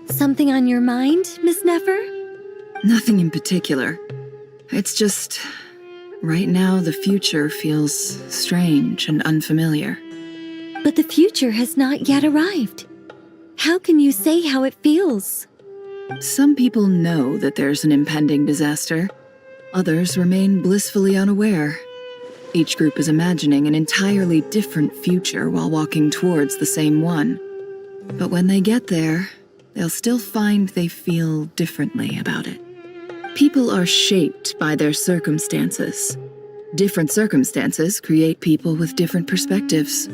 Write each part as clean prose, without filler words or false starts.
Something on your mind, Miss Nefer? Nothing in particular. It's just, right now the future feels strange and unfamiliar. But the future has not yet arrived. How can you say how it feels? Some people know that there's an impending disaster. Others remain blissfully unaware. Each group is imagining an entirely different future while walking towards the same one. But when they get there, they'll still find they feel differently about it. People are shaped by their circumstances. Different circumstances create people with different perspectives.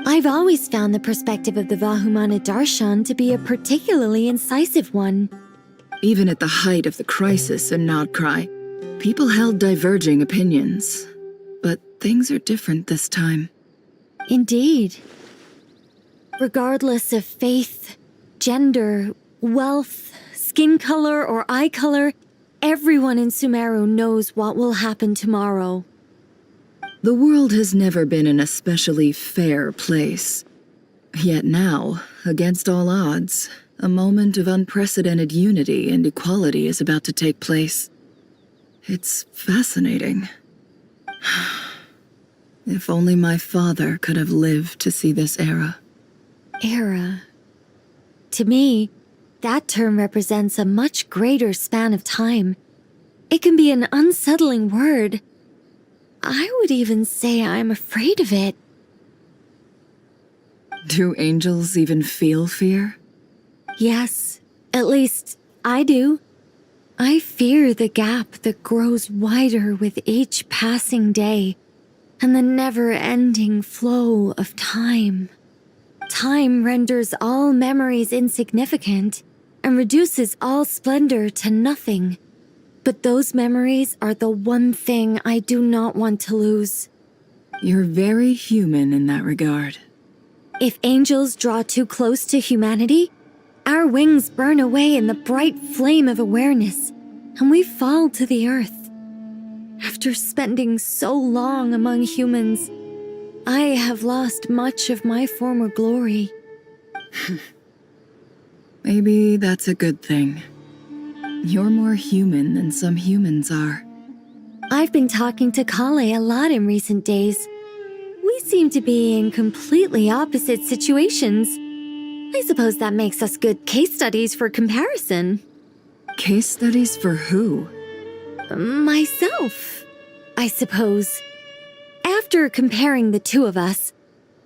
I've always found the perspective of the Vahumana Darshan to be a particularly incisive one. Even at the height of the crisis in Nodcry, people held diverging opinions. But things are different this time. Indeed. Regardless of faith, gender, wealth, skin color, or eye color, everyone in Sumeru knows what will happen tomorrow. The world has never been an especially fair place. Yet now, against all odds, a moment of unprecedented unity and equality is about to take place. It's fascinating. If only my father could have lived to see this era. Era. To me, that term represents a much greater span of time. It can be an unsettling word. I would even say I'm afraid of it. Do angels even feel fear? Yes, at least I do. I fear the gap that grows wider with each passing day and the never-ending flow of time. Time renders all memories insignificant and reduces all splendor to nothing. But those memories are the one thing I do not want to lose. You're very human in that regard. If angels draw too close to humanity, our wings burn away in the bright flame of awareness, and we fall to the earth. After spending so long among humans, I have lost much of my former glory. Maybe that's a good thing. You're more human than some humans are. I've been talking to Kale a lot in recent days. We seem to be in completely opposite situations. I suppose that makes us good case studies for comparison. Case studies for who? Myself, I suppose. After comparing the two of us,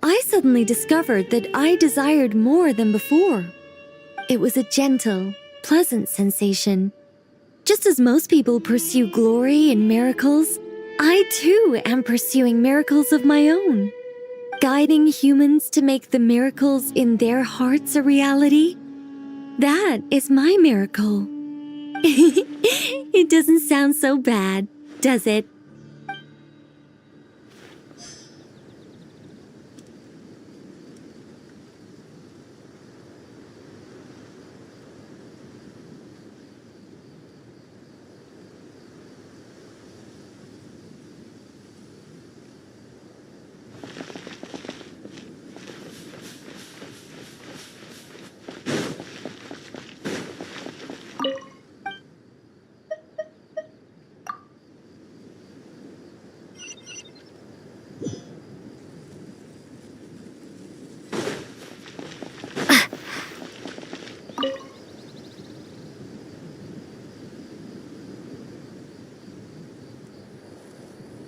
I suddenly discovered that I desired more than before. It was a gentle, pleasant sensation. Just as most people pursue glory and miracles, I too am pursuing miracles of my own. Guiding humans to make the miracles in their hearts a reality. That is my miracle. It doesn't sound so bad, does it?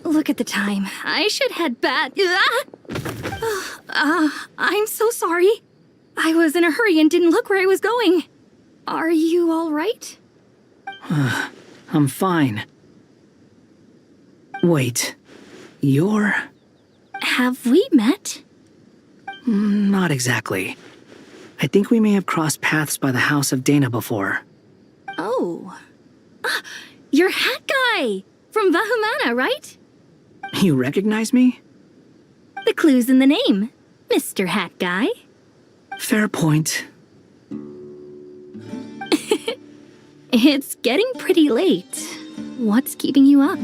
Look at the time. I should head back. I'm so sorry. I was in a hurry and didn't look where I was going. Are you all right? I'm fine. Wait, you're... Have we met? Not exactly. I think we may have crossed paths by the house of Dana before. Oh. Ah, you're Hat Guy! From Vahumana, right? You recognize me? The clue's in the name. Mr. Hat Guy. Fair point. It's getting pretty late. What's keeping you up?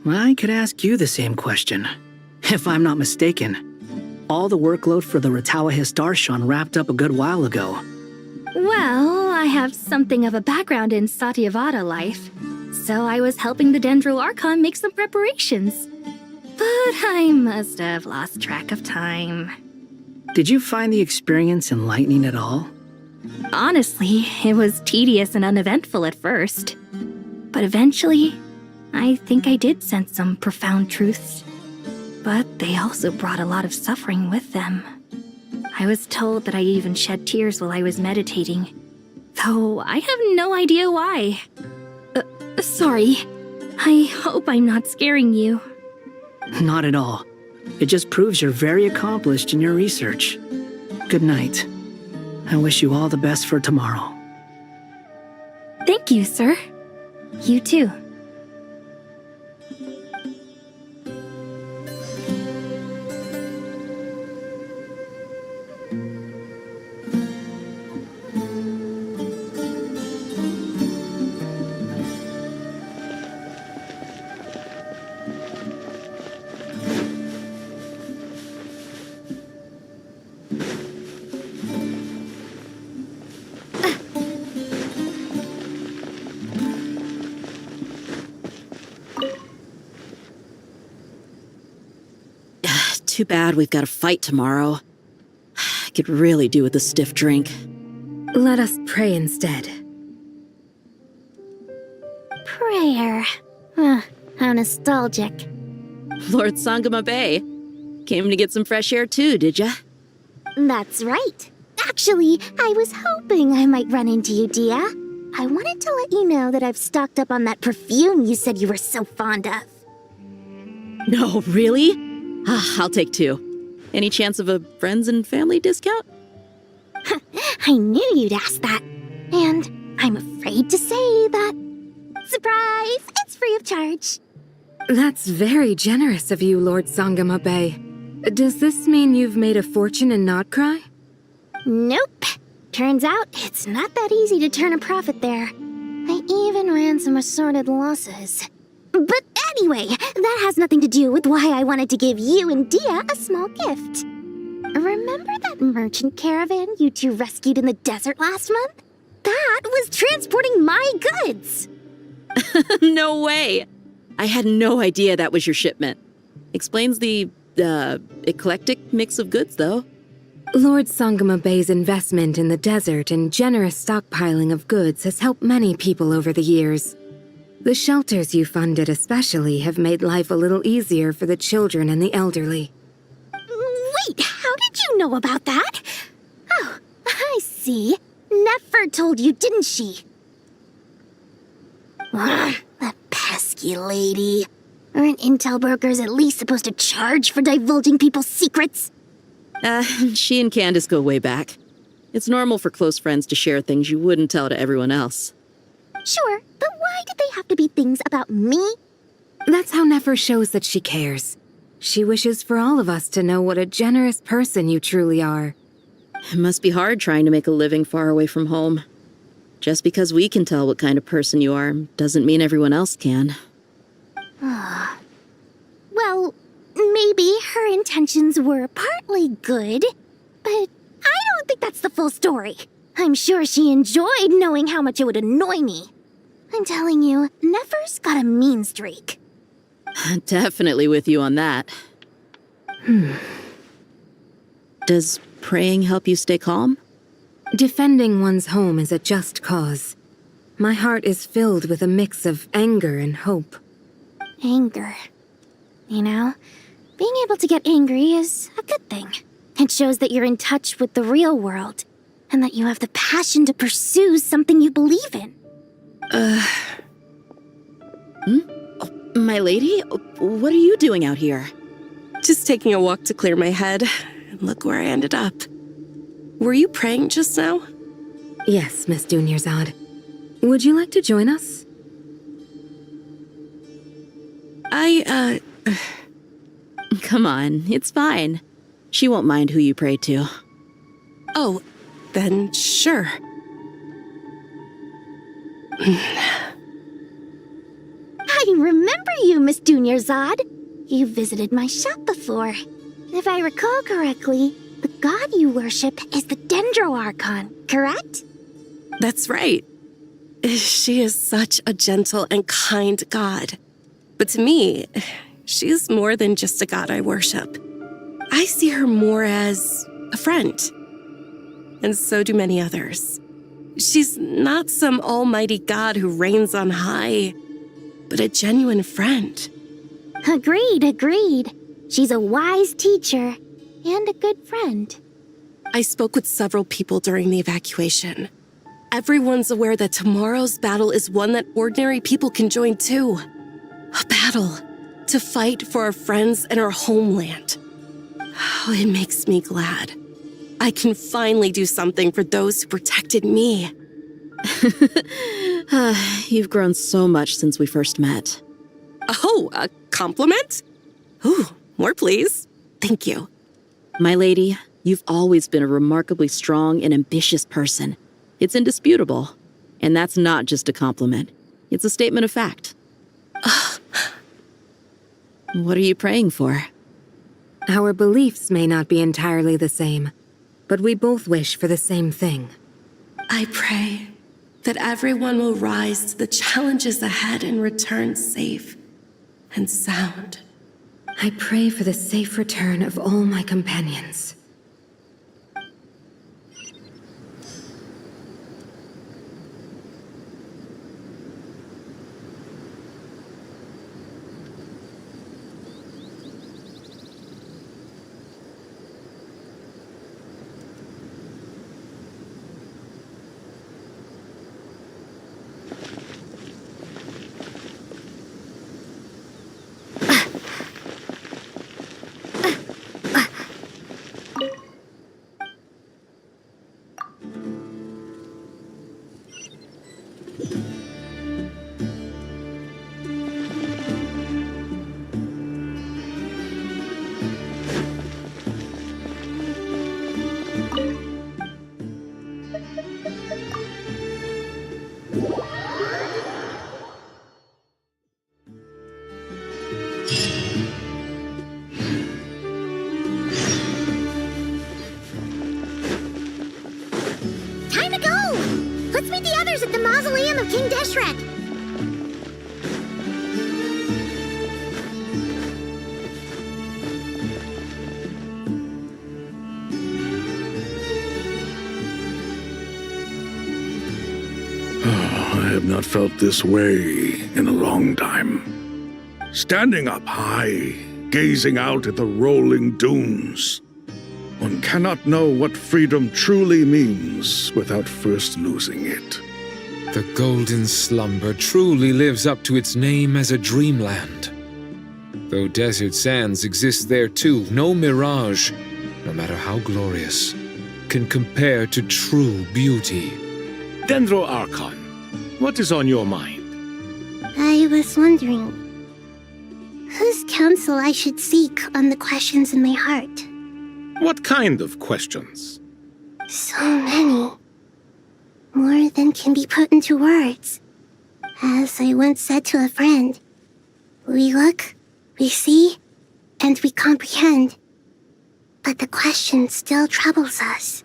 I could ask you the same question. If I'm not mistaken, all the workload for the Ratawa Archon wrapped up a good while ago. Well, I have something of a background in Satyavada life, so I was helping the Dendro Archon make some preparations. But I must have lost track of time. Did you find the experience enlightening at all? Honestly, it was tedious and uneventful at first. But eventually, I think I did sense some profound truths. But they also brought a lot of suffering with them. I was told that I even shed tears while I was meditating, though I have no idea why. Sorry. I hope I'm not scaring you. Not at all. It just proves you're very accomplished in your research. Good night. I wish you all the best for tomorrow. Thank you, sir. You too. Too bad we've got a fight tomorrow. I could really do with a stiff drink. Let us pray instead. Prayer. How nostalgic. Lord Sangama Bay. Came to get some fresh air too, did ya? That's right. Actually, I was hoping I might run into you, Dia. I wanted to let you know that I've stocked up on that perfume you said you were so fond of. No, really? I'll take 2. Any chance of a friends and family discount? I knew you'd ask that. And I'm afraid to say that. Surprise! It's free of charge. That's very generous of you, Lord Sangama Bay. Does this mean you've made a fortune in Notcry? Nope. Turns out it's not that easy to turn a profit there. I even ran some assorted losses. But anyway, that has nothing to do with why I wanted to give you and Dia a small gift. Remember that merchant caravan you two rescued in the desert last month? That was transporting my goods! No way! I had no idea that was your shipment. Explains the, eclectic mix of goods, though. Lord Sangama Bay's investment in the desert and generous stockpiling of goods has helped many people over the years. The shelters you funded especially have made life a little easier for the children and the elderly. Wait, how did you know about that? Oh, I see. Nefer told you, didn't she? That pesky lady. Aren't intel brokers at least supposed to charge for divulging people's secrets? She and Candace go way back. It's normal for close friends to share things you wouldn't tell to everyone else. Sure, but why did they have to be things about me? That's how Nefer shows that she cares. She wishes for all of us to know what a generous person you truly are. It must be hard trying to make a living far away from home. Just because we can tell what kind of person you are doesn't mean everyone else can. Well, maybe her intentions were partly good, but I don't think that's the full story. I'm sure she enjoyed knowing how much it would annoy me. I'm telling you, Nefer's got a mean streak. Definitely with you on that. Does praying help you stay calm? Defending one's home is a just cause. My heart is filled with a mix of anger and hope. Anger. You know, being able to get angry is a good thing. It shows that you're in touch with the real world, and that you have the passion to pursue something you believe in. My lady? What are you doing out here? Just taking a walk to clear my head, and look where I ended up. were you praying just now? Yes, Miss Dunyarzad. Would you like to join us? Come on, it's fine. She won't mind who you pray to. Oh, then sure. I remember you, Miss Dunyarzad. You visited my shop before. If I recall correctly, the god you worship is the Dendro Archon, correct? That's right. She is such a gentle and kind god. But to me, she's more than just a god I worship. I see her more as a friend. And so do many others. She's not some almighty god who reigns on high, but a genuine friend. Agreed. She's a wise teacher and a good friend. I spoke with several people during the evacuation. Everyone's aware that tomorrow's battle is one that ordinary people can join too. A battle to fight for our friends and our homeland. Oh, it makes me glad. I can finally do something for those who protected me. You've grown so much since we first met. Oh, a compliment? Ooh, more please. Thank you. My lady, you've always been a remarkably strong and ambitious person. It's indisputable. And that's not just a compliment. It's a statement of fact. What are you praying for? Our beliefs may not be entirely the same, but we both wish for the same thing. I pray that everyone will rise to the challenges ahead and return safe and sound. I pray for the safe return of all my companions. Time to go! Let's meet the others at the mausoleum of King Deshret. I have not felt this way in a long time. Standing up high, gazing out at the rolling dunes. One cannot know what freedom truly means without first losing it. The golden slumber truly lives up to its name as a dreamland. Though desert sands exist there too, no mirage, no matter how glorious, can compare to true beauty. Dendro Archon, what is on your mind? I was wondering whose counsel I should seek on the questions in my heart. What kind of questions? So many. More than can be put into words. As I once said to a friend, we look, we see, and we comprehend. But the question still troubles us.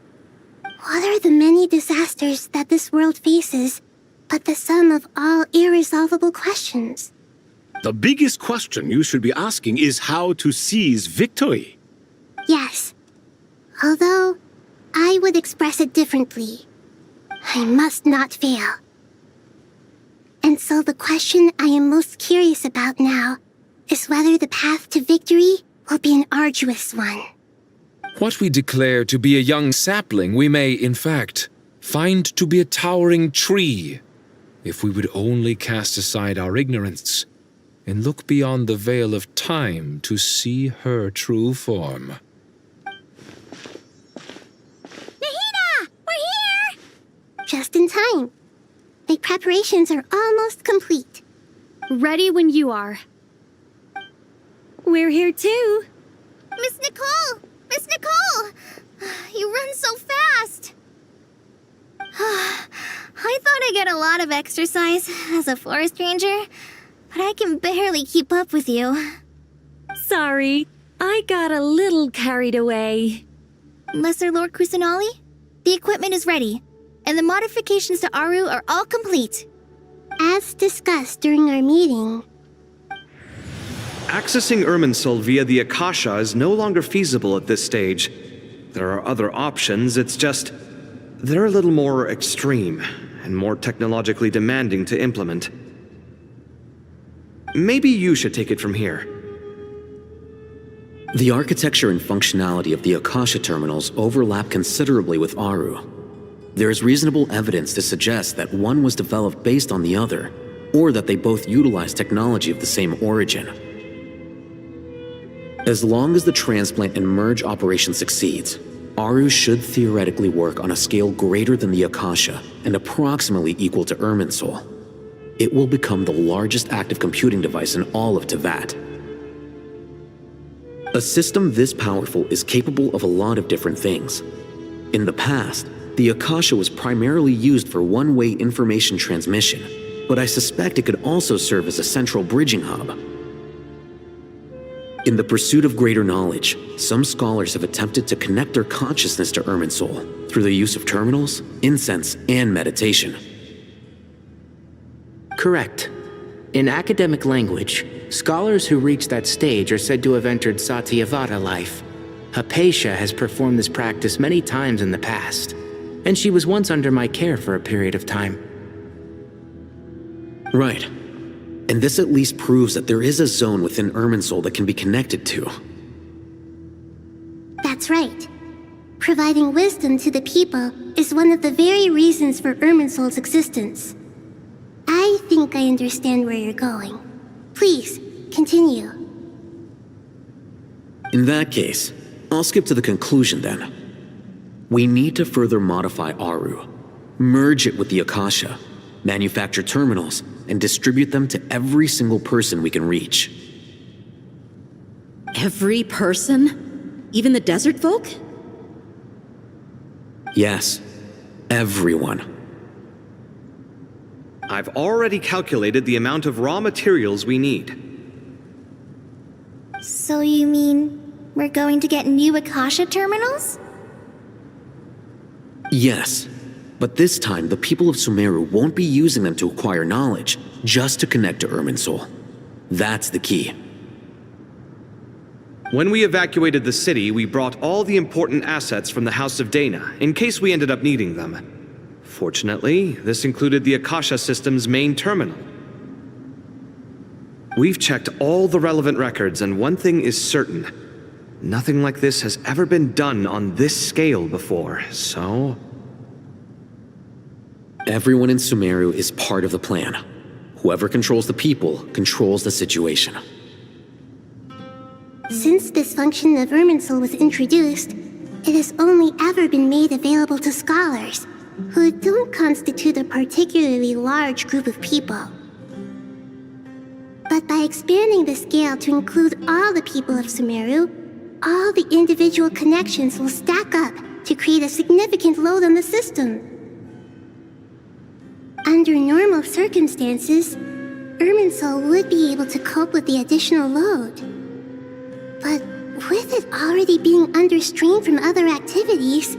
What are the many disasters that this world faces but the sum of all irresolvable questions? The biggest question you should be asking is how to seize victory. Yes. Although, I would express it differently. I must not fail. And so the question I am most curious about now is whether the path to victory will be an arduous one. What we declare to be a young sapling, we may, in fact, find to be a towering tree, if we would only cast aside our ignorance and look beyond the veil of time to see her true form. Nahina! Preparations are almost complete. Ready when you are. We're here too. Miss Nicole! Miss Nicole! You run so fast! I thought I'd get a lot of exercise as a forest ranger, but I can barely keep up with you. Sorry, I got a little carried away. Lesser Lord Kusanali, the equipment is ready, and the modifications to Aru are all complete. As discussed during our meeting, Accessing Irminsul via the Akasha is no longer feasible at this stage. There are other options, it's just... they're a little more extreme, and more technologically demanding to implement. Maybe you should take it from here. The architecture and functionality of the Akasha terminals overlap considerably with Aru. There is reasonable evidence to suggest that one was developed based on the other, or that they both utilize technology of the same origin. As long as the transplant and merge operation succeeds, Aru should theoretically work on a scale greater than the Akasha and approximately equal to Irminsul. It will become the largest active computing device in all of Teyvat. A system this powerful is capable of a lot of different things. In the past, the Akasha was primarily used for one-way information transmission, but I suspect it could also serve as a central bridging hub. In the pursuit of greater knowledge, some scholars have attempted to connect their consciousness to Irminsul through the use of terminals, incense, and meditation. Correct. In academic language, scholars who reach that stage are said to have entered Satyavata life. Hypatia has performed this practice many times in the past, and she was once under my care for a period of time. Right. And this at least proves that there is a zone within Irminsul that can be connected to. that's right. Providing wisdom to the people is one of the very reasons for Irminsul's existence. I think I understand where you're going. Please, continue. In that case, I'll skip to the conclusion then. We need to further modify Aru, merge it with the Akasha, manufacture terminals, and distribute them to every single person we can reach. Every person? Even the desert folk? Yes, everyone. I've already calculated the amount of raw materials we need. So you mean we're going to get new Akasha terminals? Yes, but this time the people of Sumeru won't be using them to acquire knowledge, just to connect to Irminsul. That's the key. When we evacuated the city, we brought all the important assets from the House of Dana, in case we ended up needing them. Fortunately, this included the Akasha system's main terminal. We've checked all the relevant records, and one thing is certain. Nothing like this has ever been done on this scale before, so... Everyone in Sumeru is part of the plan. Whoever controls the people controls the situation. Since this function of Irminsul was introduced, it has only ever been made available to scholars, who don't constitute a particularly large group of people. But by expanding the scale to include all the people of Sumeru, all the individual connections will stack up to create a significant load on the system. Under normal circumstances, Irminsul would be able to cope with the additional load. But with it already being under strain from other activities,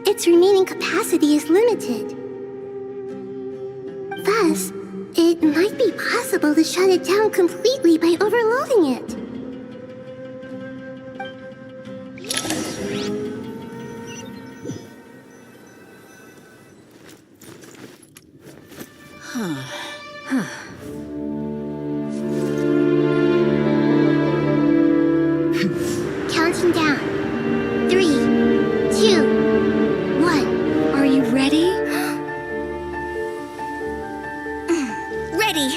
its remaining capacity is limited. Thus, it might be possible to shut it down completely by overloading it. Counting down. 3, 2, 1. Are you ready? Ready!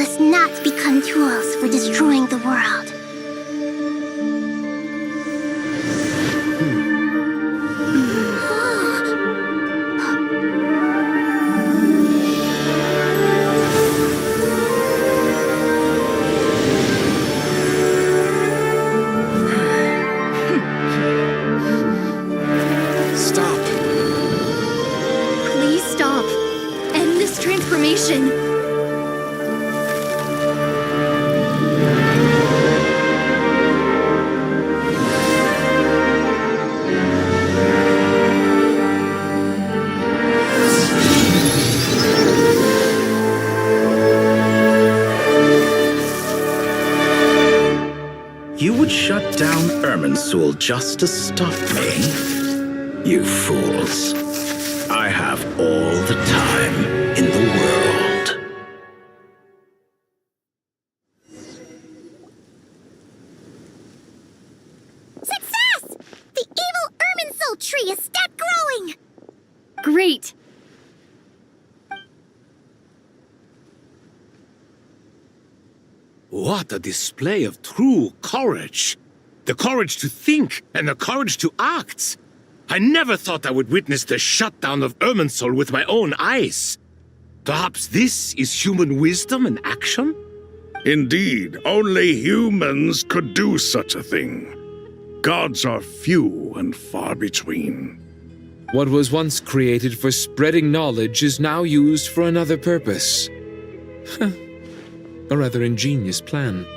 must not become tools for destroying the world. Stop. Please stop. End this transformation. You would shut down Irminsul just to stop me? You fools. I have all the time in the world. Success! The evil Irminsul tree is stopped growing! Great. What a display of true courage! The courage to think and the courage to act! I never thought I would witness the shutdown of Irminsul with my own eyes. Perhaps this is human wisdom in action? Indeed, only humans could do such a thing. Gods are few and far between. What was once created for spreading knowledge is now used for another purpose. A rather ingenious plan.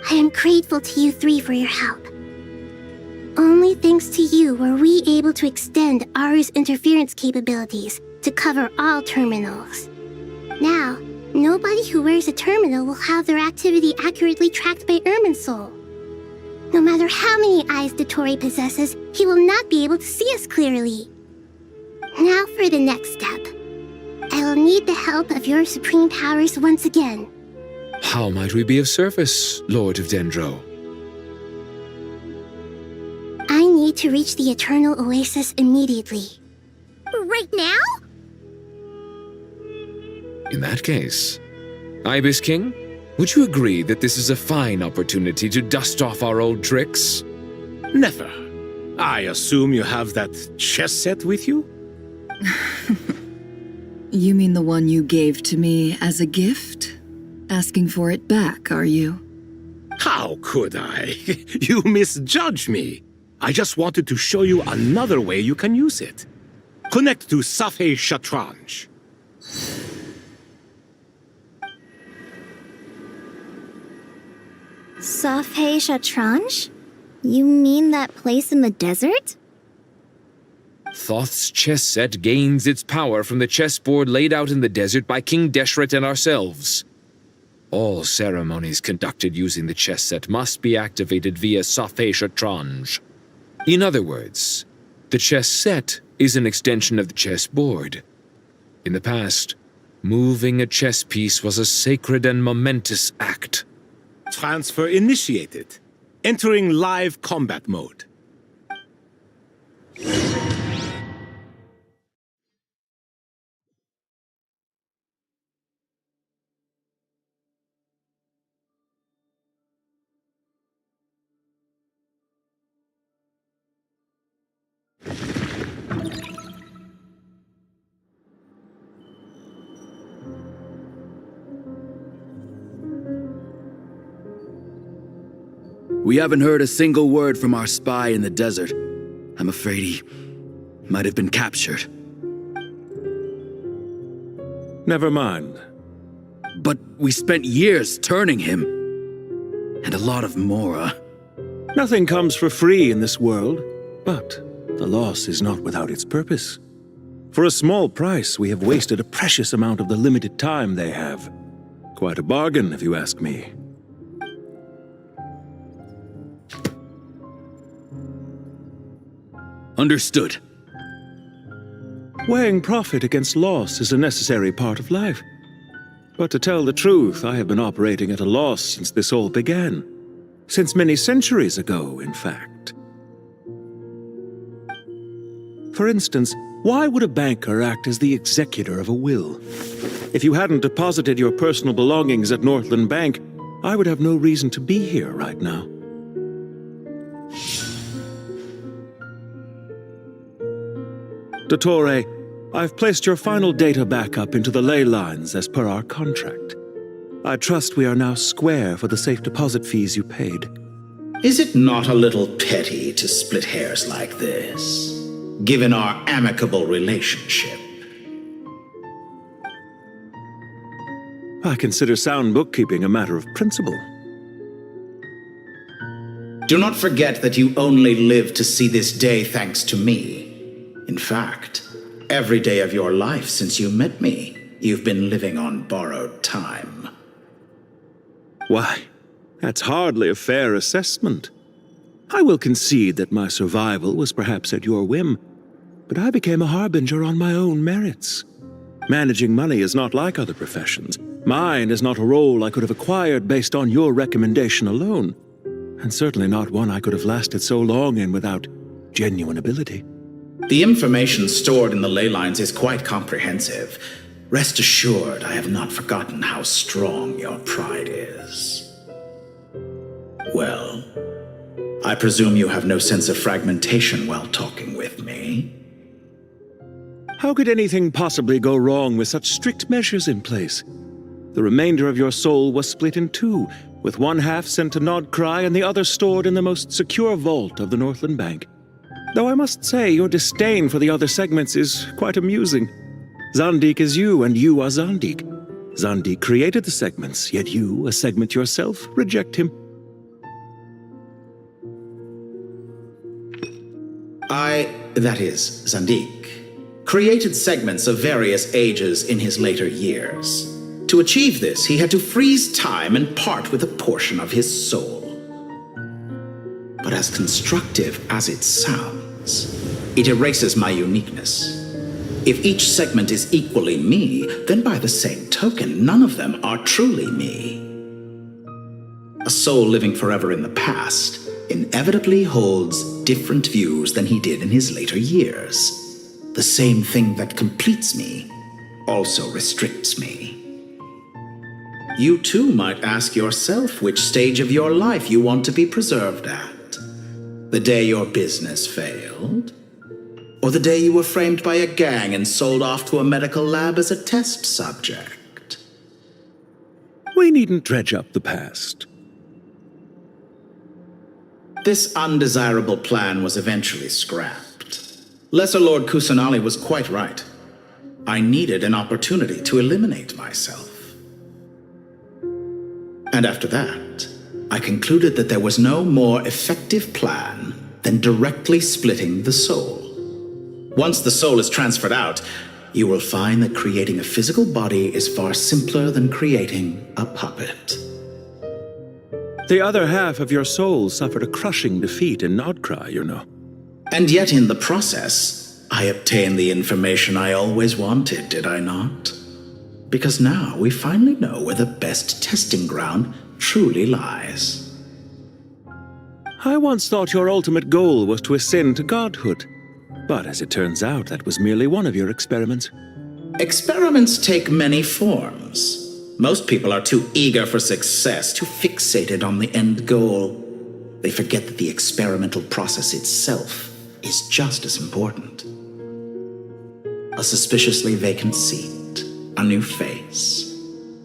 I am grateful to you three for your help. Only thanks to you were we able to extend Aru's interference capabilities to cover all terminals. Now, nobody who wears a terminal will have their activity accurately tracked by Irminsul. No matter how many eyes Dottore possesses, he will not be able to see us clearly. Now for the next step. I will need the help of your supreme powers once again. How might we be of service, Lord of Dendro? I need to reach the Eternal Oasis immediately. Right now? In that case, Ibis King, would you agree that this is a fine opportunity to dust off our old tricks? Never. I assume you have that chess set with you? You mean the one you gave to me as a gift? Asking for it back, are you? How could I? You misjudge me. I just wanted to show you another way you can use it. Connect to Safei Shatranj. Safei Shatranj? You mean that place in the desert? Thoth's chess set gains its power from the chessboard laid out in the desert by King Deshret and ourselves. All ceremonies conducted using the chess set must be activated via Safei Shatranj. In other words, the chess set is an extension of the chessboard. In the past, moving a chess piece was a sacred and momentous act. Transfer initiated. Entering live combat mode. We haven't heard a single word from our spy in the desert. I'm afraid he might have been captured. Never mind. But we spent years turning him. And a lot of Mora. Nothing comes for free in this world, but the loss is not without its purpose. For a small price, we have wasted a precious amount of the limited time they have. Quite a bargain, if you ask me. Understood. Weighing profit against loss is a necessary part of life. But to tell the truth, I have been operating at a loss since this all began. Since many centuries ago, in fact. For instance, why would a banker act as the executor of a will? If you hadn't deposited your personal belongings at Northland Bank, I would have no reason to be here right now. Dottore, I've placed your final data backup into the ley lines as per our contract. I trust we are now square for the safe deposit fees you paid. Is it not a little petty to split hairs like this, given our amicable relationship? I consider sound bookkeeping a matter of principle. Do not forget that you only live to see this day thanks to me. In fact, every day of your life since you met me, you've been living on borrowed time. Why, that's hardly a fair assessment. I will concede that my survival was perhaps at your whim, but I became a harbinger on my own merits. Managing money is not like other professions. Mine is not a role I could have acquired based on your recommendation alone, and certainly not one I could have lasted so long in without genuine ability. The information stored in the ley lines is quite comprehensive. Rest assured, I have not forgotten how strong your pride is. Well, I presume you have no sense of fragmentation while talking with me. How could anything possibly go wrong with such strict measures in place? The remainder of your soul was split in two, with one half sent to Nodcry and the other stored in the most secure vault of the Northland Bank. Though I must say your disdain for the other segments is quite amusing. Zandik is you, and you are Zandik. Zandik created the segments, yet you, a segment yourself, reject him. That is, Zandik, created segments of various ages in his later years. To achieve this, he had to freeze time and part with a portion of his soul. But as constructive as it sounds, it erases my uniqueness. If each segment is equally me, then by the same token, none of them are truly me. A soul living forever in the past inevitably holds different views than he did in his later years. The same thing that completes me also restricts me. You too might ask yourself which stage of your life you want to be preserved at. The day your business failed? Or the day you were framed by a gang and sold off to a medical lab as a test subject? We needn't dredge up the past. This undesirable plan was eventually scrapped. Lesser Lord Kusanali was quite right. I needed an opportunity to eliminate myself. And after that, I concluded that there was no more effective plan than directly splitting the soul. Once the soul is transferred out, you will find that creating a physical body is far simpler than creating a puppet. The other half of your soul suffered a crushing defeat in Nodcry, you know. And yet in the process, I obtained the information I always wanted, did I not? Because now we finally know where the best testing ground truly lies. I once thought your ultimate goal was to ascend to godhood, but as it turns out, that was merely one of your experiments. Experiments take many forms. Most people are too eager for success, too fixated on the end goal. They forget that the experimental process itself is just as important. A suspiciously vacant seat, a new face.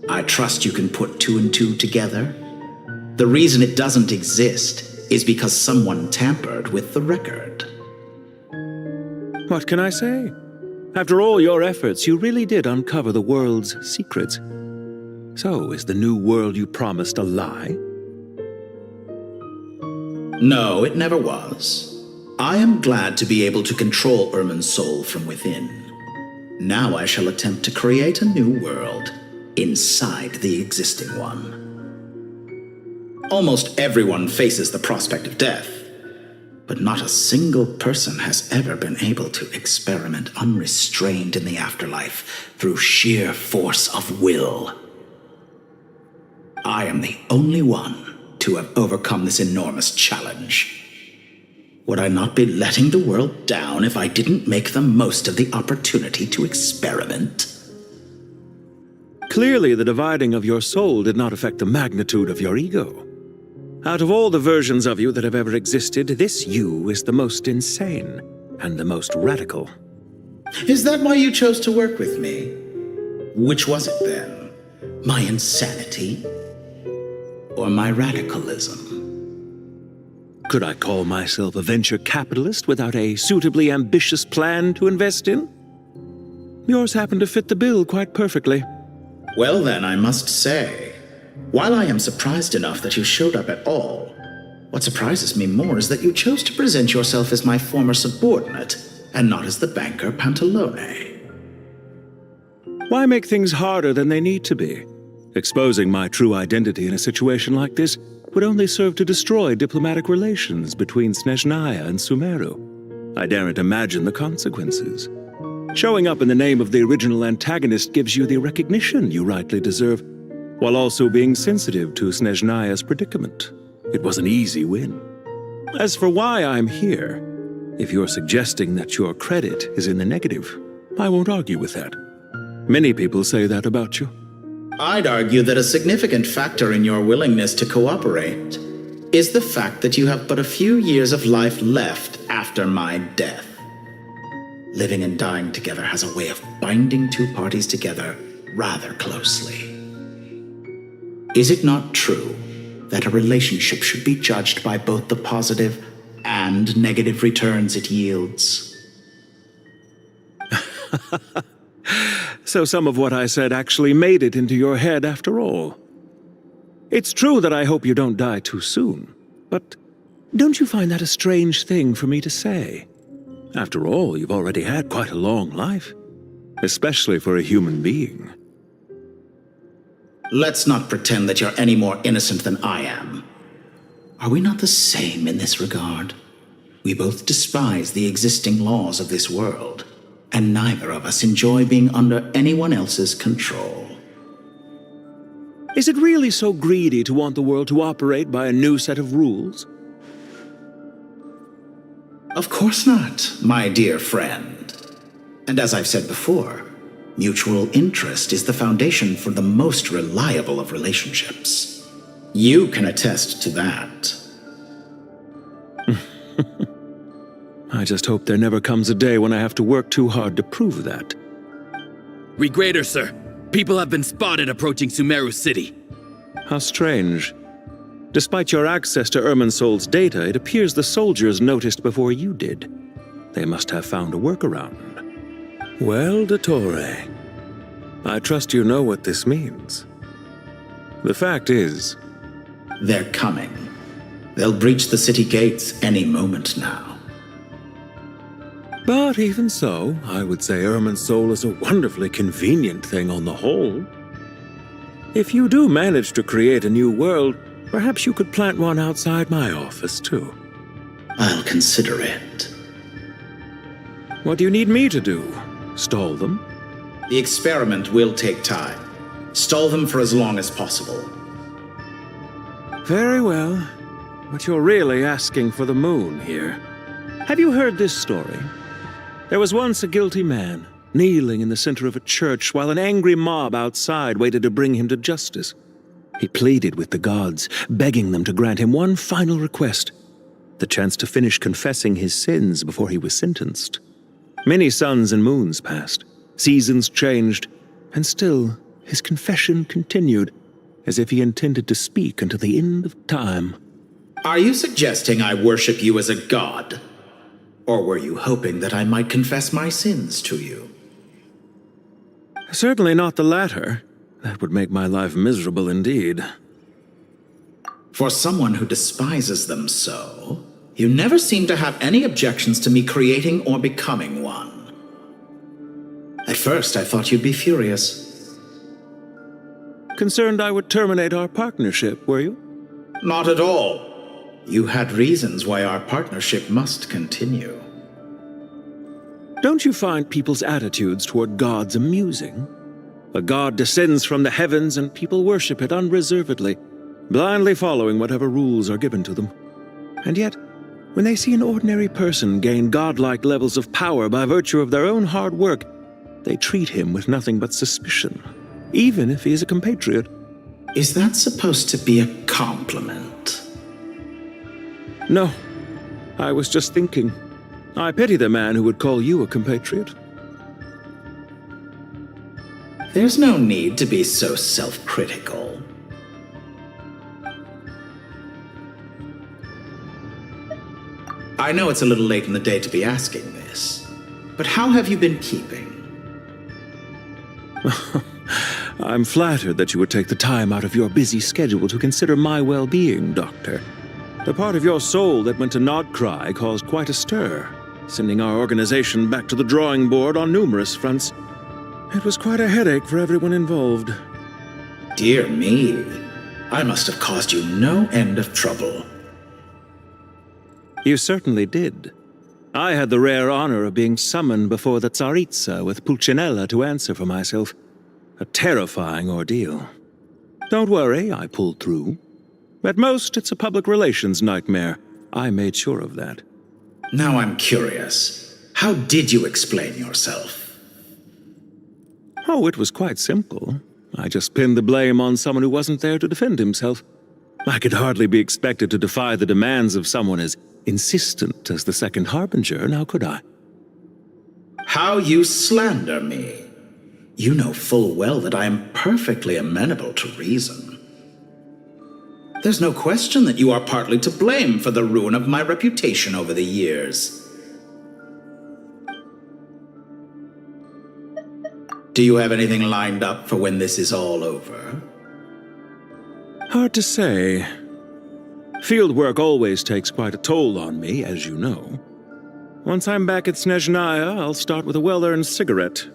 I trust you can put two and two together. The reason it doesn't exist is because someone tampered with the record. What can I say? After all your efforts, you really did uncover the world's secrets. So, is the new world you promised a lie? No, it never was. I am glad to be able to control Irmin's soul from within. Now I shall attempt to create a new world inside the existing one. Almost everyone faces the prospect of death, but not a single person has ever been able to experiment unrestrained in the afterlife through sheer force of will. I am the only one to have overcome this enormous challenge. Would I not be letting the world down if I didn't make the most of the opportunity to experiment? Clearly, the dividing of your soul did not affect the magnitude of your ego. Out of all the versions of you that have ever existed, this you is the most insane and the most radical. Is that why you chose to work with me? Which was it then? My insanity? Or my radicalism? Could I call myself a venture capitalist without a suitably ambitious plan to invest in? Yours happened to fit the bill quite perfectly. Well then, I must say, while I am surprised enough that you showed up at all, what surprises me more is that you chose to present yourself as my former subordinate, and not as the banker Pantalone. Why make things harder than they need to be? Exposing my true identity in a situation like this would only serve to destroy diplomatic relations between Snezhnaya and Sumeru. I daren't imagine the consequences. Showing up in the name of the original antagonist gives you the recognition you rightly deserve, while also being sensitive to Snezhnaya's predicament. It was an easy win. As for why I'm here, if you're suggesting that your credit is in the negative, I won't argue with that. Many people say that about you. I'd argue that a significant factor in your willingness to cooperate is the fact that you have but a few years of life left after my death. Living and dying together has a way of binding two parties together rather closely. Is it not true that a relationship should be judged by both the positive and negative returns it yields? So some of what I said actually made it into your head after all. It's true that I hope you don't die too soon, but don't you find that a strange thing for me to say? After all, you've already had quite a long life, especially for a human being. Let's not pretend that you're any more innocent than I am. Are we not the same in this regard? We both despise the existing laws of this world, and neither of us enjoy being under anyone else's control. Is it really so greedy to want the world to operate by a new set of rules? Of course not, my dear friend. And as I've said before, mutual interest is the foundation for the most reliable of relationships. You can attest to that. I just hope there never comes a day when I have to work too hard to prove that. Regrader, sir. People have been spotted approaching Sumeru City. How strange. Despite your access to Irminsol's data, it appears the soldiers noticed before you did. They must have found a workaround. Well, Dottore, I trust you know what this means. The fact is... They're coming. They'll breach the city gates any moment now. But even so, I would say Irminsol is a wonderfully convenient thing on the whole. If you do manage to create a new world, perhaps you could plant one outside my office, too. I'll consider it. What do you need me to do? Stall them? The experiment will take time. Stall them for as long as possible. Very well. But you're really asking for the moon here. Have you heard this story? There was once a guilty man, kneeling in the center of a church while an angry mob outside waited to bring him to justice. He pleaded with the gods, begging them to grant him one final request, the chance to finish confessing his sins before he was sentenced. Many suns and moons passed, seasons changed, and still his confession continued, as if he intended to speak until the end of time. Are you suggesting I worship you as a god? Or were you hoping that I might confess my sins to you? Certainly not the latter. That would make my life miserable indeed. For someone who despises them so, you never seem to have any objections to me creating or becoming one. At first, I thought you'd be furious. Concerned I would terminate our partnership, were you? Not at all. You had reasons why our partnership must continue. Don't you find people's attitudes toward gods amusing? A god descends from the heavens and people worship it unreservedly, blindly following whatever rules are given to them. And yet, When they see an ordinary person gain godlike levels of power by virtue of their own hard work, they treat him with nothing but suspicion, even if he is a compatriot. Is that supposed to be a compliment? No, I was just thinking. I pity the man who would call you a compatriot. There's no need to be so self-critical. I know it's a little late in the day to be asking this, but how have you been keeping? I'm flattered that you would take the time out of your busy schedule to consider my well-being, Doctor. The part of your soul that went to Nodcry caused quite a stir, sending our organization back to the drawing board on numerous fronts. It was quite a headache for everyone involved. Dear me, I must have caused you no end of trouble. You certainly did. I had the rare honor of being summoned before the Tsaritsa with Pulcinella to answer for myself. A terrifying ordeal. Don't worry, I pulled through. At most, it's a public relations nightmare. I made sure of that. Now I'm curious. How did you explain yourself? Oh, it was quite simple. I just pinned the blame on someone who wasn't there to defend himself. I could hardly be expected to defy the demands of someone as insistent as the Second Harbinger, now could I? How you slander me. You know full well that I am perfectly amenable to reason. There's no question that you are partly to blame for the ruin of my reputation over the years. Do you have anything lined up for when this is all over? Hard to say. Field work always takes quite a toll on me, as you know. Once I'm back at Snezhnaya, I'll start with a well-earned cigarette.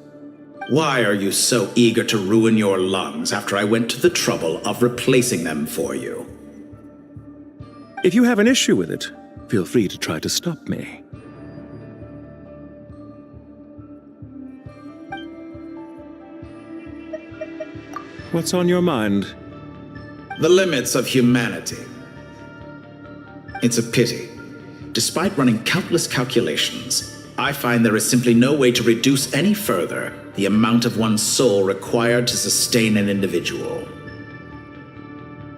Why are you so eager to ruin your lungs after I went to the trouble of replacing them for you? If you have an issue with it, feel free to try to stop me. What's on your mind? The limits of humanity. It's a pity. Despite running countless calculations, I find there is simply no way to reduce any further the amount of one's soul required to sustain an individual.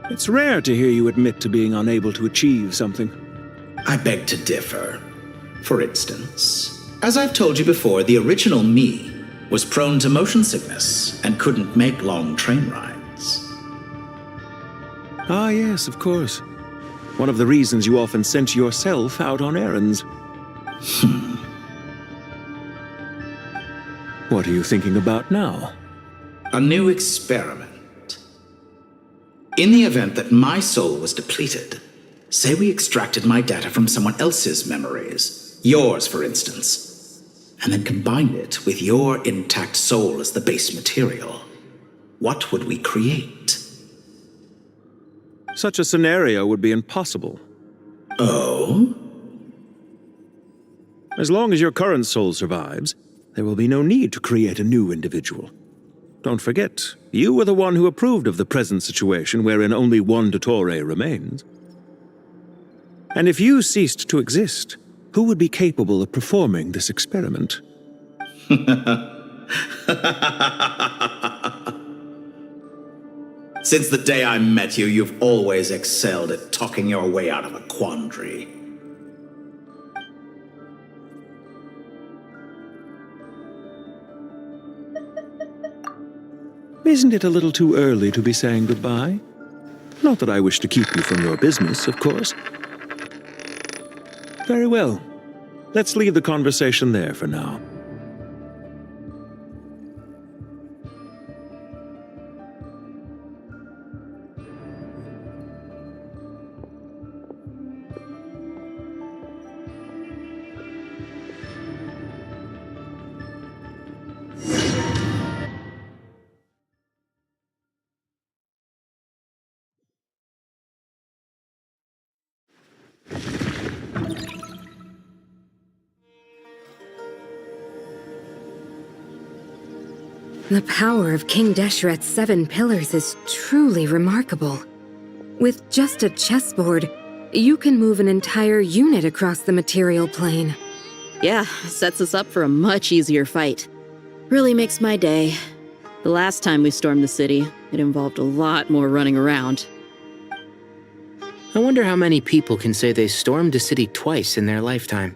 It's rare to hear you admit to being unable to achieve something. I beg to differ. For instance, as I've told you before, the original me was prone to motion sickness and couldn't make long train rides. Ah, yes, of course. One of the reasons you often sent yourself out on errands. What are you thinking about now? A new experiment. In the event that my soul was depleted, say we extracted my data from someone else's memories, yours for instance, and then combined it with your intact soul as the base material, what would we create? Such a scenario would be impossible. Oh? As long as your current soul survives, there will be no need to create a new individual. Don't forget, you were the one who approved of the present situation wherein only one Dottore remains. And if you ceased to exist, who would be capable of performing this experiment? Since the day I met you, you've always excelled at talking your way out of a quandary. Isn't it a little too early to be saying goodbye? Not that I wish to keep you from your business, of course. Very well. Let's leave the conversation there for now. The power of King Deshret's 7 pillars is truly remarkable. With just a chessboard, You can move an entire unit across the material plane. Yeah, sets us up for a much easier fight. Really makes my day. The last time we stormed the city, it involved a lot more running around. I wonder how many people can say they stormed a city twice in their lifetime.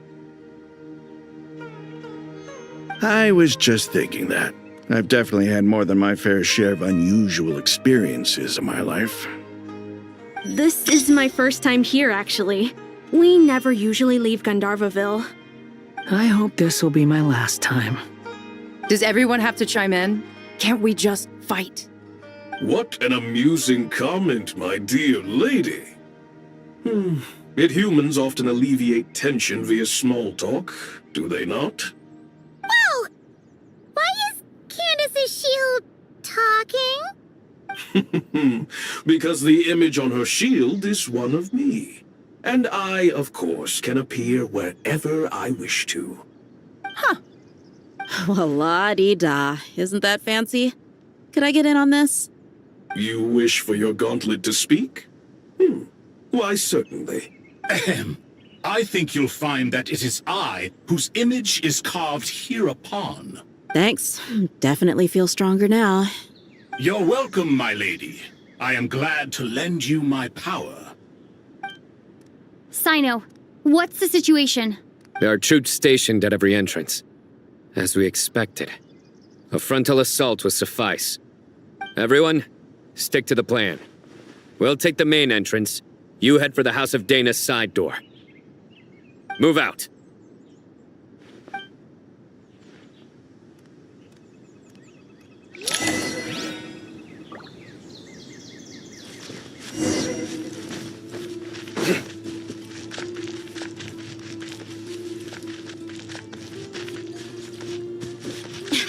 I was just thinking that. I've definitely had more than my fair share of unusual experiences in my life. This is my first time here, actually. We never usually leave Gandharvaville. I hope this will be my last time. Does everyone have to chime in? Can't we just fight? What an amusing comment, my dear lady. Yet humans often alleviate tension via small talk, do they not? Whoa! Why is Candace's shield talking? Because the image on her shield is one of me. And I, of course, can appear wherever I wish to. Well, la-dee-da. Isn't that fancy? Could I get in on this? You wish for your gauntlet to speak? Why, certainly. Ahem. I think you'll find that it is I whose image is carved hereupon. Thanks. Definitely feel stronger now. You're welcome, my lady. I am glad to lend you my power. Sino, what's the situation? There are troops stationed at every entrance. As we expected. A frontal assault will suffice. Everyone, stick to the plan. We'll take the main entrance. You head for the House of Dana's side door. Move out.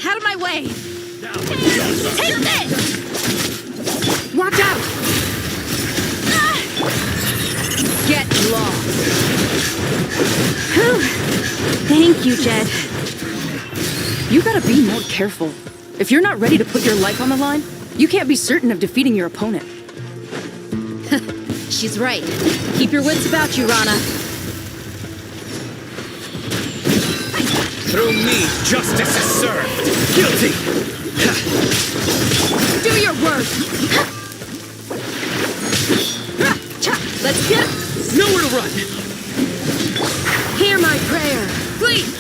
Out of my way! Take this! Watch out! Get lost! Whew. Thank you, Jed. You gotta be more careful. If you're not ready to put your life on the line, you can't be certain of defeating your opponent. She's right. Keep your wits about you, Rana. Through me, justice is served. Guilty! Do your work! Let's get nowhere to run! Hear my prayer, please!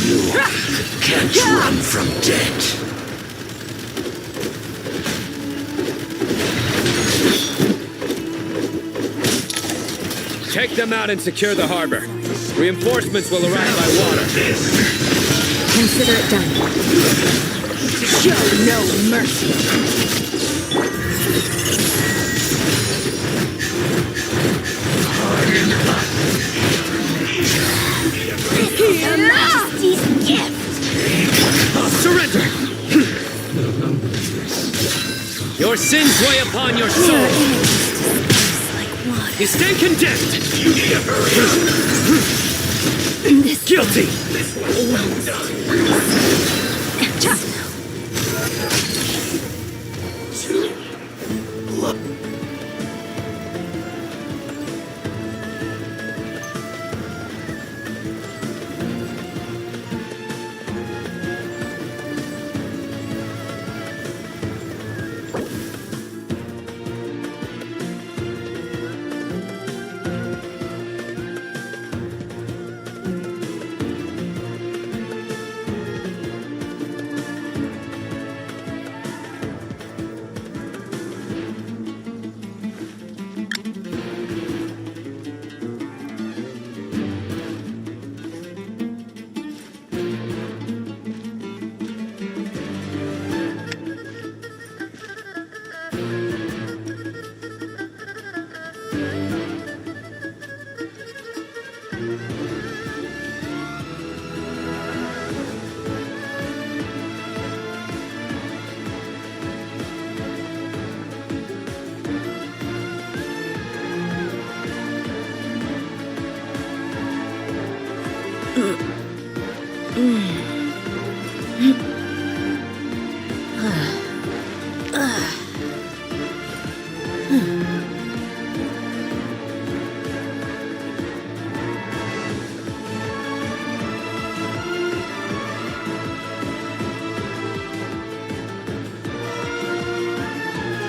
You can't run from death. Take them out and secure the harbor. Reinforcements will arrive by water. Consider it done. Show no mercy. Her Majesty's gift! Surrender! Your sins weigh upon your soul. You stay condemned. Guilty!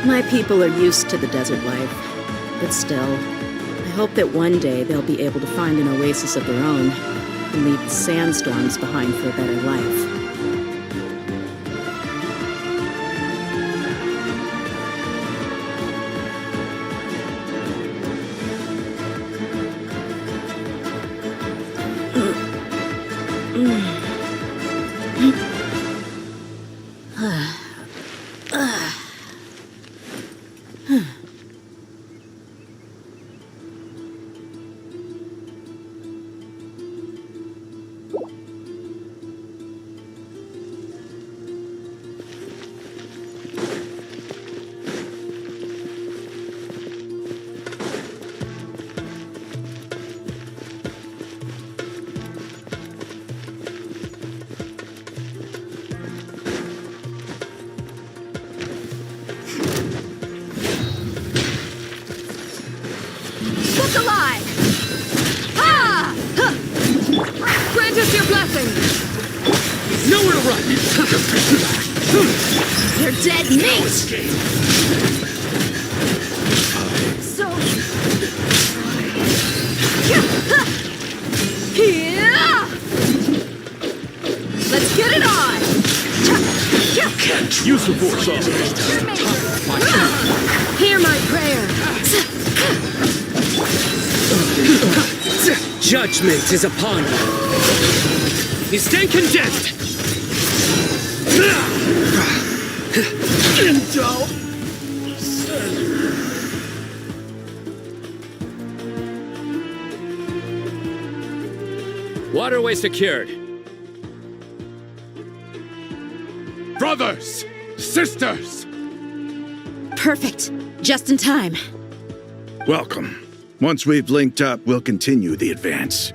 My people are used to the desert life, but still, I hope that one day they'll be able to find an oasis of their own and leave the sandstorms behind for a better life. Look alive! Ah! Grant us your blessing! Nowhere to run! You're dead meat! So... Let's get it on! Can't use the force on Hear my prayer! Judgment is upon you. You stand condemned. Waterway secured. Brothers! Sisters! Perfect. Just in time. Welcome. Once we've linked up, we'll continue the advance.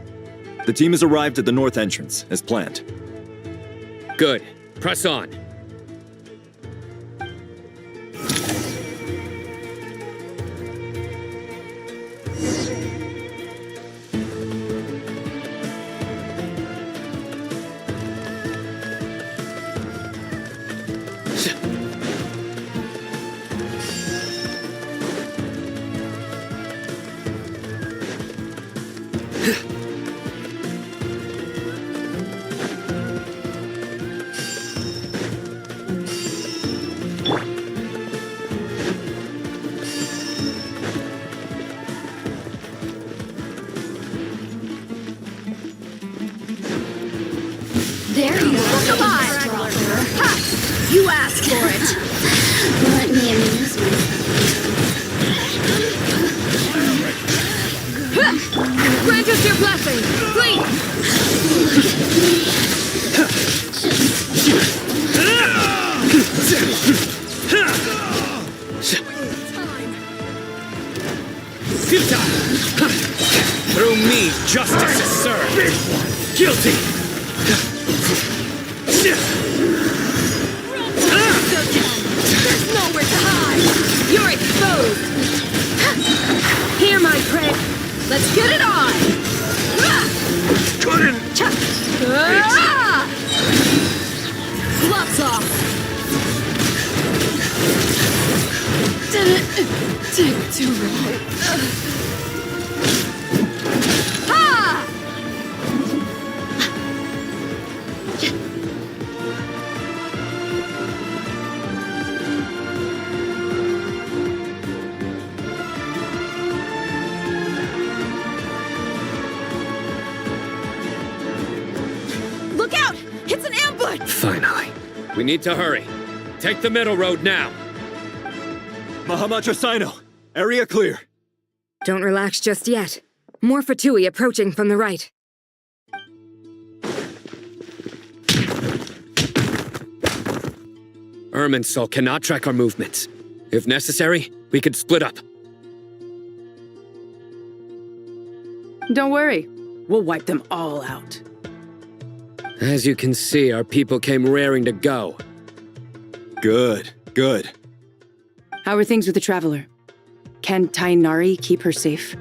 The team has arrived at the north entrance, as planned. Good. Press on. There you go. Look alive! Ha! You asked for it! Let me amuse Grant us your blessing, please! Futile! Through me, justice is served. Guilty! There's nowhere to hide! You're exposed! Hear my prayer! Let's get it on! Couldn't! Gloves off! Didn't take too long. Ha! Look out! It's an ambush! Finally. We need to hurry. Take the middle road now. Mahamacha Sino, area clear. Don't relax just yet. More Fatui approaching from the right. Irminsul cannot track our movements. If necessary, we could split up. Don't worry. We'll wipe them all out. As you can see, our people came raring to go. Good, good. How are things with the Traveler? Can Tainari keep her safe?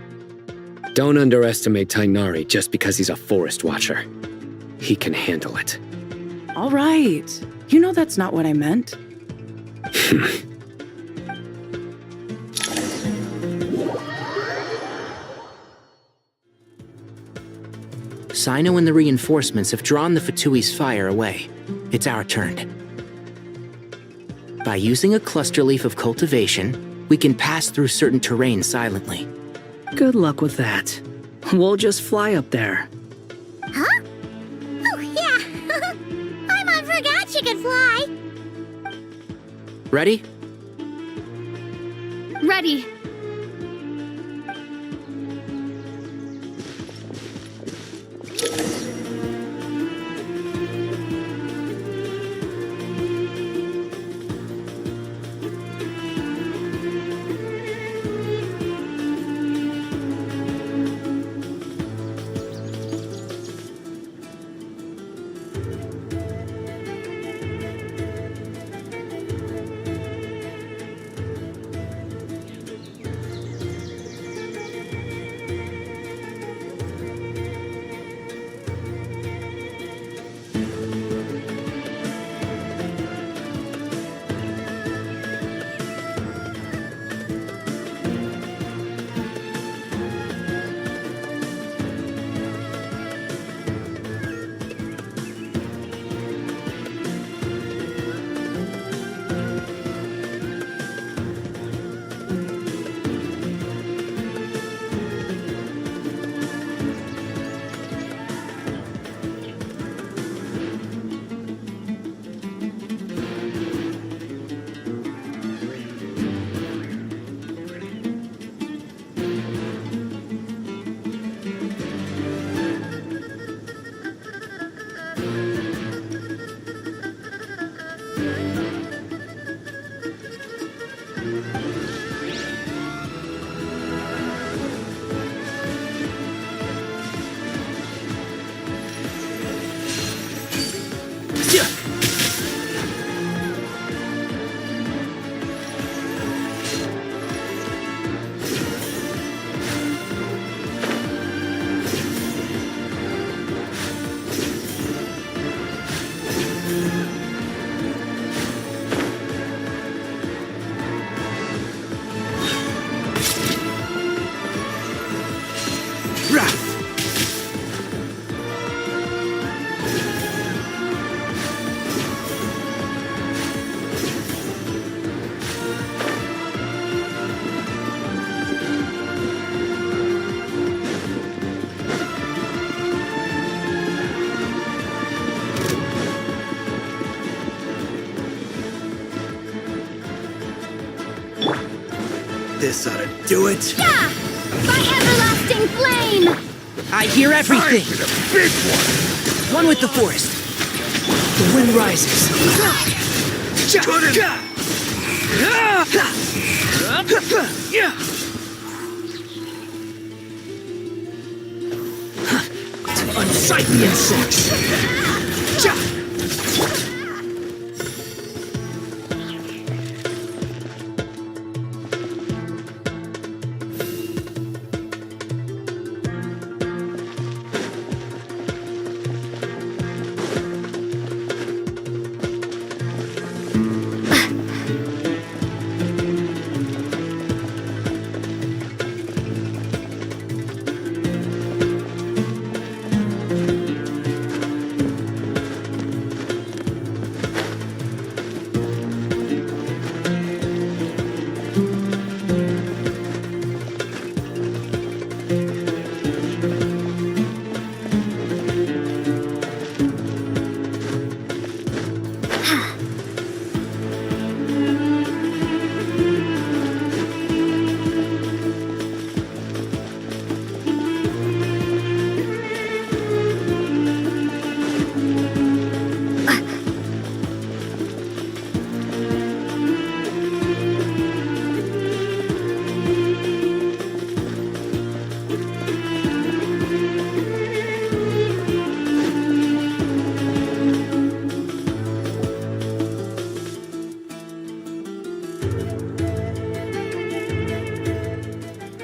Don't underestimate Tainari just because he's a forest watcher. He can handle it. All right. You know that's not what I meant. Sino and the reinforcements have drawn the Fatui's fire away. It's our turn. By using a cluster leaf of cultivation, we can pass through certain terrain silently. Good luck with that. We'll just fly up there. Huh? Oh, yeah. Paimon forgot she could fly. Ready? Ready. This ought to do it. Yeah! My everlasting flame! I hear everything. Big one. One with the forest. The wind rises. To unsightly insects.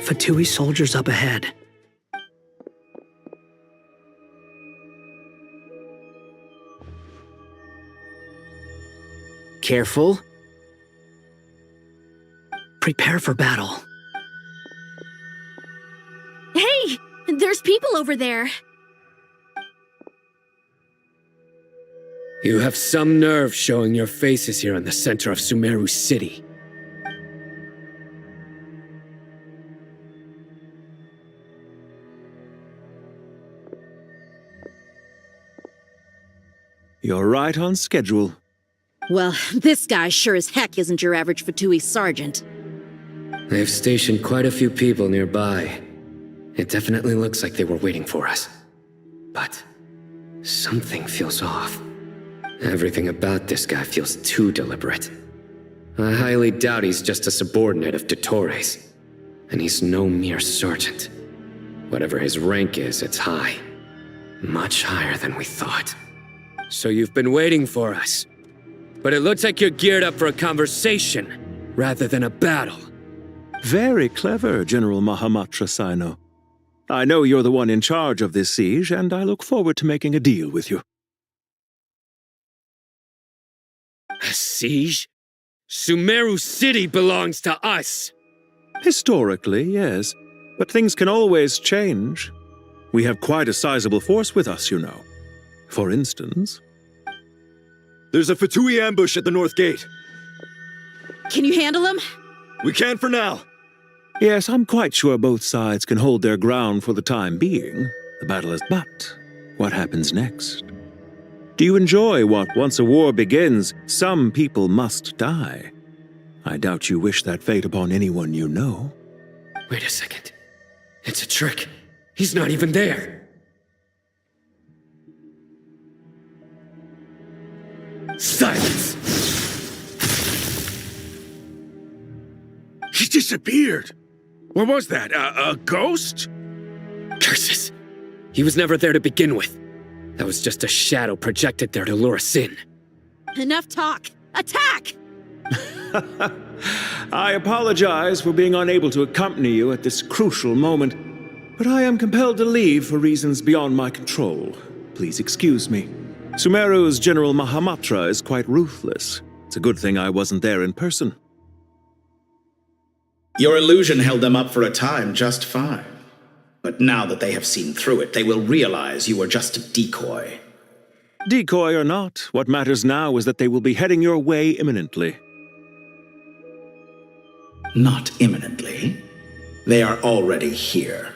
Fatui soldiers up ahead. Careful. Prepare for battle. Hey! There's people over there. You have some nerve showing your faces here in the center of Sumeru City. You're right on schedule. Well, this guy sure as heck isn't your average Fatui sergeant. They've stationed quite a few people nearby. It definitely looks like they were waiting for us. But something feels off. Everything about this guy feels too deliberate. I highly doubt he's just a subordinate of Dottores. And he's no mere sergeant. Whatever his rank is, it's high. Much higher than we thought. So you've been waiting for us. But it looks like you're geared up for a conversation, rather than a battle. Very clever, General Mahamatra Sino. I know you're the one in charge of this siege, and I look forward to making a deal with you. A siege? Sumeru City belongs to us! Historically, yes. But things can always change. We have quite a sizable force with us, you know. For instance... There's a Fatui ambush at the north gate. Can you handle him? We can for now. Yes, I'm quite sure both sides can hold their ground for the time being. The battle is but what happens next? Do you enjoy what, once a war begins, some people must die? I doubt you wish that fate upon anyone you know. Wait a second. It's a trick. He's not even there. Silence! He disappeared. What was that? A ghost? Curses! He was never there to begin with. That was just a shadow projected there to lure us in. Enough talk! Attack! I apologize for being unable to accompany you at this crucial moment, but I am compelled to leave for reasons beyond my control. Please excuse me. Sumeru's General Mahamatra is quite ruthless. It's a good thing I wasn't there in person. Your illusion held them up for a time just fine. But now that they have seen through it, they will realize you were just a decoy. Decoy or not, what matters now is that they will be heading your way imminently. Not imminently. They are already here.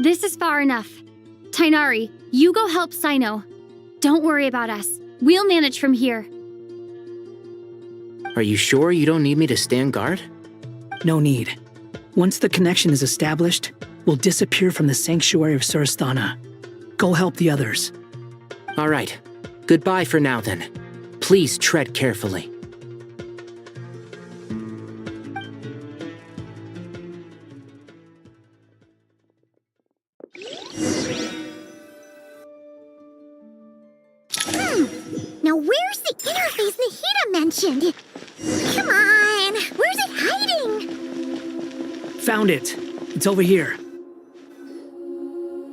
This is far enough. Tainari, you go help Sino. Don't worry about us. We'll manage from here. Are you sure you don't need me to stand guard? No need. Once the connection is established, we'll disappear from the sanctuary of Surasthana. Go help the others. All right. Goodbye for now, then. Please tread carefully. Now where's the interface Nahida mentioned? Come on, where's it hiding? Found it. It's over here.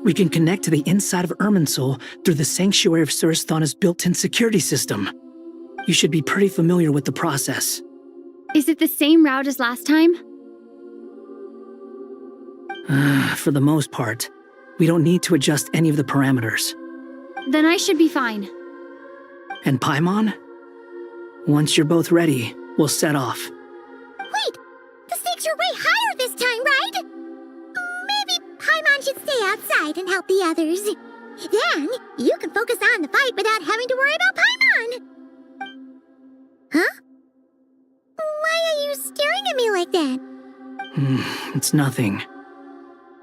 We can connect to the inside of Irminsul through the Sanctuary of Surasthana's built-in security system. You should be pretty familiar with the process. Is it the same route as last time? For the most part, we don't need to adjust any of the parameters. Then I should be fine. And Paimon? Once you're both ready, we'll set off. Wait! The stakes are way higher this time, right? Maybe Paimon should stay outside and help the others. Then, you can focus on the fight without having to worry about Paimon. Huh? Why are you staring at me like that? It's nothing.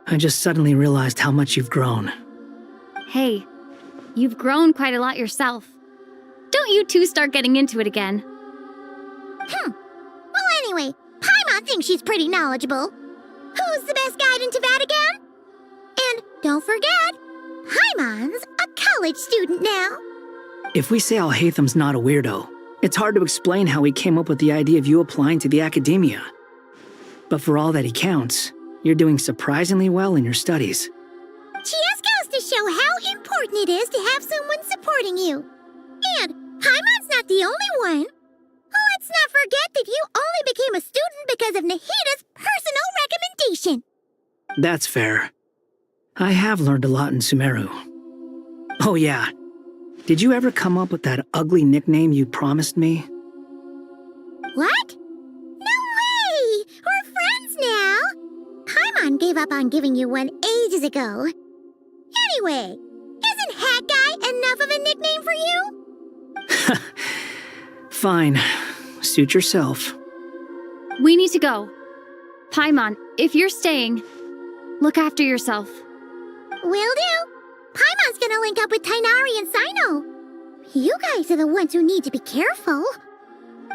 I just suddenly realized how much you've grown. Hey, you've grown quite a lot yourself. Don't you two start getting into it again. Well, anyway, Paimon thinks she's pretty knowledgeable. Who's the best guide in Tavatigan? And don't forget, Paimon's a college student now. If we say Alhatham's not a weirdo, it's hard to explain how he came up with the idea of you applying to the academia. But for all that he counts, you're doing surprisingly well in your studies. show how important it is to have someone supporting you. And Paimon's not the only one. Let's not forget that you only became a student because of Nahida's personal recommendation. That's fair. I have learned a lot in Sumeru. Oh yeah. Did you ever come up with that ugly nickname you promised me? What? No way! We're friends now! Paimon gave up on giving you one ages ago. Anyway, isn't Hat Guy enough of a nickname for you? Fine. Suit yourself. We need to go. Paimon, if you're staying, look after yourself. Will do. Paimon's gonna link up with Tainari and Sino. You guys are the ones who need to be careful.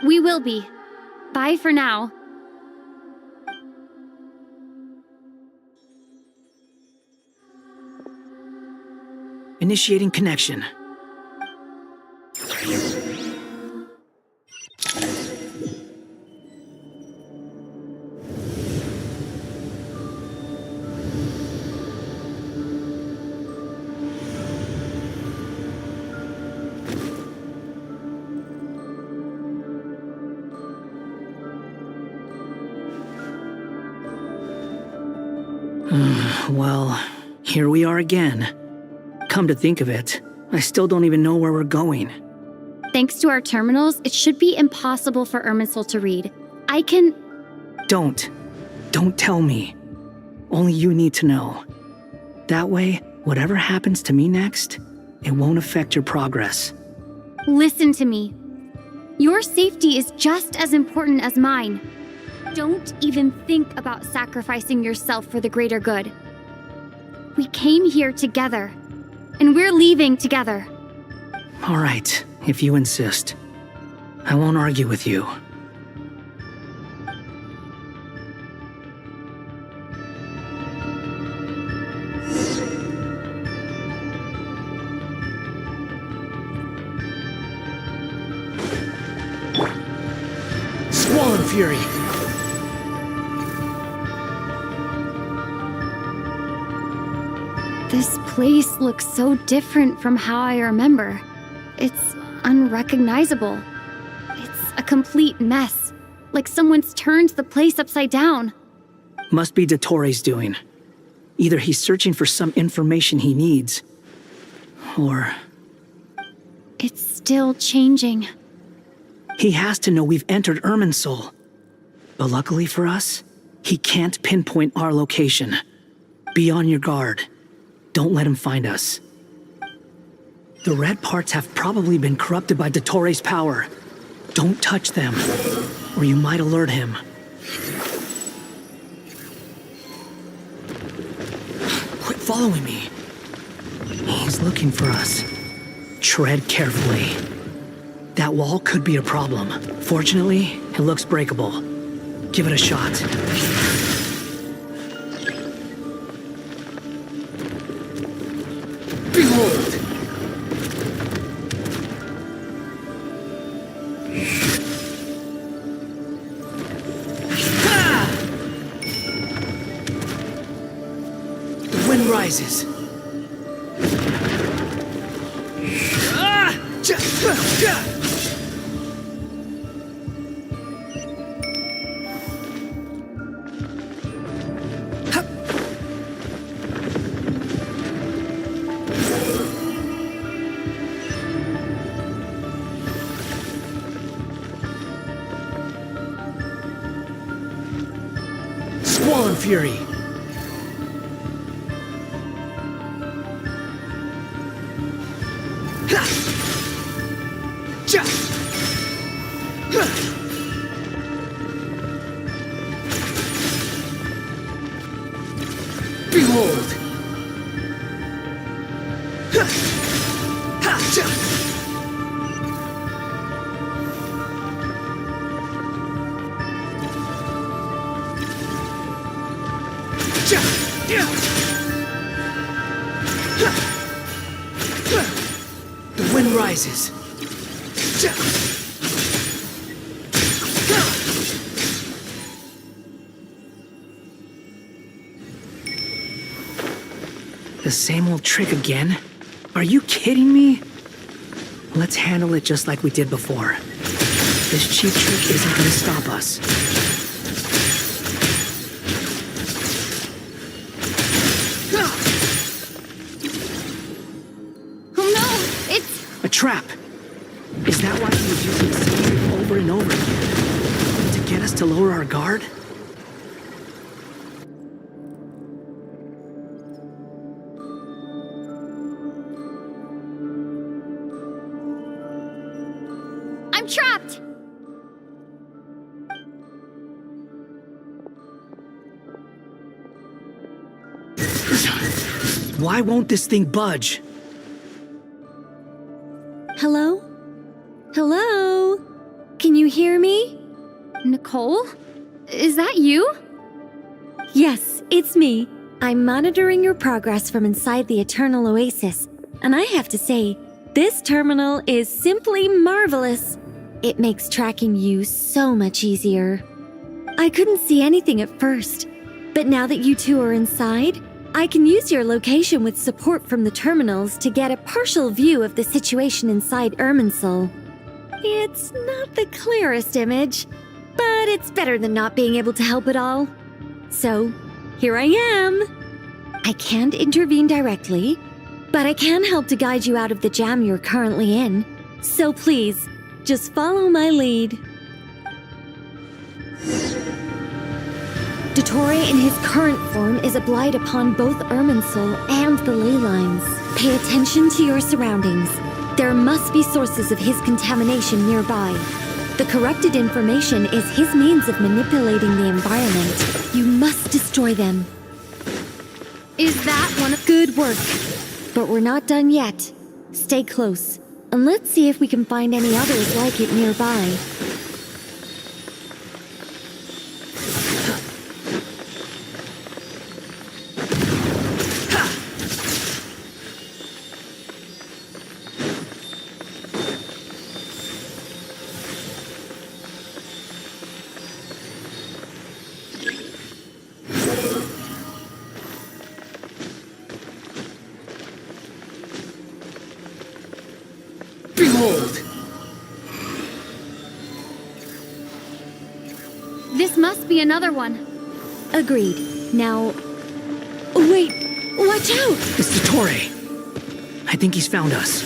We will be. Bye for now. Initiating connection. Well, here we are again. Come to think of it, I still don't even know where we're going. Thanks to our terminals, it should be impossible for Irminsul to read. I can... Don't tell me. Only you need to know. That way, whatever happens to me next, it won't affect your progress. Listen to me. Your safety is just as important as mine. Don't even think about sacrificing yourself for the greater good. We came here together, and we're leaving together. All right, if you insist. I won't argue with you. Swollen Fury! This place looks so different from how I remember. It's unrecognizable. It's a complete mess, like someone's turned the place upside down. Must be Dottoro's doing. Either he's searching for some information he needs, or... It's still changing. He has to know we've entered Irminsul. But luckily for us, he can't pinpoint our location. Be on your guard. Don't let him find us. The red parts have probably been corrupted by Dottoro's power. Don't touch them, or you might alert him. Quit following me. He's looking for us. Tread carefully. That wall could be a problem. Fortunately, it looks breakable. Give it a shot. Behold! Ha! The wind rises. Swollen Fury! Behold! The wind rises. The same old trick again? Are you kidding me? Let's handle it just like we did before. This cheap trick isn't gonna stop us. Oh no, it's... A trap! Is that why he was using the same trick over and over again? To get us to lower our guard? I'm trapped! Why won't this thing budge? Hello? Hello? Can you hear me? Nicole? Is that you? Yes, it's me. I'm monitoring your progress from inside the Eternal Oasis, and I have to say, this terminal is simply marvelous. It makes tracking you so much easier. I couldn't see anything at first, but now that you two are inside, I can use your location with support from the terminals to get a partial view of the situation inside Irminsul. It's not the clearest image, but it's better than not being able to help at all. So, here I am. I can't intervene directly, but I can help to guide you out of the jam you're currently in. So please, just follow my lead. Dottore in his current form is a blight upon both Irminsul and the ley lines. Pay attention to your surroundings. There must be sources of his contamination nearby. The corrupted information is his means of manipulating the environment. You must destroy them. Is that one of... Good work. But we're not done yet. Stay close, and let's see if we can find any others like it nearby. Behold! This must be another one. Agreed. Now... Wait! Watch out! It's Dottore. I think he's found us.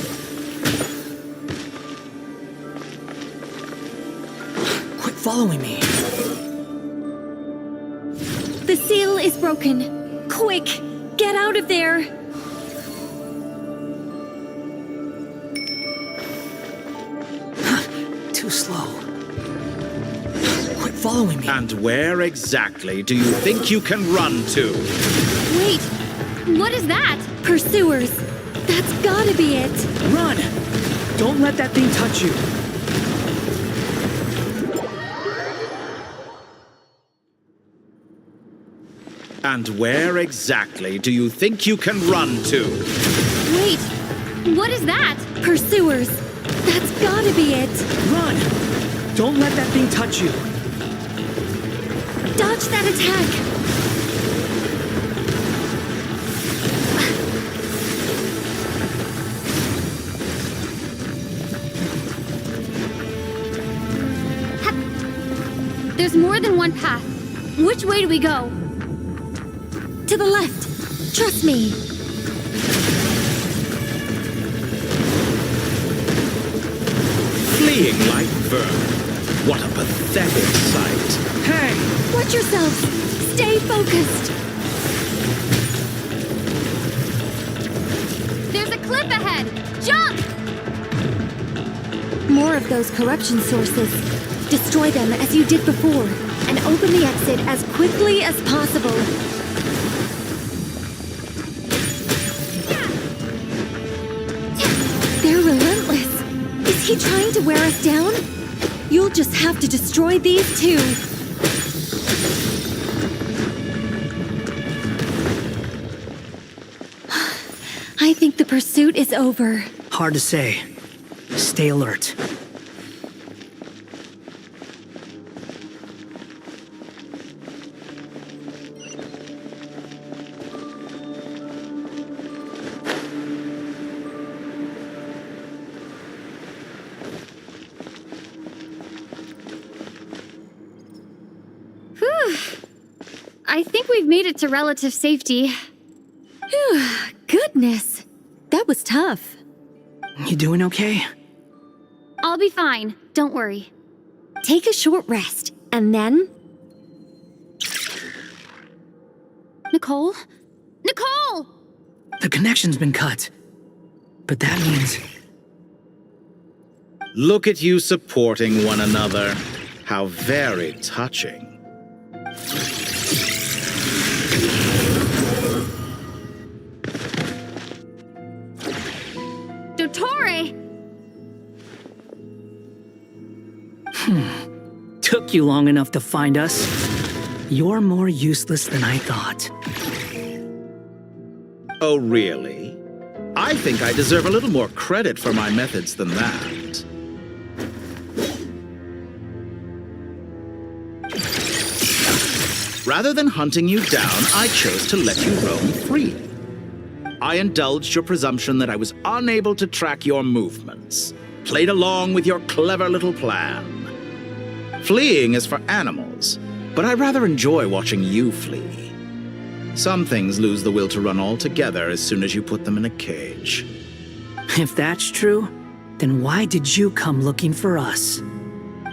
Quit following me. The seal is broken. Quick! Get out of there! Too slow. Quit following me. And where exactly do you think you can run to? Wait, what is that? Pursuers. That's gotta be it. Run! Don't let that thing touch you. And where exactly do you think you can run to? Wait, what is that? Pursuers. That's gotta be it. Run! Don't let that thing touch you. Dodge that attack. There's more than one path. Which way do we go? To the left. Trust me. Fleeing like vermin. What a pathetic sight. Hey! Watch yourselves. Stay focused. There's a cliff ahead. Jump! More of those corruption sources. Destroy them as you did before, and open the exit as quickly as possible. They're relentless. Is he trying to wear us down? You'll just have to destroy these too. I think the pursuit is over. Hard to say. Stay alert. I think we've made it to relative safety. Phew, goodness. That was tough. You doing okay? I'll be fine. Don't worry. Take a short rest, and then... Nicole? Nicole! The connection's been cut. But that means... Look at you supporting one another. How very touching. Dottore! Took you long enough to find us. You're more useless than I thought. Oh, really? I think I deserve a little more credit for my methods than that. Rather than hunting you down, I chose to let you roam free. I indulged your presumption that I was unable to track your movements, played along with your clever little plan. Fleeing is for animals, but I rather enjoy watching you flee. Some things lose the will to run altogether as soon as you put them in a cage. If that's true, then why did you come looking for us?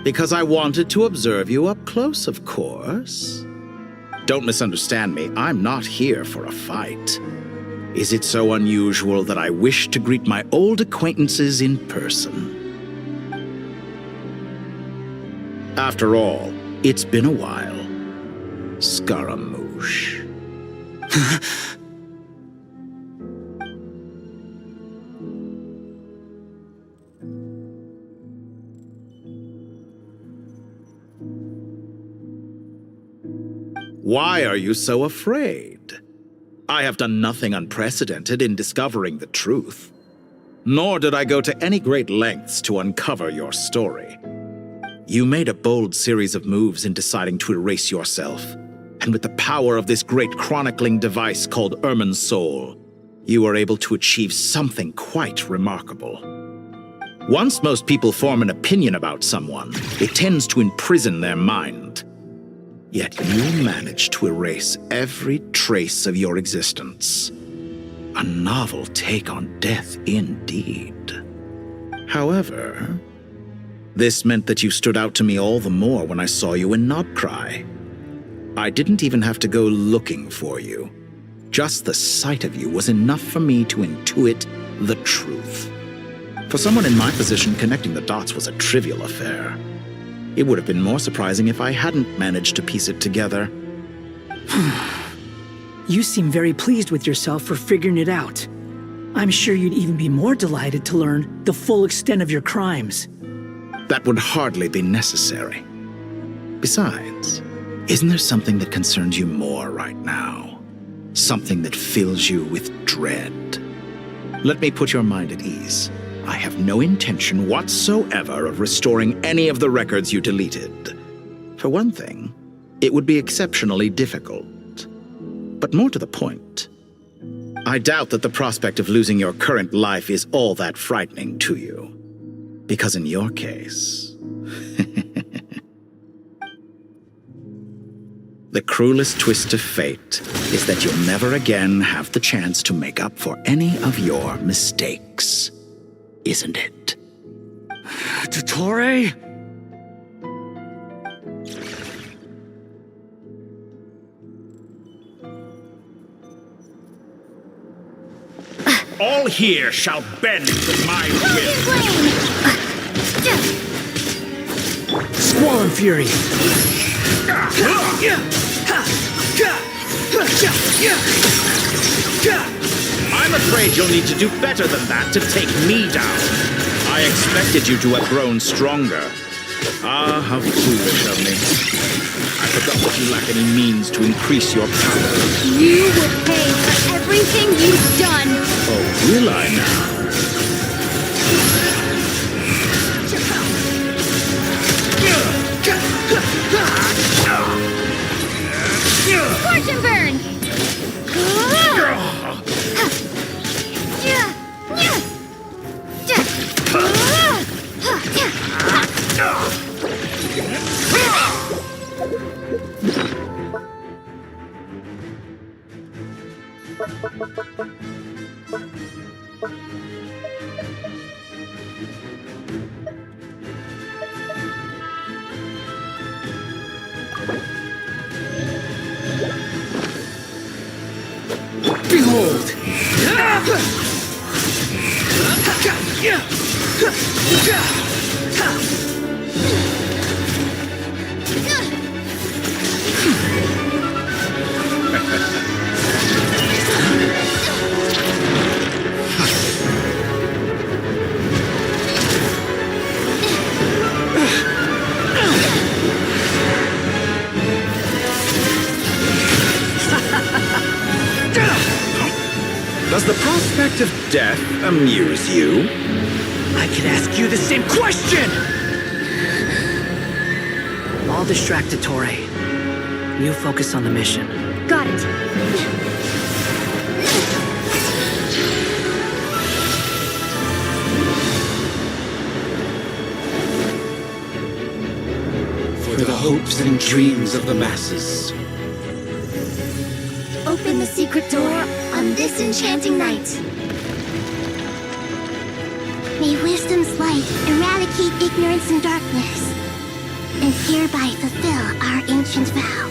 Because I wanted to observe you up close, of course. Don't misunderstand me, I'm not here for a fight. Is it so unusual that I wish to greet my old acquaintances in person? After all, it's been a while. Scaramouche. Why are you so afraid? I have done nothing unprecedented in discovering the truth. Nor did I go to any great lengths to uncover your story. You made a bold series of moves in deciding to erase yourself, and with the power of this great chronicling device called Irmin's Soul, you were able to achieve something quite remarkable. Once most people form an opinion about someone, it tends to imprison their mind. Yet you managed to erase every trace of your existence. A novel take on death indeed. However, this meant that you stood out to me all the more when I saw you in Nodcry. I didn't even have to go looking for you. Just the sight of you was enough for me to intuit the truth. For someone in my position, connecting the dots was a trivial affair. It would have been more surprising if I hadn't managed to piece it together. You seem very pleased with yourself for figuring it out. I'm sure you'd even be more delighted to learn the full extent of your crimes. That would hardly be necessary. Besides, isn't there something that concerns you more right now? Something that fills you with dread? Let me put your mind at ease. I have no intention whatsoever of restoring any of the records you deleted. For one thing, it would be exceptionally difficult. But more to the point, I doubt that the prospect of losing your current life is all that frightening to you. Because in your case, the cruelest twist of fate is that you'll never again have the chance to make up for any of your mistakes. Isn't it? Dottore? All here shall bend to my will. Squall Fury! I'm afraid you'll need to do better than that to take me down. I expected you to have grown stronger. Ah, how foolish of me. I forgot that you lack any means to increase your power. You will pay for everything you've done! Oh, will I now? Scorch and burn! Behold! Does the prospect of death amuse you? I could ask you the same question! I'll distract Ettore. You focus on the mission. Got it. For the hopes and dreams of the masses. Open the secret door on this enchanting night. May wisdom's light eradicate ignorance and darkness, and hereby fulfill our ancient vow.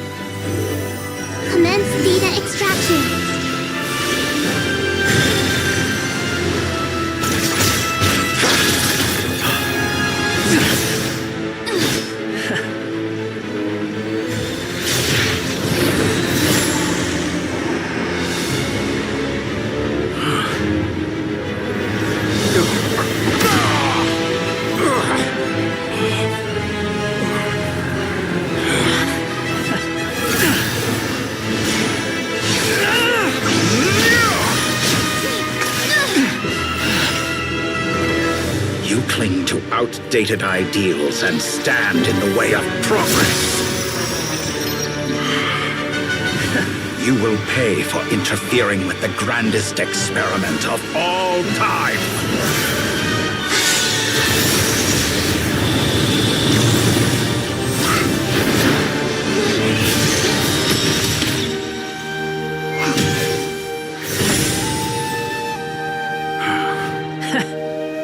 Commence data extraction. You cling to outdated ideals and stand in the way of progress. You will pay for interfering with the grandest experiment of all time.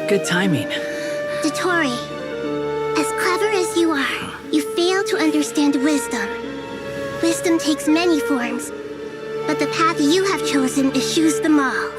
Good timing. Dottore, as clever as you are, you fail to understand wisdom. Wisdom takes many forms, but the path you have chosen eschews them all.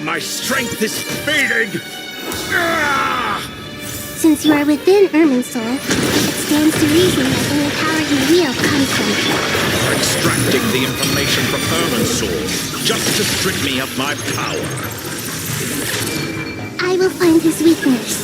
My strength is fading! Since you are within Irminsul, it stands to reason that any power you wield comes from it. You're extracting the information from Irminsul just to strip me of my power. I will find his weakness.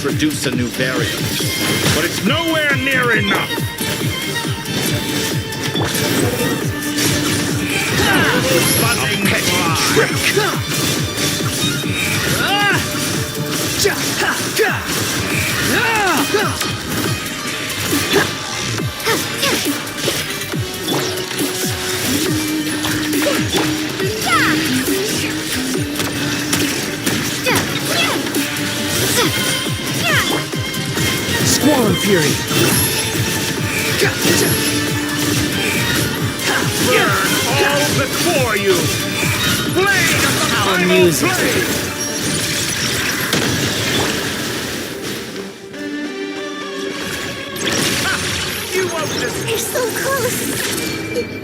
Introduce a new variant, but it's nowhere near enough. Buzzing Squall Fury! Burn all before you! How amusing. You're so close.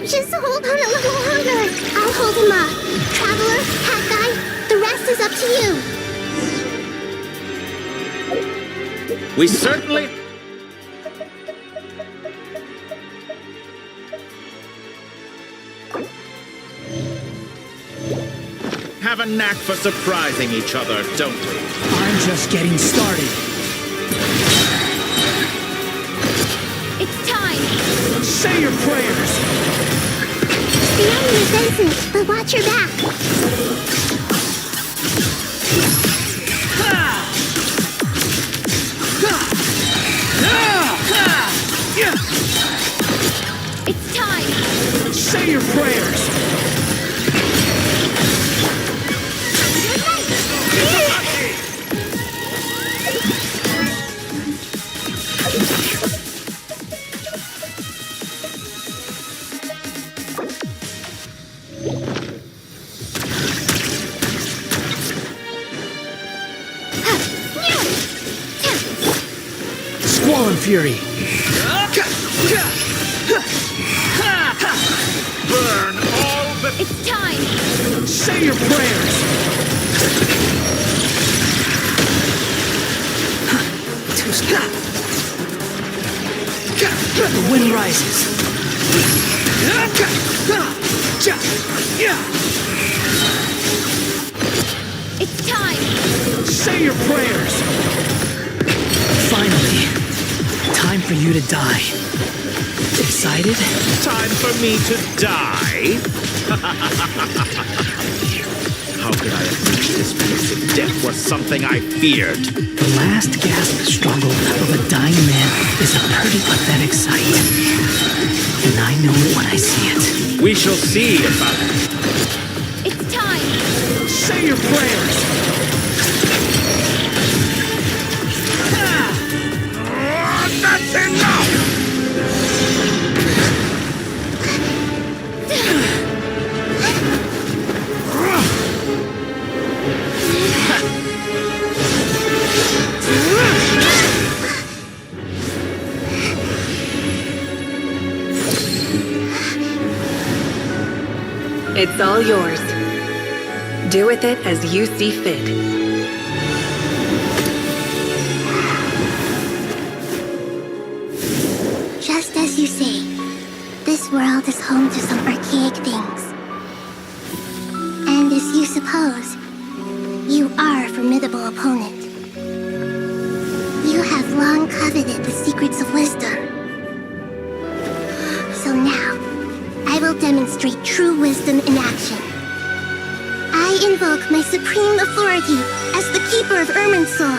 Just hold on a little longer. I'll hold him up. Traveler, Hat Guy, the rest is up to you. We certainly... have a knack for surprising each other, don't we? I'm just getting started. It's time! Say your prayers! The enemy is innocent, but watch your back. It's time! Say your prayers! Squall and Fury! Burn all but... It's time! Say your prayers! The wind rises. It's time! Say your prayers! Finally, time for you to die. Excited? Time for me to die? How could I have reached this place if death was something I feared? The last gasp struggle of a dying man is a pretty pathetic sight. And I know it when I see it. We shall see about it. It's time! Say your prayers! That's enough! It's all yours. Do with it as you see fit. Just as you say, this world is home to some archaic things. And as you suppose, you are a formidable opponent. You have long coveted the secrets of wisdom. So now, I will demonstrate true wisdom in action. I invoke my supreme authority as the keeper of Irminsul.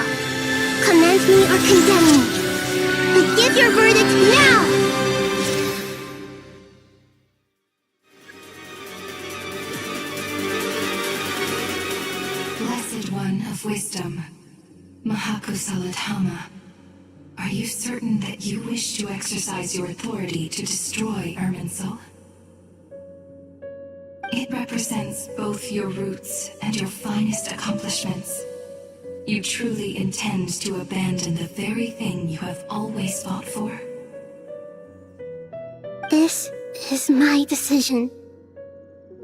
Commend me or condemn me. But give your verdict now! Blessed One of Wisdom, Mahakusaladhama, are you certain that you wish to exercise your authority to destroy Irminsul? It represents both your roots and your finest accomplishments. You truly intend to abandon the very thing you have always fought for? This is my decision.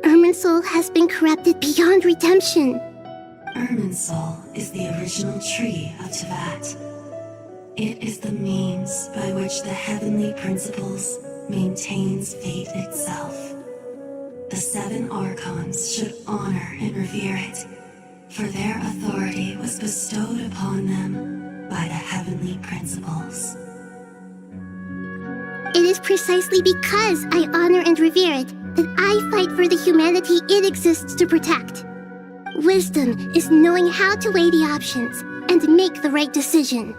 Irminsul has been corrupted beyond redemption. Irminsul is the original tree of Tevat. It is the means by which the heavenly principles maintains fate itself. The 7 Archons should honor and revere it, for their authority was bestowed upon them by the heavenly principles. It is precisely because I honor and revere it that I fight for the humanity it exists to protect. Wisdom is knowing how to weigh the options and make the right decision.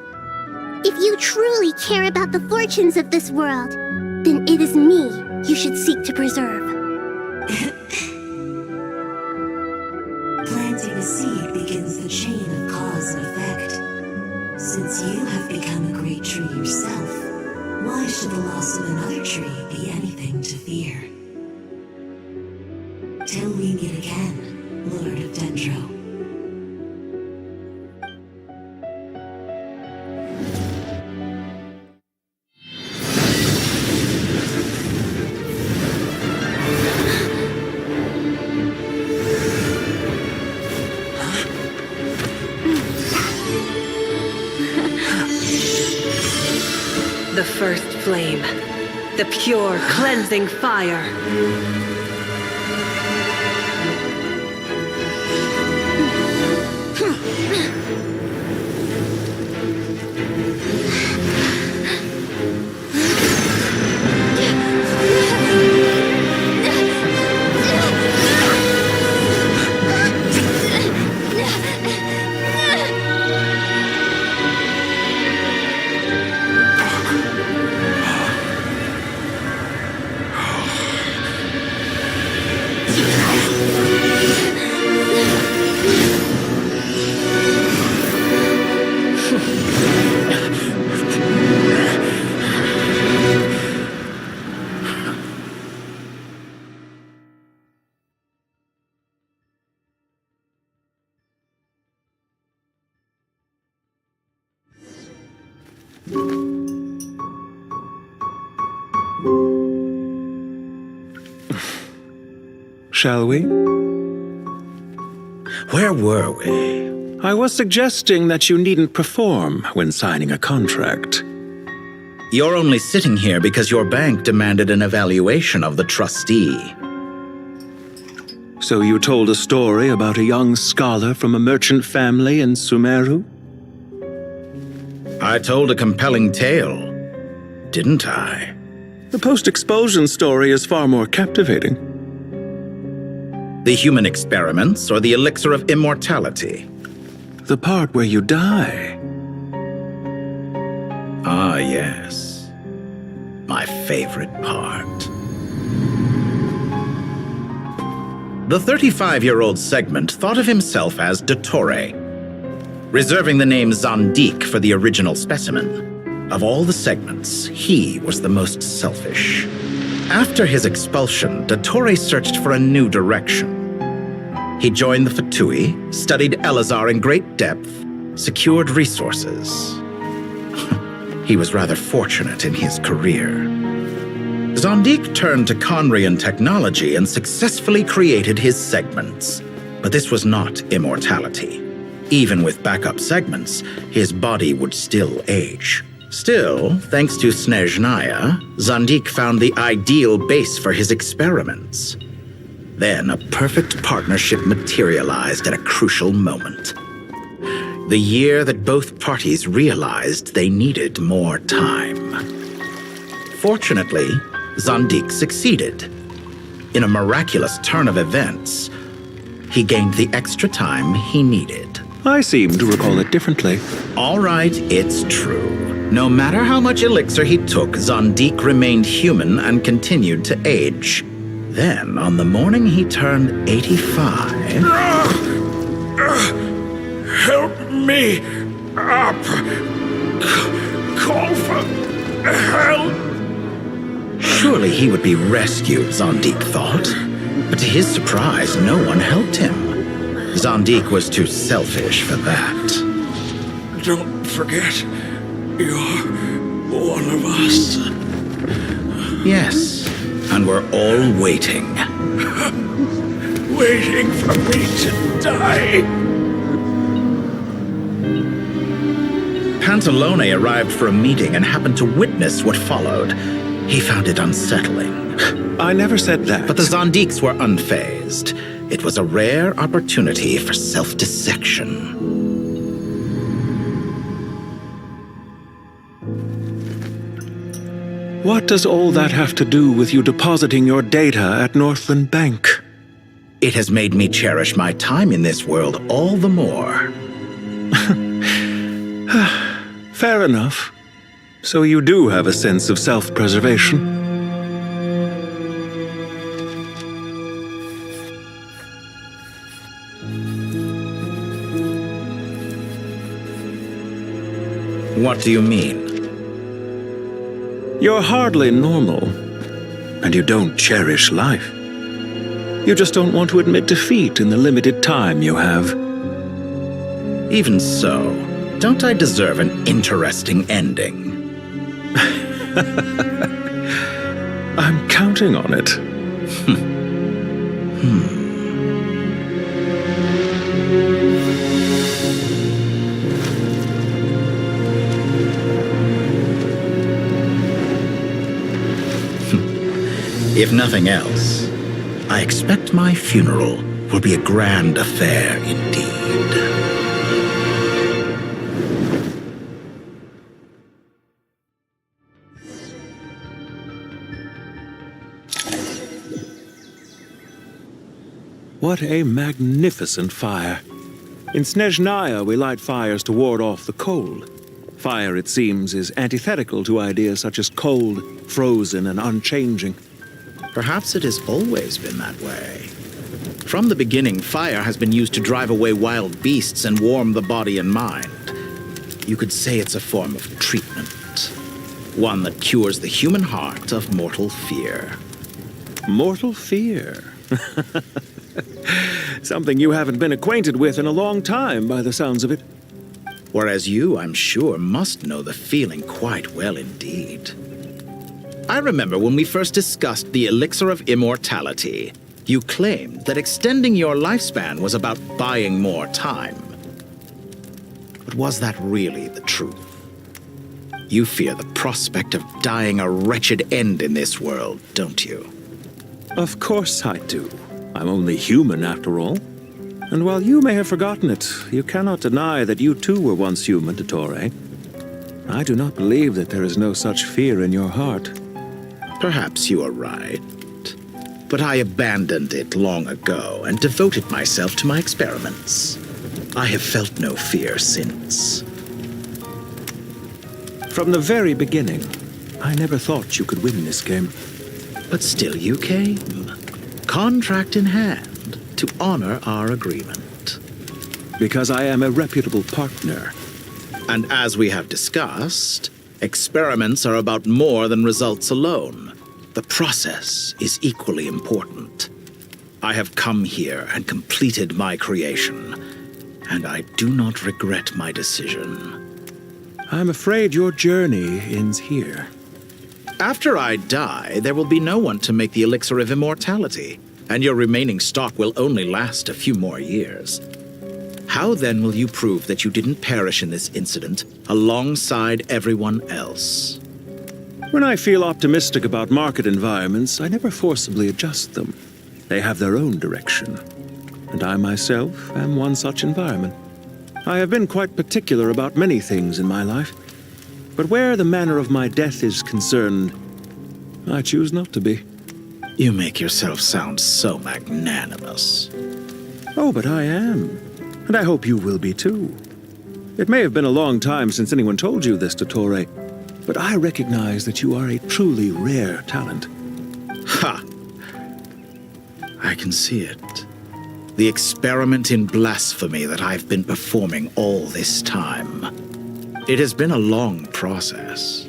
If you truly care about the fortunes of this world, then it is me you should seek to preserve. Planting a seed begins the chain of cause and effect. Since you have become a great tree yourself, why should the loss of another tree be anything to fear? Till we meet again, The first flame. The pure, cleansing fire. Shall we? Where were we? I was suggesting that you needn't perform when signing a contract. You're only sitting here because your bank demanded an evaluation of the trustee. So you told a story about a young scholar from a merchant family in Sumeru? I told a compelling tale, didn't I? The post-expulsion story is far more captivating. The human experiments or the elixir of immortality? The part where you die. Ah, yes. My favorite part. The 35-year-old Segment thought of himself as Dottore, reserving the name Zandik for the original specimen. Of all the Segments, he was the most selfish. After his expulsion, Dottore searched for a new direction. He joined the Fatui, studied Elazar in great depth, secured resources. He was rather fortunate in his career. Zandik turned to Conrian technology and successfully created his segments. But this was not immortality. Even with backup segments, his body would still age. Still, thanks to Snezhnaya, Zandik found the ideal base for his experiments. Then a perfect partnership materialized at a crucial moment. The year that both parties realized they needed more time. Fortunately, Zandik succeeded. In a miraculous turn of events, he gained the extra time he needed. I seem to recall it differently. All right, it's true. No matter how much elixir he took, Zandik remained human and continued to age. Then, on the morning he turned 85... Help me up! Call for help! Surely he would be rescued, Zandik thought. But to his surprise, no one helped him. Zandik was too selfish for that. Don't forget, you're one of us. Yes, and we're all waiting. Waiting for me to die. Pantalone arrived for a meeting and happened to witness what followed. He found it unsettling. I never said that. But the Zandiks were unfazed. It was a rare opportunity for self-dissection. What does all that have to do with you depositing your data at Northland Bank? It has made me cherish my time in this world all the more. Fair enough. So you do have a sense of self-preservation. What do you mean? You're hardly normal, and you don't cherish life. You just don't want to admit defeat in the limited time you have. Even so, don't I deserve an interesting ending? I'm counting on it. If nothing else, I expect my funeral will be a grand affair indeed. What a magnificent fire. In Snezhnaya, we light fires to ward off the cold. Fire, it seems, is antithetical to ideas such as cold, frozen, and unchanging. Perhaps it has always been that way. From the beginning, fire has been used to drive away wild beasts and warm the body and mind. You could say it's a form of treatment. One that cures the human heart of mortal fear. Mortal fear? Something you haven't been acquainted with in a long time, by the sounds of it. Whereas you, I'm sure, must know the feeling quite well indeed. I remember when we first discussed the elixir of immortality, you claimed that extending your lifespan was about buying more time. But was that really the truth? You fear the prospect of dying a wretched end in this world, don't you? Of course I do. I'm only human, after all. And while you may have forgotten it, you cannot deny that you too were once human, Dottore. I do not believe that there is no such fear in your heart. Perhaps you are right. But I abandoned it long ago and devoted myself to my experiments. I have felt no fear since. From the very beginning, I never thought you could win this game. But still you came, contract in hand, to honor our agreement. Because I am a reputable partner. And as we have discussed, experiments are about more than results alone. The process is equally important. I have come here and completed my creation, and I do not regret my decision. I'm afraid your journey ends here. After I die, there will be no one to make the elixir of immortality, and your remaining stock will only last a few more years. How then will you prove that you didn't perish in this incident alongside everyone else? When I feel optimistic about market environments, I never forcibly adjust them. They have their own direction. And I myself am one such environment. I have been quite particular about many things in my life. But where the manner of my death is concerned, I choose not to be. You make yourself sound so magnanimous. Oh, but I am. And I hope you will be too. It may have been a long time since anyone told you this, Dottore, but I recognize that you are a truly rare talent. Ha! I can see it. The experiment in blasphemy that I've been performing all this time. It has been a long process,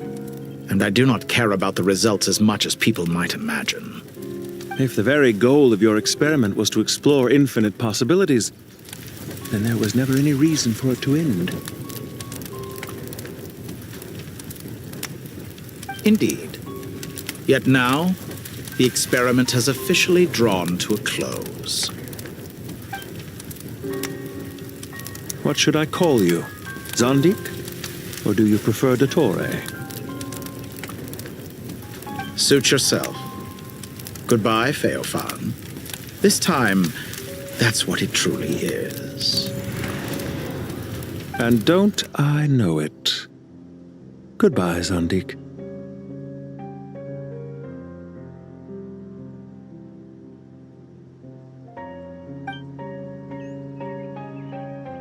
and I do not care about the results as much as people might imagine. If the very goal of your experiment was to explore infinite possibilities, then there was never any reason for it to end. Indeed. Yet now, the experiment has officially drawn to a close. What should I call you? Zandik? Or do you prefer Dottore? Suit yourself. Goodbye, Feofan. This time, that's what it truly is. And don't I know it? Goodbye, Zandik.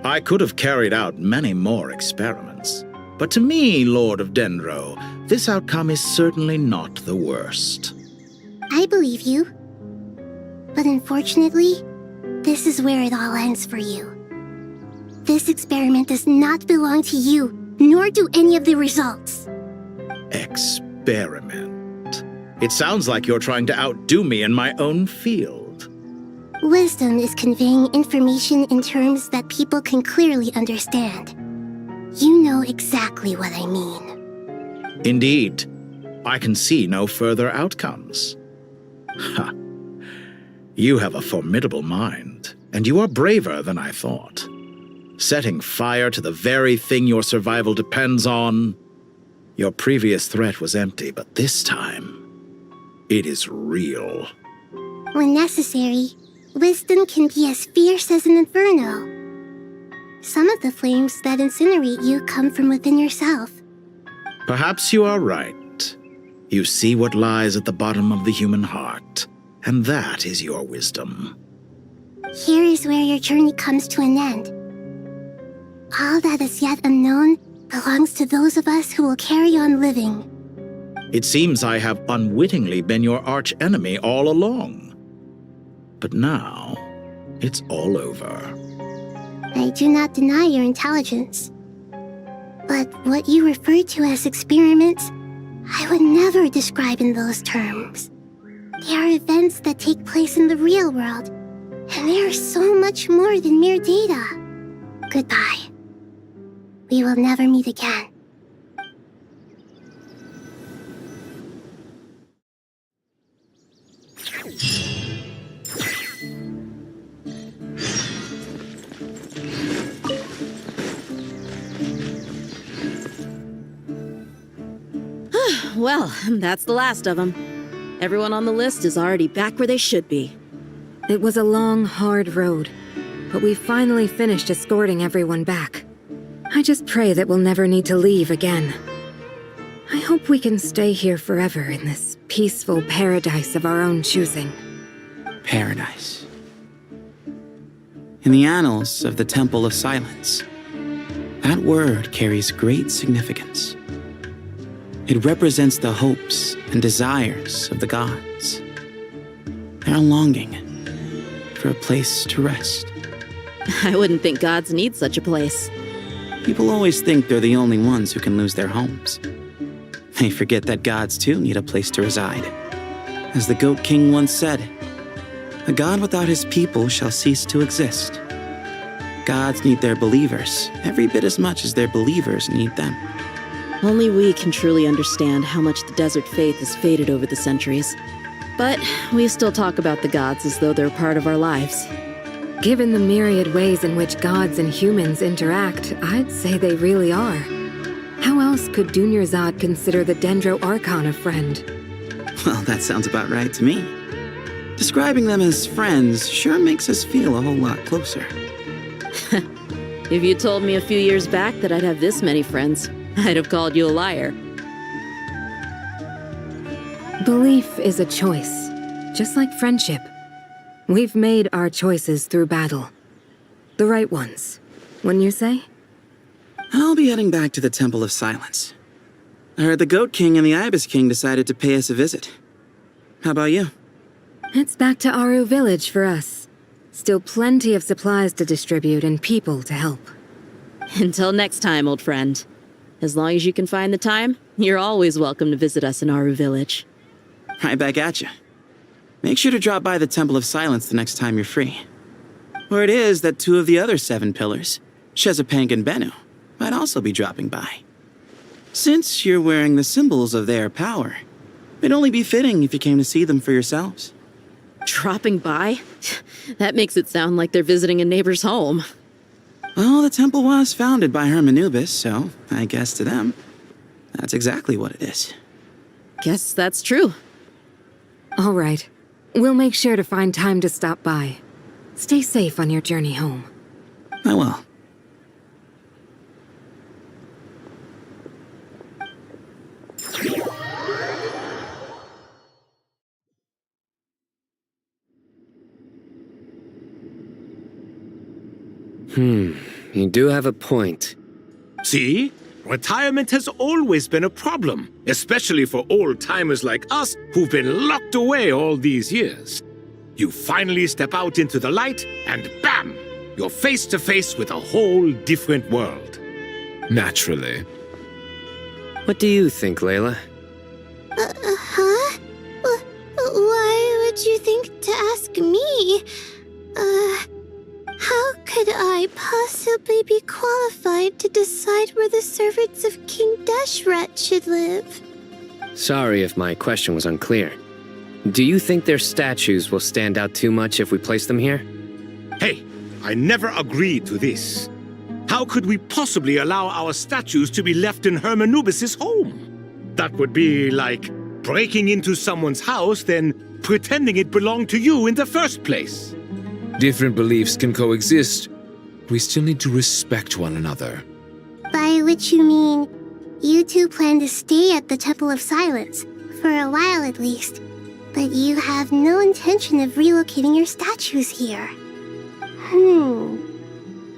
I could have carried out many more experiments, but to me, Lord of Dendro, this outcome is certainly not the worst. I believe you. But unfortunately, this is where it all ends for you. This experiment does not belong to you, nor do any of the results. Experiment? It sounds like you're trying to outdo me in my own field. Wisdom is conveying information in terms that people can clearly understand. You know exactly what I mean. Indeed. I can see no further outcomes. Ha! You have a formidable mind, and you are braver than I thought. Setting fire to the very thing your survival depends on. Your previous threat was empty, but this time, It is real. When necessary, wisdom can be as fierce as an inferno. Some of the flames that incinerate you come from within yourself. Perhaps you are right. You see what lies at the bottom of the human heart, and that is your wisdom. Here is where your journey comes to an end. All that is yet unknown belongs to those of us who will carry on living. It seems I have unwittingly been your arch-enemy all along. But now, it's all over. I do not deny your intelligence. But what you refer to as experiments, I would never describe in those terms. They are events that take place in the real world, and they are so much more than mere data. Goodbye. We will never meet again. Well, that's the last of them. Everyone on the list is already back where they should be. It was a long, hard road, but we finally finished escorting everyone back. I just pray that we'll never need to leave again. I hope we can stay here forever in this peaceful paradise of our own choosing. Paradise. In the annals of the Temple of Silence, that word carries great significance. It represents the hopes and desires of the gods. Their longing for a place to rest. I wouldn't think gods need such a place. People always think they're the only ones who can lose their homes. They forget that gods too need a place to reside. As the Goat King once said, "A god without his people shall cease to exist." Gods need their believers every bit as much as their believers need them. Only we can truly understand how much the desert faith has faded over the centuries. But we still talk about the gods as though they're part of our lives. Given the myriad ways in which gods and humans interact, I'd say they really are. How else could Dunyarzad consider the Dendro Archon a friend? Well, that sounds about right to me. Describing them as friends sure makes us feel a whole lot closer. If you told me a few years back that I'd have this many friends, I'd have called you a liar. Belief is a choice, just like friendship. We've made our choices through battle. The right ones, wouldn't you say? I'll be heading back to the Temple of Silence. I heard the Goat King and the Ibis King decided to pay us a visit. How about you? It's back to Aru Village for us. Still plenty of supplies to distribute and people to help. Until next time, old friend. As long as you can find the time, you're always welcome to visit us in Aru Village. Right back at you. Make sure to drop by the Temple of Silence the next time you're free. Or it is that two of the other 7 pillars, Shezapang and Bennu, might also be dropping by. Since you're wearing the symbols of their power, it'd only be fitting if you came to see them for yourselves. Dropping by? That makes it sound like they're visiting a neighbor's home. Well, the temple was founded by Hermanubis, so I guess to them, that's exactly what it is. Guess that's true. All right. We'll make sure to find time to stop by. Stay safe on your journey home. I will. You do have a point. See? Retirement has always been a problem, especially for old-timers like us who've been locked away all these years. You finally step out into the light, and bam! You're face to face with a whole different world. Naturally. What do you think, Layla? Huh? Why would you think to ask me? How could I possibly be qualified to decide where the servants of King Deshret should live? Sorry if my question was unclear. Do you think their statues will stand out too much if we place them here? Hey, I never agreed to this. How could we possibly allow our statues to be left in Hermanubis' home? That would be like breaking into someone's house, then pretending it belonged to you in the first place. Different beliefs can coexist. We still need to respect one another. By which you mean, you two plan to stay at the Temple of Silence, for a while at least, but you have no intention of relocating your statues here.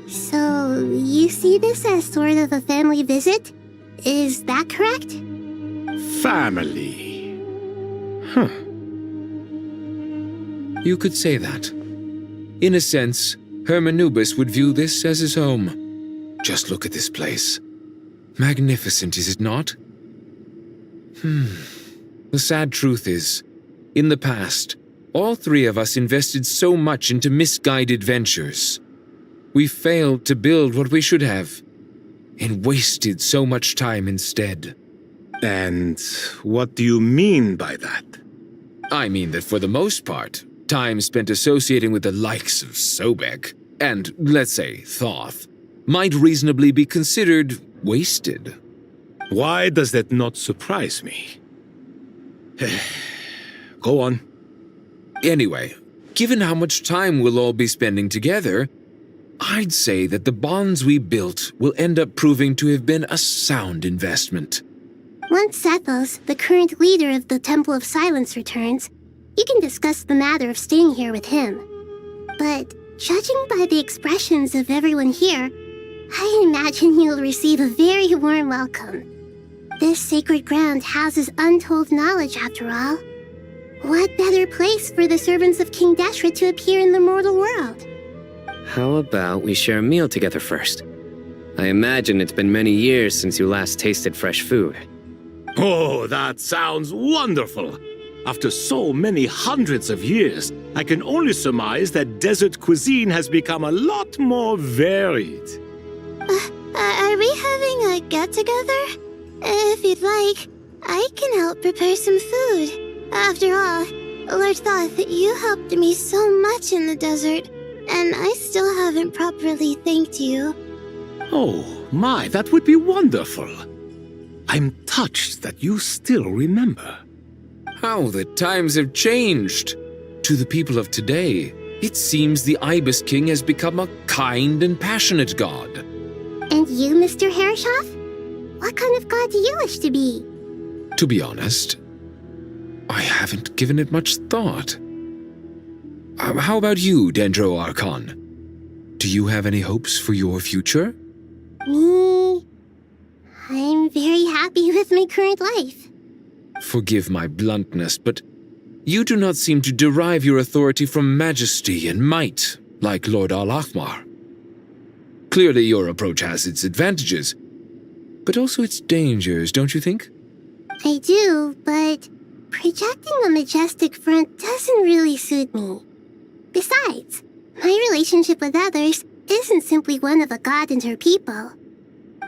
So, you see this as sort of a family visit? Is that correct? Family. You could say that. In a sense, Hermanubis would view this as his home. Just look at this place. Magnificent, is it not? The sad truth is, in the past, all three of us invested so much into misguided ventures. We failed to build what we should have, and wasted so much time instead. And what do you mean by that? I mean that for the most part, time spent associating with the likes of Sobek, and, let's say, Thoth, might reasonably be considered wasted. Why does that not surprise me? Go on. Anyway, given how much time we'll all be spending together, I'd say that the bonds we built will end up proving to have been a sound investment. Once Sethos, the current leader of the Temple of Silence, returns, you can discuss the matter of staying here with him. But judging by the expressions of everyone here, I imagine you'll receive a very warm welcome. This sacred ground houses untold knowledge, after all. What better place for the servants of King Deshret to appear in the mortal world? How about we share a meal together first? I imagine it's been many years since you last tasted fresh food. Oh, that sounds wonderful! After so many hundreds of years, I can only surmise that desert cuisine has become a lot more varied. Are we having a get-together? If you'd like, I can help prepare some food. After all, Lord Thoth, you helped me so much in the desert, and I still haven't properly thanked you. Oh, my, that would be wonderful. I'm touched that you still remember. How the times have changed. To the people of today, it seems the Ibis King has become a kind and passionate god. And you, Mr. Herreshoff? What kind of god do you wish to be? To be honest, I haven't given it much thought. How about you, Dendro Archon? Do you have any hopes for your future? Me? I'm very happy with my current life. Forgive my bluntness, but you do not seem to derive your authority from majesty and might, like Lord Al-Ahmar. Clearly your approach has its advantages, but also its dangers, don't you think? I do, but projecting a majestic front doesn't really suit me. Besides, my relationship with others isn't simply one of a god and her people.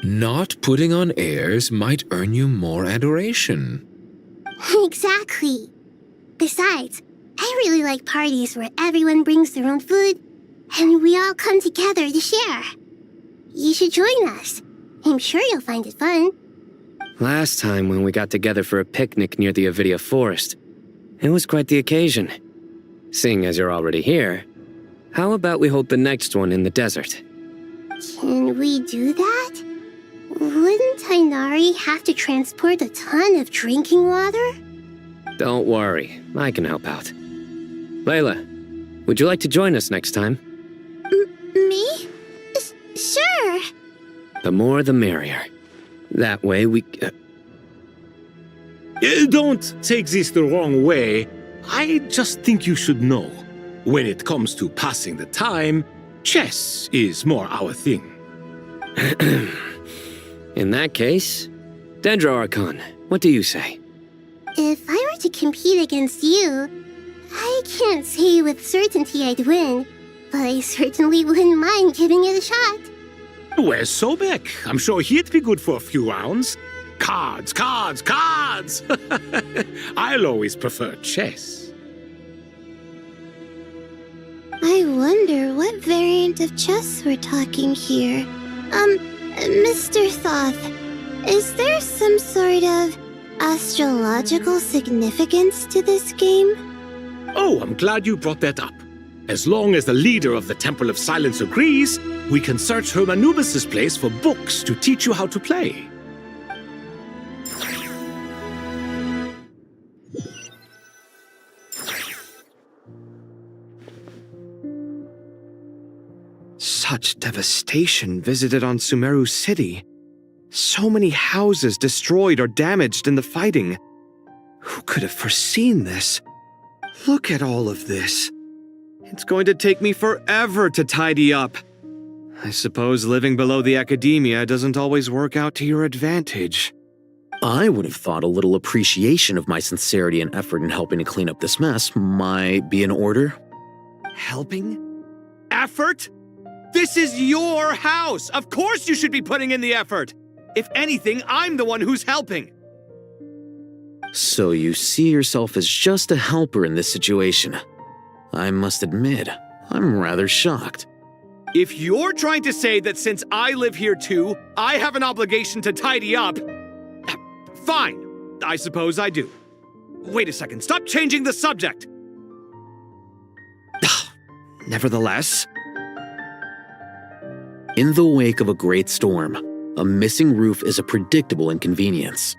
Not putting on airs might earn you more adoration. Exactly. Besides, I really like parties where everyone brings their own food, and we all come together to share. You should join us. I'm sure you'll find it fun. Last time when we got together for a picnic near the Avidia Forest, it was quite the occasion. Seeing as you're already here, how about we hold the next one in the desert? Can we do that? Wouldn't Tainari have to transport a ton of drinking water? Don't worry, I can help out. Layla, would you like to join us next time? Me? Sure. The more the merrier. That way we... Don't take this the wrong way. I just think you should know. When it comes to passing the time, chess is more our thing. In that case, Dendro Archon, what do you say? If I were to compete against you, I can't say with certainty I'd win, but I certainly wouldn't mind giving it a shot. Where's Sobek? I'm sure he'd be good for a few rounds. Cards, cards, cards! I'll always prefer chess. I wonder what variant of chess we're talking here. Mr. Thoth, is there some sort of astrological significance to this game? Oh, I'm glad you brought that up. As long as the leader of the Temple of Silence agrees, we can search Hermanubis' place for books to teach you how to play. Such devastation visited on Sumeru City. So many houses destroyed or damaged in the fighting. Who could have foreseen this? Look at all of this. It's going to take me forever to tidy up. I suppose living below the academia doesn't always work out to your advantage. I would have thought a little appreciation of my sincerity and effort in helping to clean up this mess might be in order. Helping? Effort? This is your house! Of course you should be putting in the effort! If anything, I'm the one who's helping. So you see yourself as just a helper in this situation. I must admit, I'm rather shocked. If you're trying to say that since I live here too, I have an obligation to tidy up, fine, I suppose I do. Wait a second, stop changing the subject! Nevertheless... In the wake of a great storm, a missing roof is a predictable inconvenience.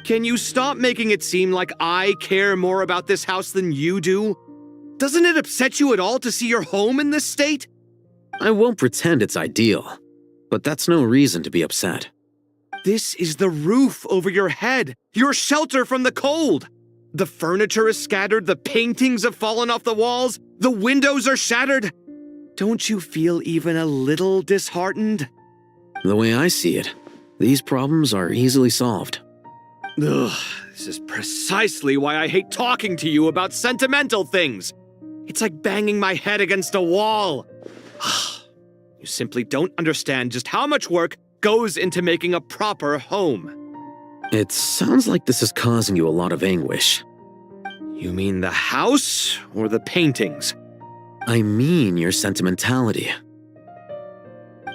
Can you stop making it seem like I care more about this house than you do? Doesn't it upset you at all to see your home in this state? I won't pretend it's ideal, but that's no reason to be upset. This is the roof over your head, your shelter from the cold. The furniture is scattered, the paintings have fallen off the walls, the windows are shattered. Don't you feel even a little disheartened? The way I see it, these problems are easily solved. Ugh, this is precisely why I hate talking to you about sentimental things. It's like banging my head against a wall. You simply don't understand just how much work goes into making a proper home. It sounds like this is causing you a lot of anguish. You mean the house or the paintings? I mean your sentimentality.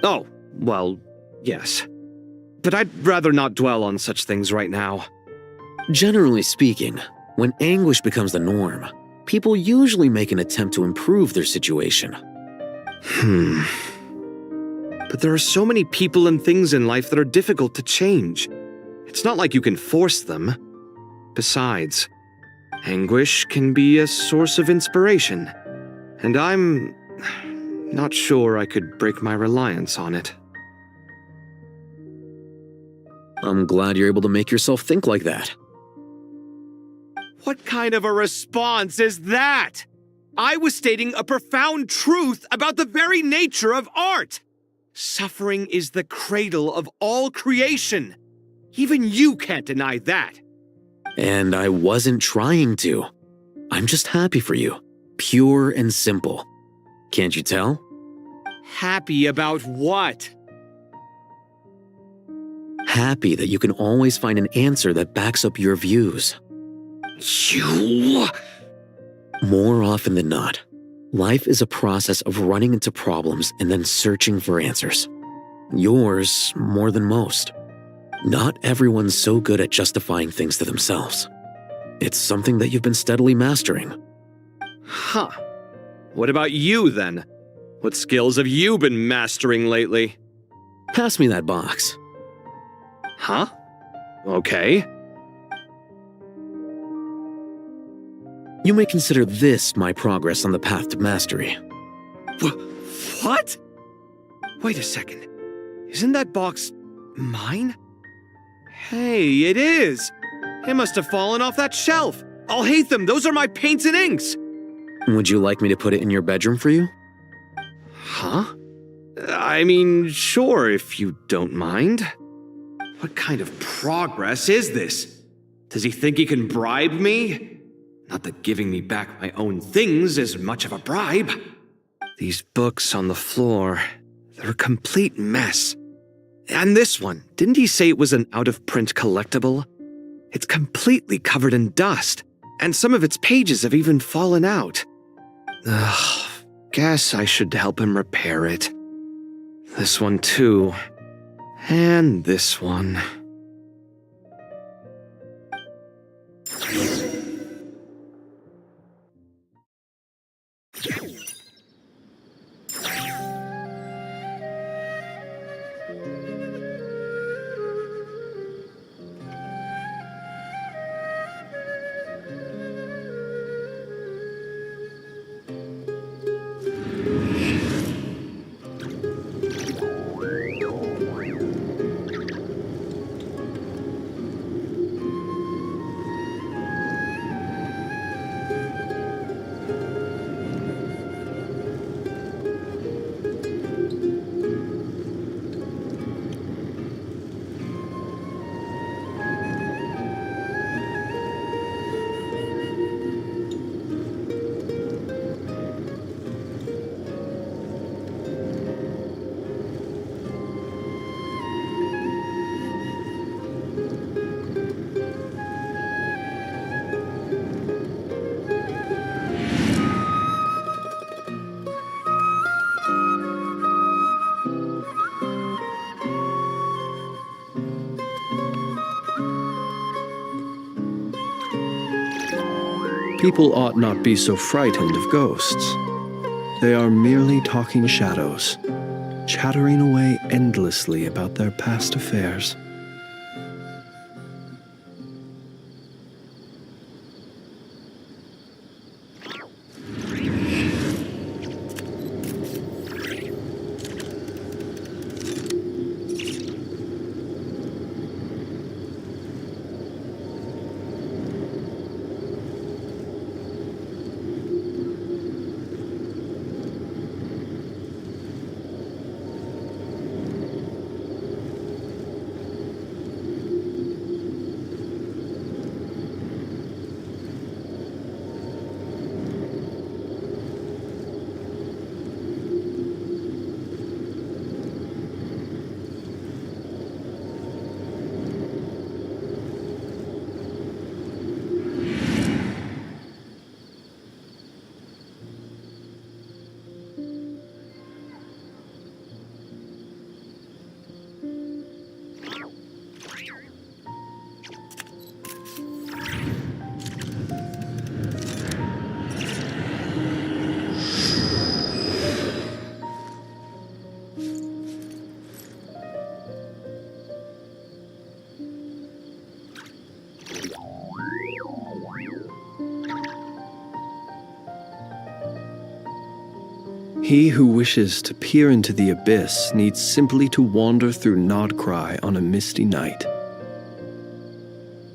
Oh, well, yes. But I'd rather not dwell on such things right now. Generally speaking, when anguish becomes the norm, people usually make an attempt to improve their situation. But there are so many people and things in life that are difficult to change. It's not like you can force them. Besides, anguish can be a source of inspiration. And I'm not sure I could break my reliance on it. I'm glad you're able to make yourself think like that. What kind of a response is that? I was stating a profound truth about the very nature of art. Suffering is the cradle of all creation. Even you can't deny that. And I wasn't trying to. I'm just happy for you. Pure and simple. Can't you tell? Happy about what? Happy that you can always find an answer that backs up your views. You... More often than not, life is a process of running into problems and then searching for answers. Yours more than most. Not everyone's so good at justifying things to themselves. It's something that you've been steadily mastering. Huh. What about you, then? What skills have you been mastering lately? Pass me that box. Huh? Okay. You may consider this my progress on the path to mastery. What? Wait a second. Isn't that box mine? Hey, it is! It must have fallen off that shelf. I'll hate them. Those are my paints and inks. Would you like me to put it in your bedroom for you? Huh? I mean, sure, if you don't mind. What kind of progress is this? Does he think he can bribe me? Not that giving me back my own things is much of a bribe. These books on the floor, they're a complete mess. And this one, didn't he say it was an out-of-print collectible? It's completely covered in dust, and some of its pages have even fallen out. Ugh, guess I should help him repair it. This one too. And this one. People ought not be so frightened of ghosts. They are merely talking shadows, chattering away endlessly about their past affairs. He who wishes to peer into the abyss needs simply to wander through Nodcry on a misty night.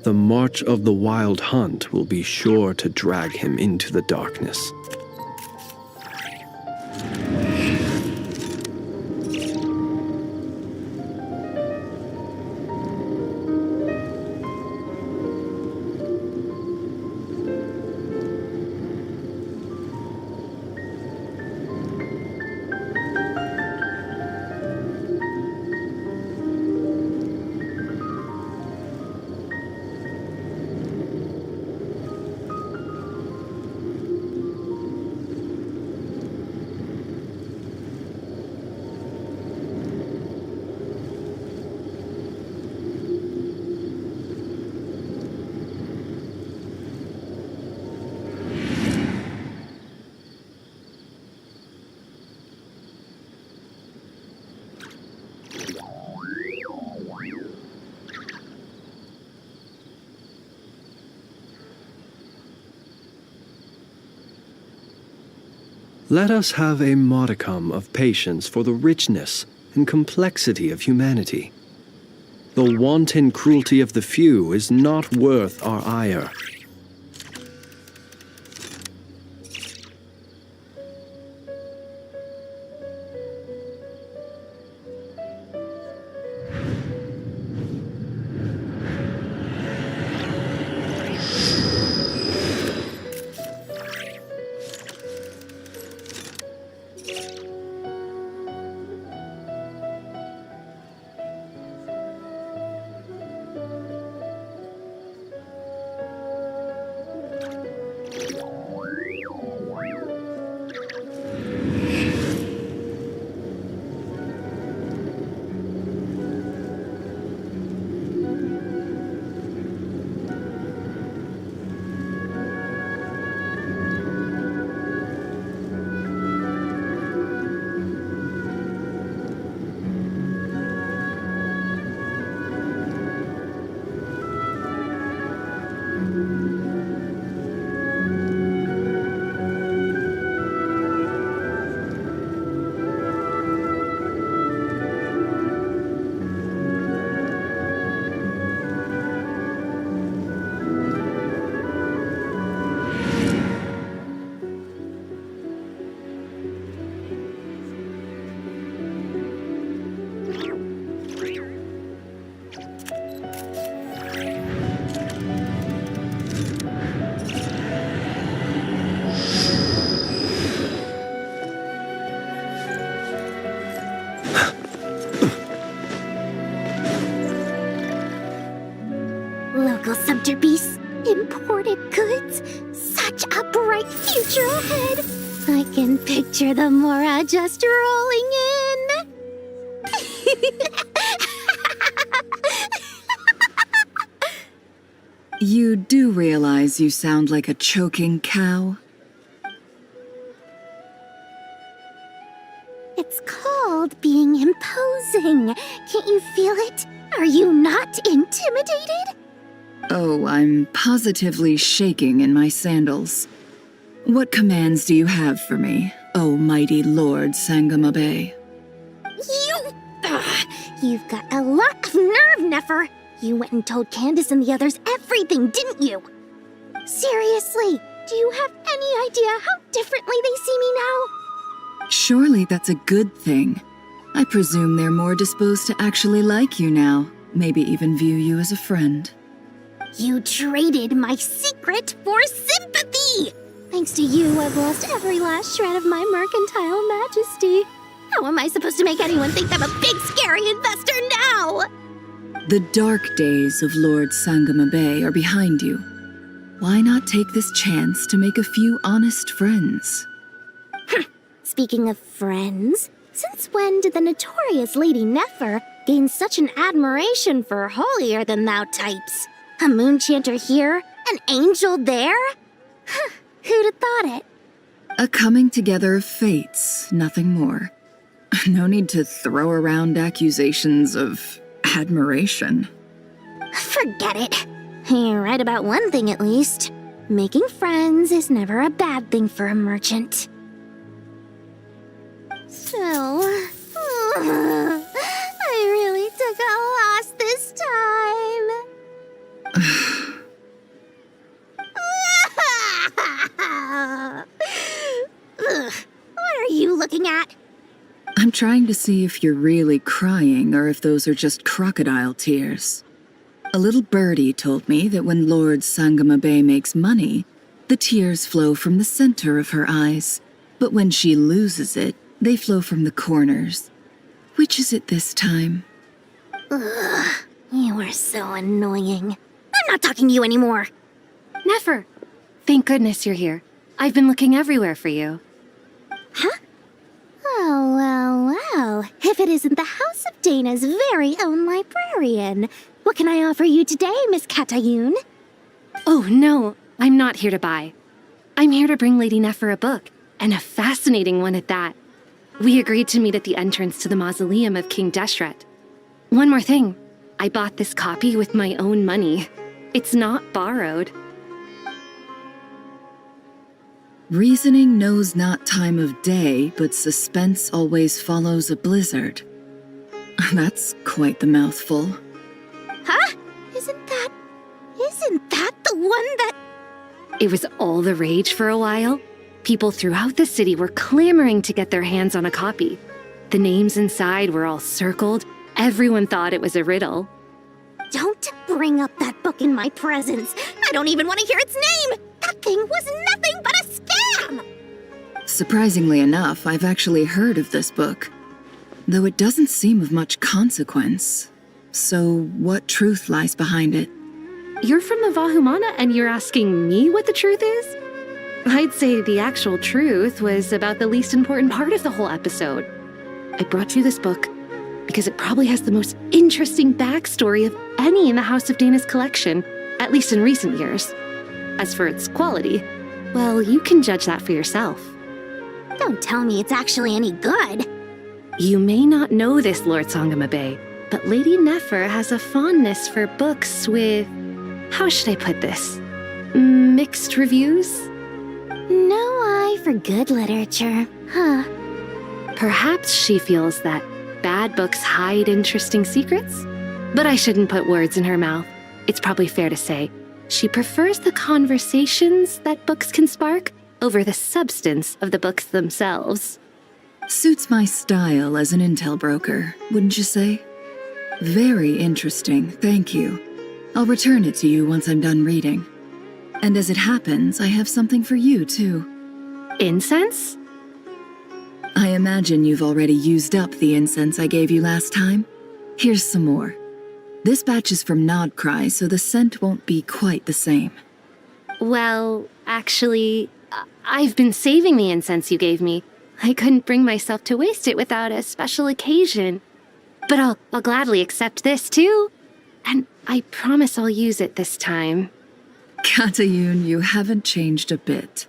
The march of the Wild Hunt will be sure to drag him into the darkness. Let us have a modicum of patience for the richness and complexity of humanity. The wanton cruelty of the few is not worth our ire. Local sumpter beasts, imported goods, such a bright future ahead. I can picture the Mora just rolling in. You do realize you sound like a choking cow? It's called being imposing. Can't you feel it? Are you not intimidated? Oh, I'm positively shaking in my sandals. What commands do you have for me, oh mighty Lord Sangamabe? You've got a lot of nerve, Nefer. You went and told Candace and the others everything, didn't you? Seriously, do you have any idea how differently they see me now? Surely that's a good thing. I presume they're more disposed to actually like you now, maybe even view you as a friend. You traded my secret for sympathy! Thanks to you, I've lost every last shred of my mercantile majesty. How am I supposed to make anyone think I'm a big, scary investor now? The dark days of Lord Sangamabe are behind you. Why not take this chance to make a few honest friends? Speaking of friends, since when did the notorious Lady Nefer gain such an admiration for holier-than-thou types? A moon chanter here? An angel there? Who'd have thought it? A coming together of fates, nothing more. No need to throw around accusations of admiration. Forget it. You're right about one thing at least. Making friends is never a bad thing for a merchant. So, I really took a loss this time. What are you looking at? I'm trying to see if you're really crying or if those are just crocodile tears. A little birdie told me that when Lord Sangamabe makes money, the tears flow from the center of her eyes, but when she loses it, they flow from the corners. Which is it this time? Ugh, you are so annoying. I'm not talking to you anymore. Nefer, thank goodness you're here. I've been looking everywhere for you. Huh? Oh, well. If it isn't the House of Dana's very own librarian. What can I offer you today, Miss Katayun? Oh, no, I'm not here to buy. I'm here to bring Lady Nefer a book, and a fascinating one at that. We agreed to meet at the entrance to the mausoleum of King Deshret. One more thing, I bought this copy with my own money. It's not borrowed. Reasoning knows not time of day, but suspense always follows a blizzard. That's quite the mouthful. Huh? Isn't that the one that... It was all the rage for a while. People throughout the city were clamoring to get their hands on a copy. The names inside were all circled. Everyone thought it was a riddle. Don't bring up that book in my presence. I don't even want to hear its name. That thing was nothing but a scam. Surprisingly enough, I've actually heard of this book, though it doesn't seem of much consequence. So what truth lies behind it? You're from the Vahumana and you're asking me what the truth is? I'd say the actual truth was about the least important part of the whole episode. I brought you this book because it probably has the most interesting backstory of any in the House of Dana's collection, at least in recent years. As for its quality, well, you can judge that for yourself. Don't tell me it's actually any good. You may not know this, Lord Sangamabe, but Lady Nefer has a fondness for books with... how should I put this? Mixed reviews? No eye for good literature, huh? Perhaps she feels that bad books hide interesting secrets? But I shouldn't put words in her mouth. It's probably fair to say she prefers the conversations that books can spark over the substance of the books themselves. Suits my style as an intel broker, wouldn't you say? Very interesting, thank you. I'll return it to you once I'm done reading. And as it happens, I have something for you, too. Incense? I imagine you've already used up the incense I gave you last time. Here's some more. This batch is from Nodcry, so the scent won't be quite the same. Well, actually, I've been saving the incense you gave me. I couldn't bring myself to waste it without a special occasion. But I'll gladly accept this, too. And I promise I'll use it this time. Katayun, you haven't changed a bit.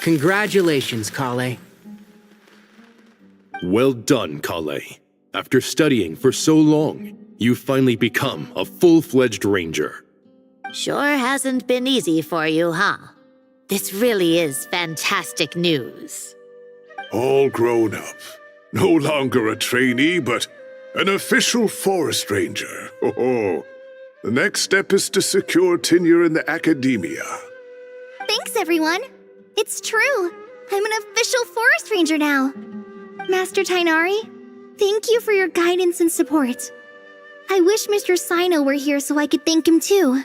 Congratulations, Kale. Well done, Kale. After studying for so long, you've finally become a full-fledged ranger. Sure hasn't been easy for you, huh? This really is fantastic news. All grown up. No longer a trainee, but an official forest ranger. Oh, the next step is to secure tenure in the academia. Thanks, everyone. It's true. I'm an official forest ranger now. Master Tainari, thank you for your guidance and support. I wish Mr. Sino were here so I could thank him too.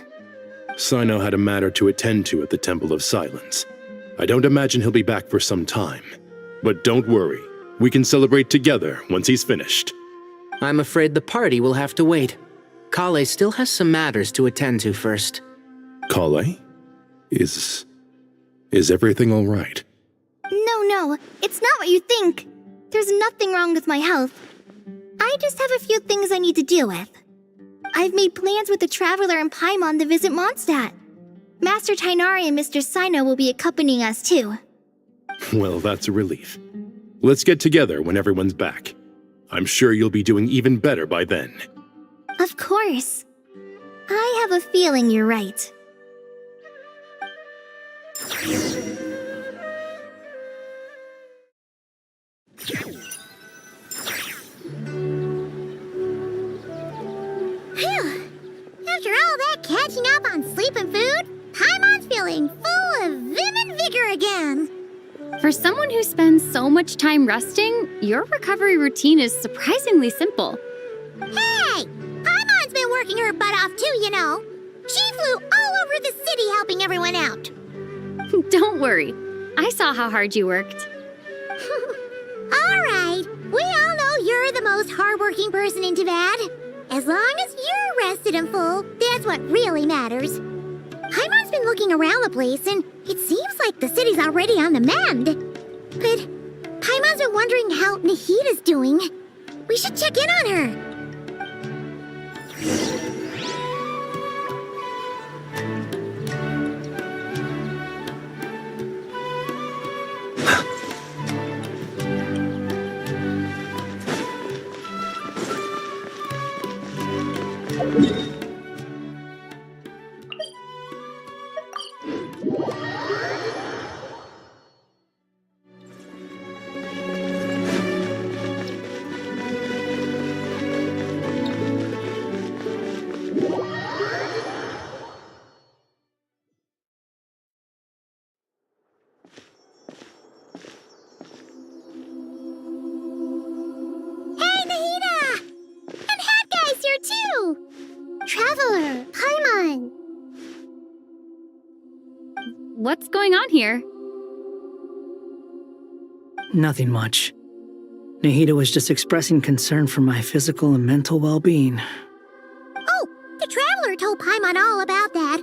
Sino had a matter to attend to at the Temple of Silence. I don't imagine he'll be back for some time. But don't worry, we can celebrate together once he's finished. I'm afraid the party will have to wait. Kale still has some matters to attend to first. Kale? Is everything all right? No, it's not what you think. There's nothing wrong with my health. I just have a few things I need to deal with. I've made plans with the Traveler and Paimon to visit Mondstadt. Master Tainari and Mr. Sino will be accompanying us too. Well, that's a relief. Let's get together when everyone's back. I'm sure you'll be doing even better by then. Of course. I have a feeling you're right. Phew! After all that catching up on sleep and food, Paimon's feeling full of vim and vigor again. For someone who spends so much time resting, your recovery routine is surprisingly simple. Hey! Paimon's been working her butt off too, you know. She flew all over the city helping everyone out. Don't worry. I saw how hard you worked. All right. We all know you're the most hardworking person in Tavad. As long as you're rested and full, that's what really matters. Paimon's been looking around the place, and it seems like the city's already on the mend. But Paimon's been wondering how Nahita's doing. We should check in on her. Traveler, Paimon! What's going on here? Nothing much. Nahita was just expressing concern for my physical and mental well-being. Oh, the Traveler told Paimon all about that.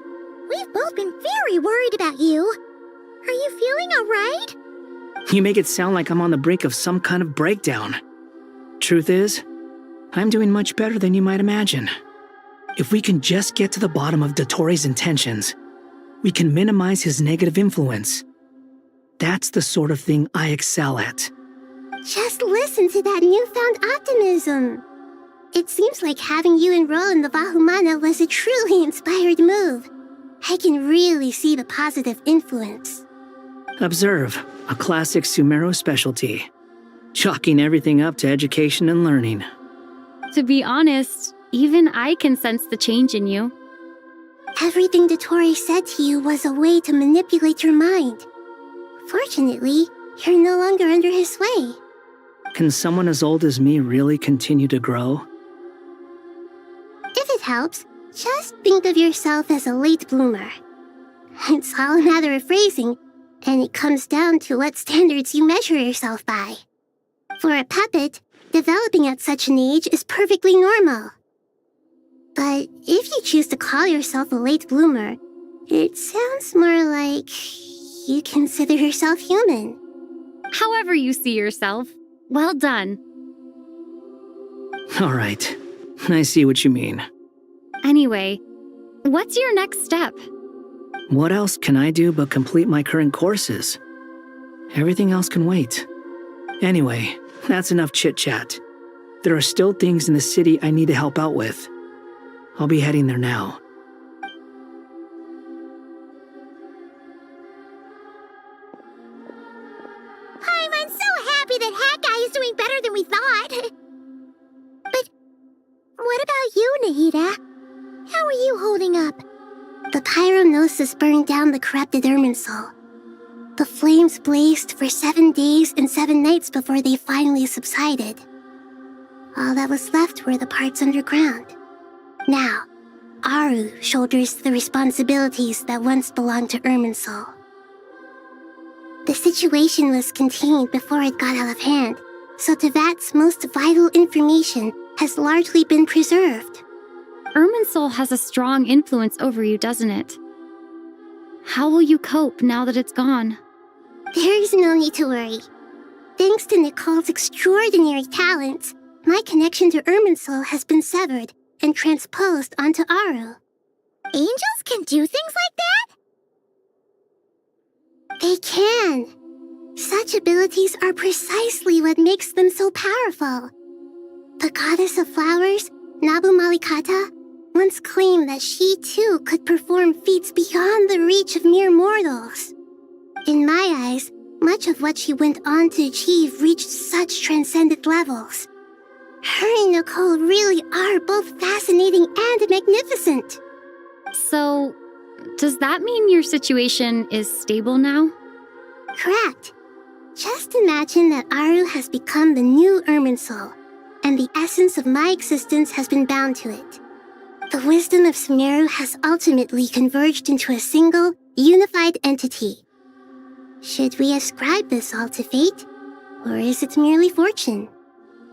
We've both been very worried about you. Are you feeling alright? You make it sound like I'm on the brink of some kind of breakdown. Truth is, I'm doing much better than you might imagine. If we can just get to the bottom of Dottoro's intentions, we can minimize his negative influence. That's the sort of thing I excel at. Just listen to that newfound optimism. It seems like having you enroll in the Vahumana was a truly inspired move. I can really see the positive influence. Observe, a classic Sumero specialty. Chalking everything up to education and learning. To be honest, even I can sense the change in you. Everything Dottori said to you was a way to manipulate your mind. Fortunately, you're no longer under his sway. Can someone as old as me really continue to grow? If it helps, just think of yourself as a late bloomer. It's all a matter of phrasing, and it comes down to what standards you measure yourself by. For a puppet, developing at such an age is perfectly normal. But if you choose to call yourself a late bloomer, It sounds more like you consider yourself human. However you see yourself. Well done. All right. I see what you mean. Anyway, what's your next step? What else can I do but complete my current courses? Everything else can wait. Anyway, that's enough chit-chat. There are still things in the city I need to help out with. I'll be heading there now. I'm so happy that Hat Guy is doing better than we thought. But what about you, Nahida? How are you holding up? The pyronosis burned down the corrupted Irminsul. The flames blazed for 7 days and 7 nights before they finally subsided. All that was left were the parts underground. Now, Aru shoulders the responsibilities that once belonged to Irminsul. The situation was contained before it got out of hand, so Tevat's most vital information has largely been preserved. Irminsul has a strong influence over you, doesn't it? How will you cope now that it's gone? There is no need to worry. Thanks to Nicole's extraordinary talents, my connection to Irminsul has been severed and transposed onto Aru. Angels can do things like that? They can. Such abilities are precisely what makes them so powerful. The goddess of flowers, Nabu Malikata, once claimed that she too could perform feats beyond the reach of mere mortals. In my eyes, much of what she went on to achieve reached such transcendent levels. Her and Nicole really are both fascinating and magnificent. So, does that mean your situation is stable now? Correct. Just imagine that Aru has become the new Irminsul, and the essence of my existence has been bound to it. The wisdom of Sumeru has ultimately converged into a single, unified entity. Should we ascribe this all to fate, or is it merely fortune?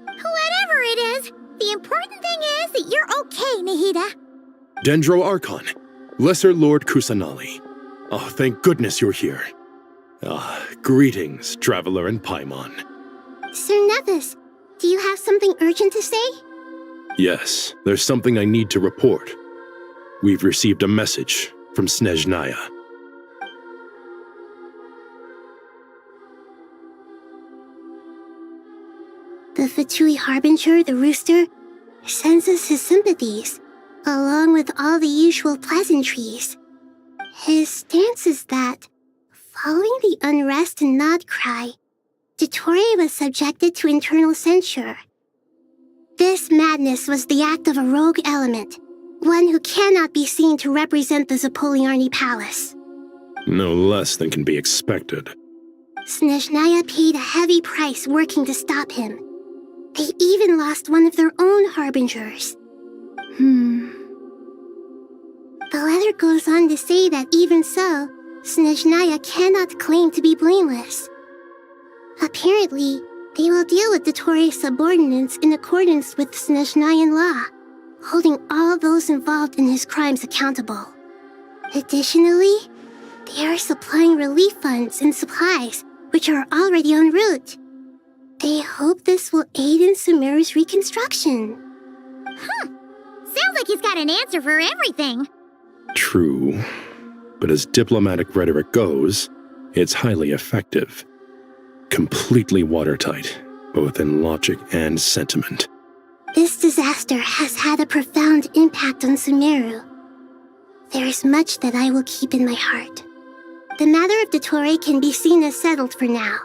Whatever it is, the important thing is that you're okay, Nahida. Dendro Archon, Lesser Lord Kusanali. Oh, thank goodness you're here. Greetings, Traveler and Paimon. Sir Nevis, do you have something urgent to say? Yes, there's something I need to report. We've received a message from Snezhnaya. The Fatui Harbinger, the Rooster, sends us his sympathies, along with all the usual pleasantries. His stance is that, following the unrest in Nodcry, Dottore was subjected to internal censure. This madness was the act of a rogue element, one who cannot be seen to represent the Zapoliarni Palace. No less than can be expected. Snezhnaya paid a heavy price working to stop him. They even lost one of their own harbingers. The letter goes on to say that even so, Snezhnaya cannot claim to be blameless. Apparently, they will deal with Dottore's subordinates in accordance with Snezhnayan law, holding all those involved in his crimes accountable. Additionally, they are supplying relief funds and supplies, which are already en route. They hope this will aid in Sumeru's reconstruction. Sounds like he's got an answer for everything. True, but as diplomatic rhetoric goes, it's highly effective. Completely watertight, both in logic and sentiment. This disaster has had a profound impact on Sumeru. There is much that I will keep in my heart. The matter of Dottore can be seen as settled for now.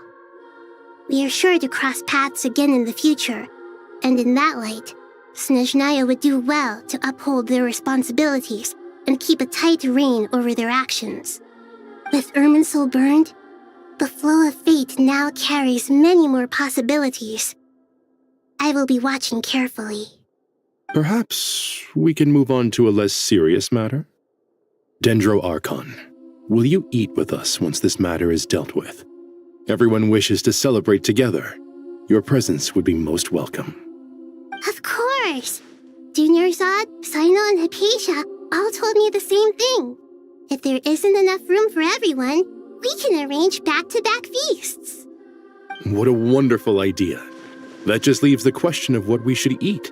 We are sure to cross paths again in the future, and in that light, Snezhnaya would do well to uphold their responsibilities and keep a tight rein over their actions. With Irminsul burned, the flow of fate now carries many more possibilities. I will be watching carefully. Perhaps we can move on to a less serious matter? Dendro Archon, will you eat with us once this matter is dealt with? Everyone wishes to celebrate together. Your presence would be most welcome. Of course! Junior Zod, Sino, and Hypatia all told me the same thing. If there isn't enough room for everyone, we can arrange back-to-back feasts. What a wonderful idea. That just leaves the question of what we should eat.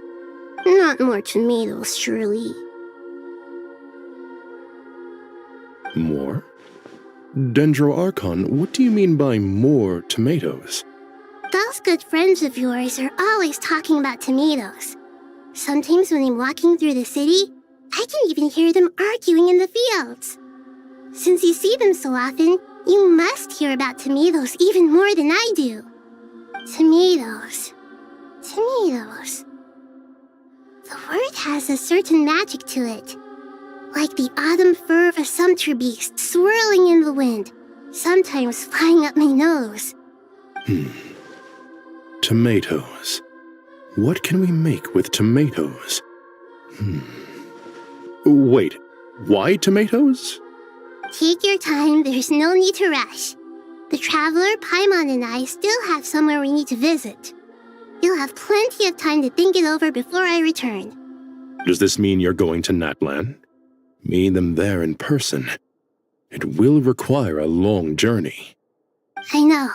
Not more tomatoes, surely. More? Dendro Archon, what do you mean by more tomatoes? Those good friends of yours are always talking about tomatoes. Sometimes when I'm walking through the city, I can even hear them arguing in the fields. Since you see them so often, you must hear about tomatoes even more than I do. Tomatoes. Tomatoes. The word has a certain magic to it. Like the autumn fur of a sumpter beast swirling in the wind, sometimes flying up my nose. Tomatoes. What can we make with tomatoes? Wait, why tomatoes? Take your time, there's no need to rush. The traveler, Paimon, and I still have somewhere we need to visit. You'll have plenty of time to think it over before I return. Does this mean you're going to Natlan? Meeting them there in person. It will require a long journey. I know.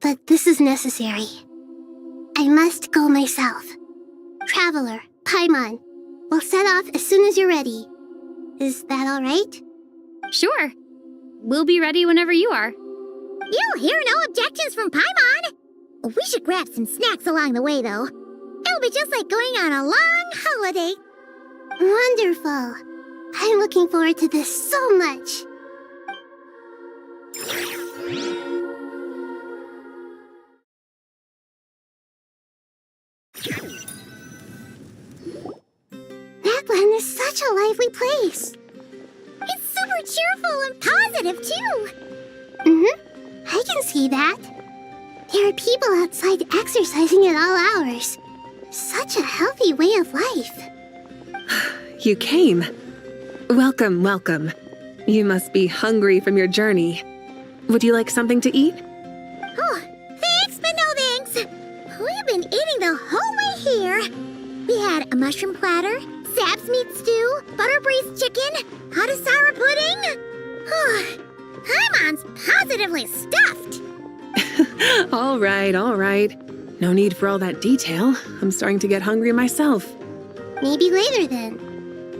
But this is necessary. I must go myself. Traveler, Paimon, we'll set off as soon as you're ready. Is that all right? Sure. We'll be ready whenever you are. You'll hear no objections from Paimon. We should grab some snacks along the way, though. It'll be just like going on a long holiday. Wonderful. I'm looking forward to this so much. Natlan is such a lively place. It's super cheerful and positive, too. I can see that. There are people outside exercising at all hours. Such a healthy way of life. You came. Welcome, welcome. You must be hungry from your journey. Would you like something to eat? Oh, thanks, but no thanks. We've been eating the whole way here. We had a mushroom platter, Sap's meat stew, butter braised chicken, hot sour pudding. Paimon's positively stuffed. All right, all right. No need for all that detail. I'm starting to get hungry myself. Maybe later then.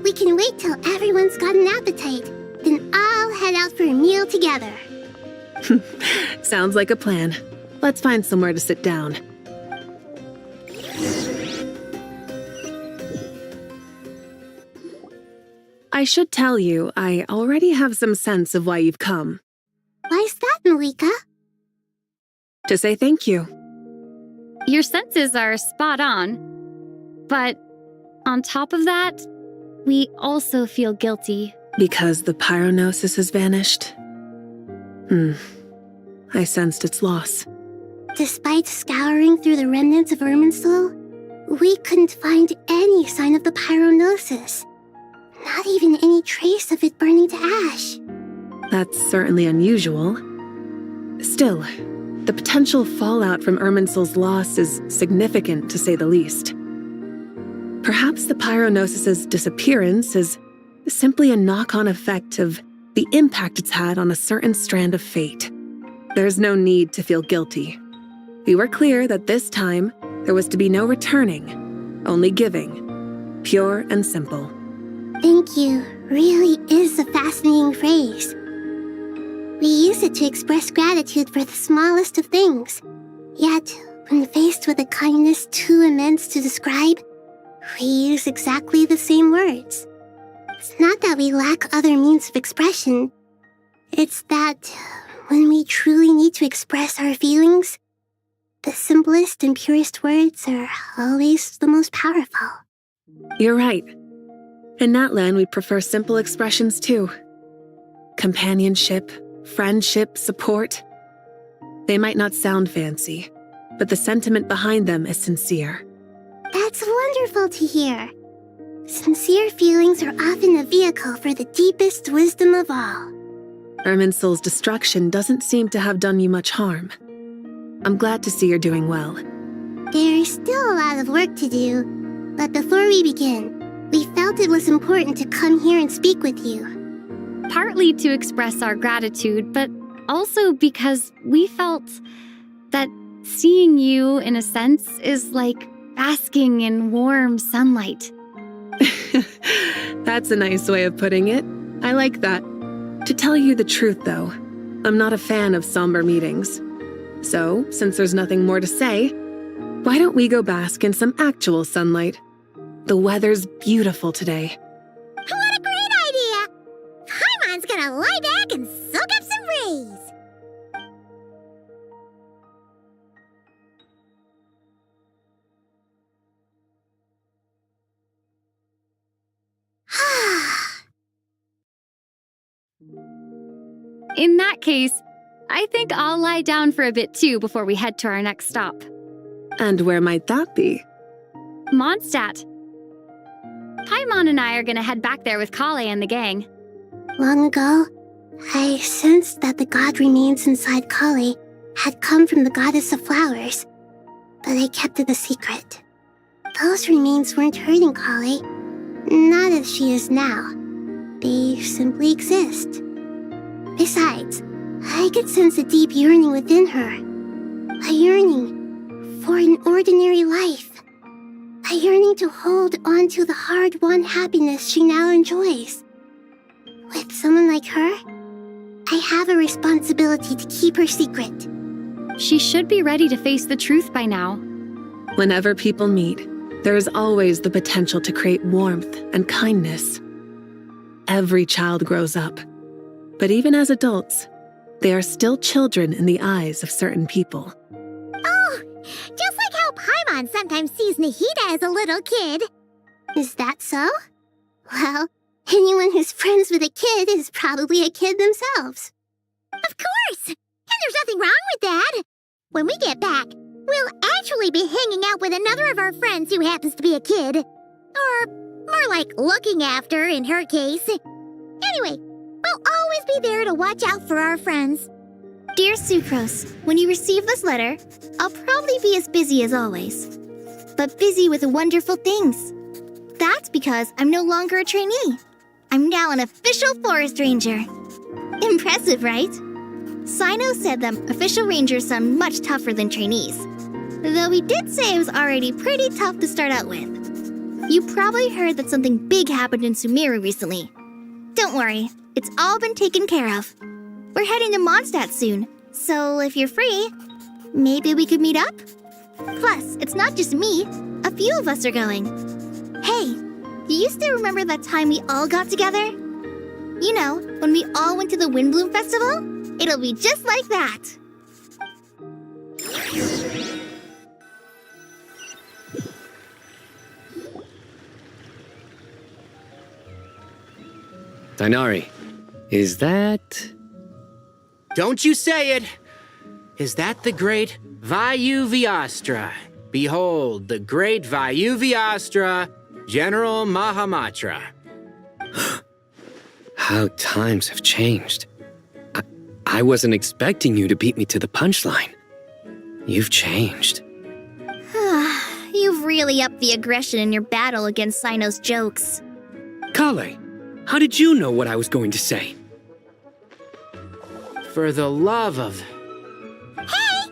We can wait till everyone's got an appetite. Then I'll head out for a meal together. Sounds like a plan. Let's find somewhere to sit down. I should tell you, I already have some sense of why you've come. Why's that, Malika? To say thank you. Your senses are spot on. But on top of that, we also feel guilty. Because the pyronosis has vanished? I sensed its loss. Despite scouring through the remnants of Irminsul, we couldn't find any sign of the pyronosis. Not even any trace of it burning to ash. That's certainly unusual. Still, the potential fallout from Irminsul's loss is significant, to say the least. Perhaps the pyronosis's disappearance is simply a knock-on effect of the impact it's had on a certain strand of fate. There's no need to feel guilty. We were clear that this time there was to be no returning, only giving, pure and simple. Thank you really is a fascinating phrase. We use it to express gratitude for the smallest of things. Yet, when faced with a kindness too immense to describe, we use exactly the same words. It's not that we lack other means of expression. It's that when we truly need to express our feelings, the simplest and purest words are always the most powerful. You're right. In Natlan, we prefer simple expressions too. Companionship, friendship, support. They might not sound fancy, but the sentiment behind them is sincere. That's wonderful to hear. Sincere feelings are often a vehicle for the deepest wisdom of all. Irminsul's destruction doesn't seem to have done you much harm. I'm glad to see you're doing well. There's still a lot of work to do, but before we begin, we felt it was important to come here and speak with you. partly to express our gratitude, but also because we felt that seeing you, in a sense, is like basking in warm sunlight. That's a nice way of putting it. I like that. To tell you the truth, though, I'm not a fan of somber meetings. So, since there's nothing more to say, why don't we go bask in some actual sunlight? The weather's beautiful today. What a great idea! Paimon's gonna lie back and soak up some rays. In that case, I think I'll lie down for a bit too before we head to our next stop. And where might that be? Mondstadt. Paimon and I are gonna head back there with Kale and the gang. Long ago, I sensed that the god remains inside Kali had come from the goddess of flowers, but I kept it a secret. Those remains weren't hurting Kali, not as she is now. They simply exist. Besides, I could sense a deep yearning within her. A yearning for an ordinary life. A yearning to hold on to the hard-won happiness she now enjoys. With someone like her, I have a responsibility to keep her secret. She should be ready to face the truth by now. Whenever people meet, there is always the potential to create warmth and kindness. Every child grows up, but even as adults, they are still children in the eyes of certain people. Oh, just like how Paimon sometimes sees Nahida as a little kid. Is that so? Well, anyone who's friends with a kid is probably a kid themselves. Of course! And there's nothing wrong with that. When we get back, we'll actually be hanging out with another of our friends who happens to be a kid. Or more like looking after, in her case. Anyway, we'll always be there to watch out for our friends. Dear Sucrose, when you receive this letter, I'll probably be as busy as always. But busy with wonderful things. That's because I'm no longer a trainee. I'm now an official forest ranger. Impressive, right? Sino said that official rangers sound much tougher than trainees. Though he did say it was already pretty tough to start out with. You probably heard that something big happened in Sumeru recently. Don't worry, it's all been taken care of. We're heading to Mondstadt soon, so if you're free, maybe we could meet up? Plus, it's not just me, a few of us are going. Hey, do you still remember that time we all got together? You know, when we all went to the Windbloom Festival? It'll be just like that. Dainari, is that... Don't you say it! Is that the great Vayu-Vyastra? Behold, the great Vayu-Vyastra, General Mahamatra. How times have changed. I wasn't expecting you to beat me to the punchline. You've changed. You've really upped the aggression in your battle against Sino's jokes. Kale, how did you know what I was going to say? For the love of... Hey!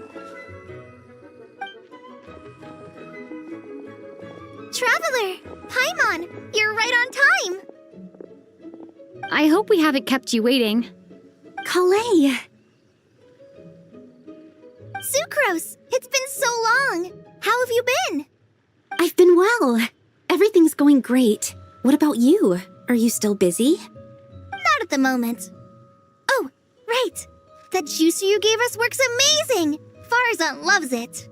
Traveler! Paimon! You're right on time! I hope we haven't kept you waiting. Kalei! Sucrose! It's been so long! How have you been? I've been well. Everything's going great. What about you? Are you still busy? Not at the moment. Oh, right! That juicer you gave us works amazing! Farzan loves it.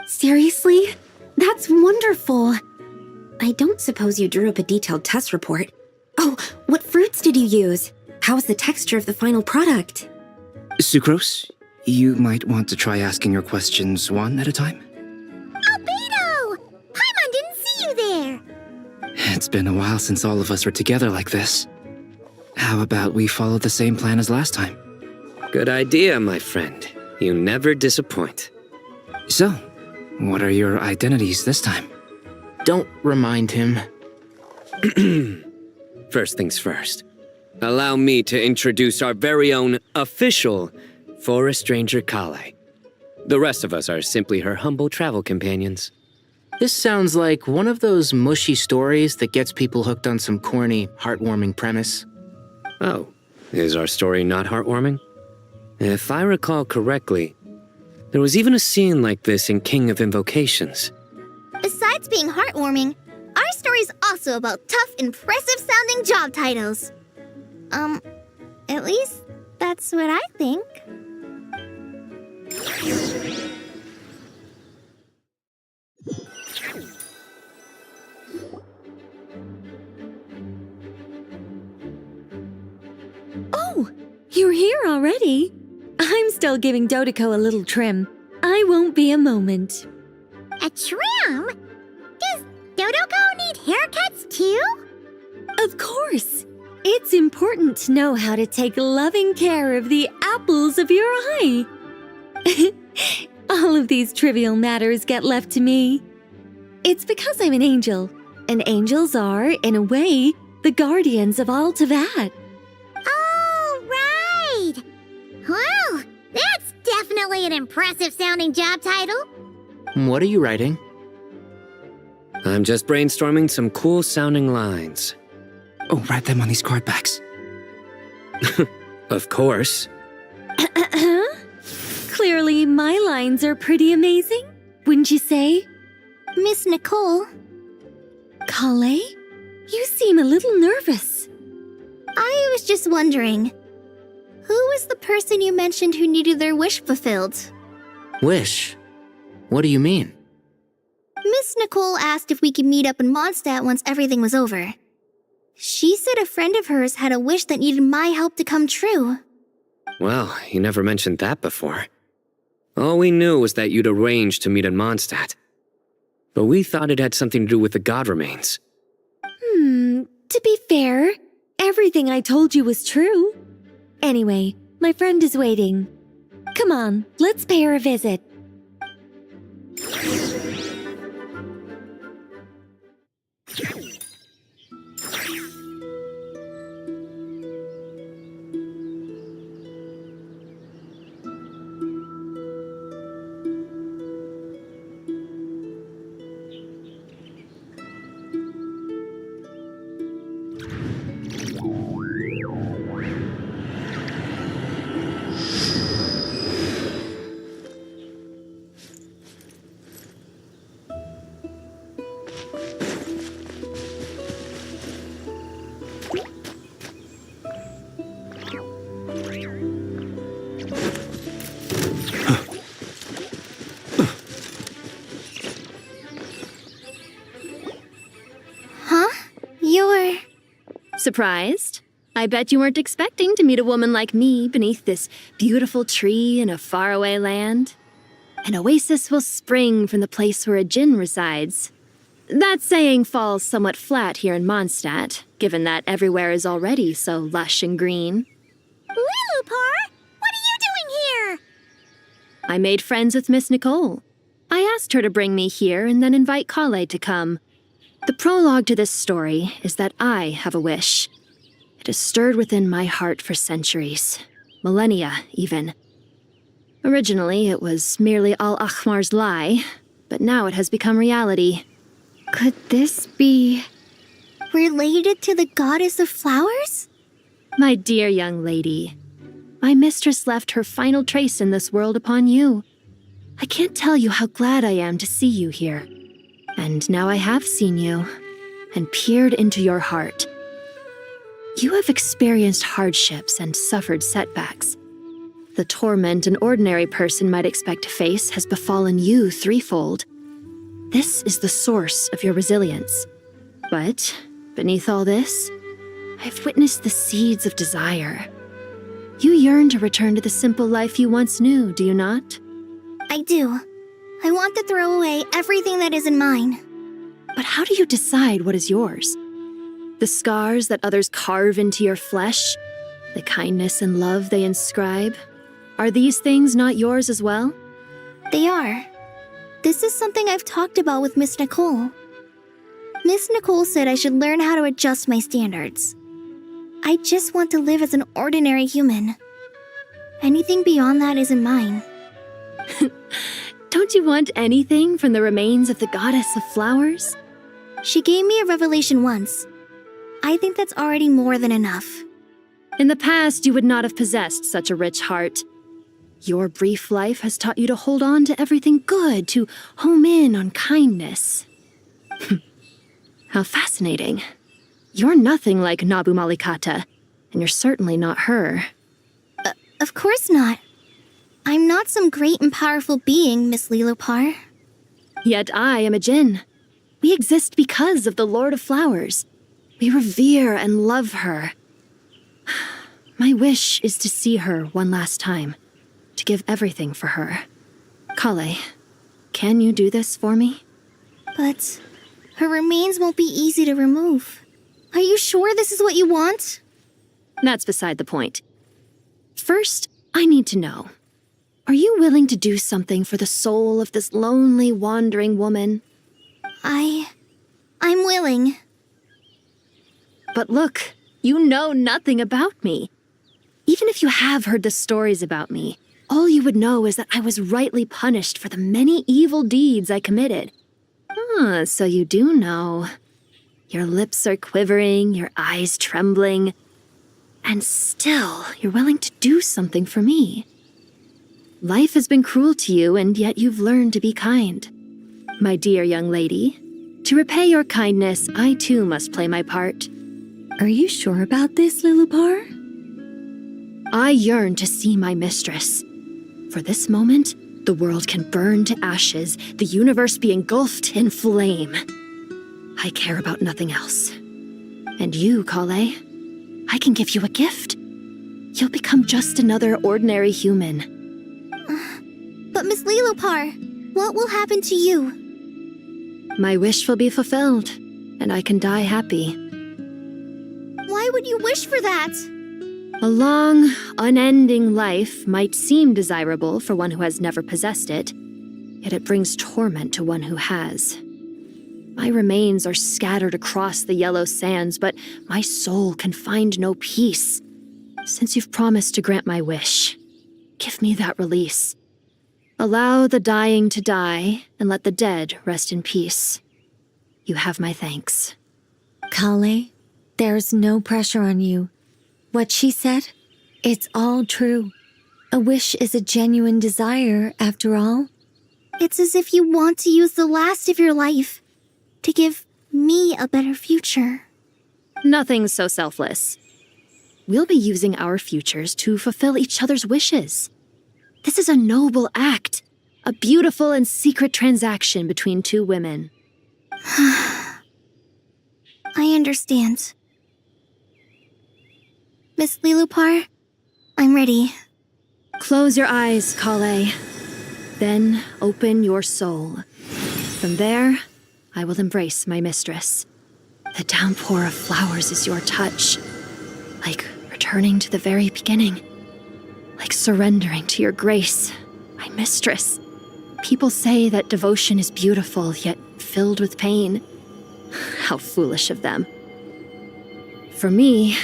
Seriously? That's wonderful. I don't suppose you drew up a detailed test report. Oh, what fruits did you use? How was the texture of the final product? Sucrose, you might want to try asking your questions one at a time. Albedo! Paimon didn't see you there! It's been a while since all of us were together like this. How about we follow the same plan as last time? Good idea, my friend. You never disappoint. So, what are your identities this time? Don't remind him. First things first. Allow me to introduce our very own official Forest Ranger Kale. The rest of us are simply her humble travel companions. This sounds like one of those mushy stories that gets people hooked on some corny, heartwarming premise. Oh, is our story not heartwarming? If I recall correctly, there was even a scene like this in King of Invocations. Besides being heartwarming, our story's also about tough, impressive-sounding job titles. At least that's what I think. Oh, you're here already? I'm still giving Dodeko a little trim. I won't be a moment. A trim? Does Dodoko need haircuts too? Of course. It's important to know how to take loving care of the apples of your eye. All of these trivial matters get left to me. It's because I'm an angel, and angels are, in a way, the guardians of all Teyvat. Oh, right! Well, that's definitely an impressive-sounding job title. What are you writing? I'm just brainstorming some cool-sounding lines. Oh, write them on these card backs. Of course. Clearly, my lines are pretty amazing, wouldn't you say? Miss Nicole. Kale? You seem a little nervous. I was just wondering, who was the person you mentioned who needed their wish fulfilled? Wish? What do you mean? Miss Nicole asked if we could meet up in Mondstadt once everything was over. She said a friend of hers had a wish that needed my help to come true. Well, you never mentioned that before. All we knew was that you'd arranged to meet in Mondstadt. But we thought it had something to do with the god remains. To be fair, everything I told you was true. Anyway, my friend is waiting. Come on, let's pay her a visit. Surprised? I bet you weren't expecting to meet a woman like me beneath this beautiful tree in a faraway land. An oasis will spring from the place where a djinn resides. That saying falls somewhat flat here in Mondstadt, given that everywhere is already so lush and green. Lilupar, what are you doing here? I made friends with Miss Nicole. I asked her to bring me here and then invite Kale to come. The prologue to this story is that I have a wish. It has stirred within my heart for centuries, millennia even. Originally, it was merely Al-Ahmar's lie, but now it has become reality. Could this be related to the goddess of flowers? My dear young lady, my mistress left her final trace in this world upon you. I can't tell you how glad I am to see you here. And now I have seen you, and peered into your heart. You have experienced hardships and suffered setbacks. The torment an ordinary person might expect to face has befallen you threefold. This is the source of your resilience. But, beneath all this, I've witnessed the seeds of desire. You yearn to return to the simple life you once knew, do you not? I do. I want to throw away everything that isn't mine. But how do you decide what is yours? The scars that others carve into your flesh? The kindness and love they inscribe? Are these things not yours as well? They are. This is something I've talked about with Miss Nicole. Miss Nicole said I should learn how to adjust my standards. I just want to live as an ordinary human. Anything beyond that isn't mine. Don't you want anything from the remains of the goddess of flowers? She gave me a revelation once. I think that's already more than enough. In the past, you would not have possessed such a rich heart. Your brief life has taught you to hold on to everything good, to home in on kindness. How fascinating. You're nothing like Nabu Malikata, and you're certainly not her. Of course not. I'm not some great and powerful being, Miss Lilopar. Yet I am a Jinn. We exist because of the Lord of Flowers. We revere and love her. My wish is to see her one last time, to give everything for her. Kale, can you do this for me? But her remains won't be easy to remove. Are you sure this is what you want? That's beside the point. First, I need to know. Are you willing to do something for the soul of this lonely, wandering woman? I'm willing. But look, you know nothing about me. Even if you have heard the stories about me, all you would know is that I was rightly punished for the many evil deeds I committed. Ah, so you do know. Your lips are quivering, your eyes trembling, and still you're willing to do something for me. Life has been cruel to you, and yet you've learned to be kind. My dear young lady, to repay your kindness, I too must play my part. Are you sure about this, Lilopar? I yearn to see my mistress. For this moment, the world can burn to ashes, the universe be engulfed in flame. I care about nothing else. And you, Kale, I can give you a gift. You'll become just another ordinary human. But Miss Lilopar, what will happen to you? My wish will be fulfilled, and I can die happy. Why would you wish for that? A long, unending life might seem desirable for one who has never possessed it, yet it brings torment to one who has. My remains are scattered across the yellow sands, but my soul can find no peace. Since you've promised to grant my wish, give me that release. Allow the dying to die, and let the dead rest in peace. You have my thanks. Kale, there's no pressure on you. What she said, it's all true. A wish is a genuine desire, after all. It's as if you want to use the last of your life to give me a better future. Nothing's so selfless. We'll be using our futures to fulfill each other's wishes. This is a noble act, a beautiful and secret transaction between two women. I understand. Miss Lilopar, I'm ready. Close your eyes, Kale. Then open your soul. From there, I will embrace my mistress. The downpour of flowers is your touch, like returning to the very beginning, like surrendering to your grace, my mistress. People say that devotion is beautiful, yet filled with pain. How foolish of them. For me,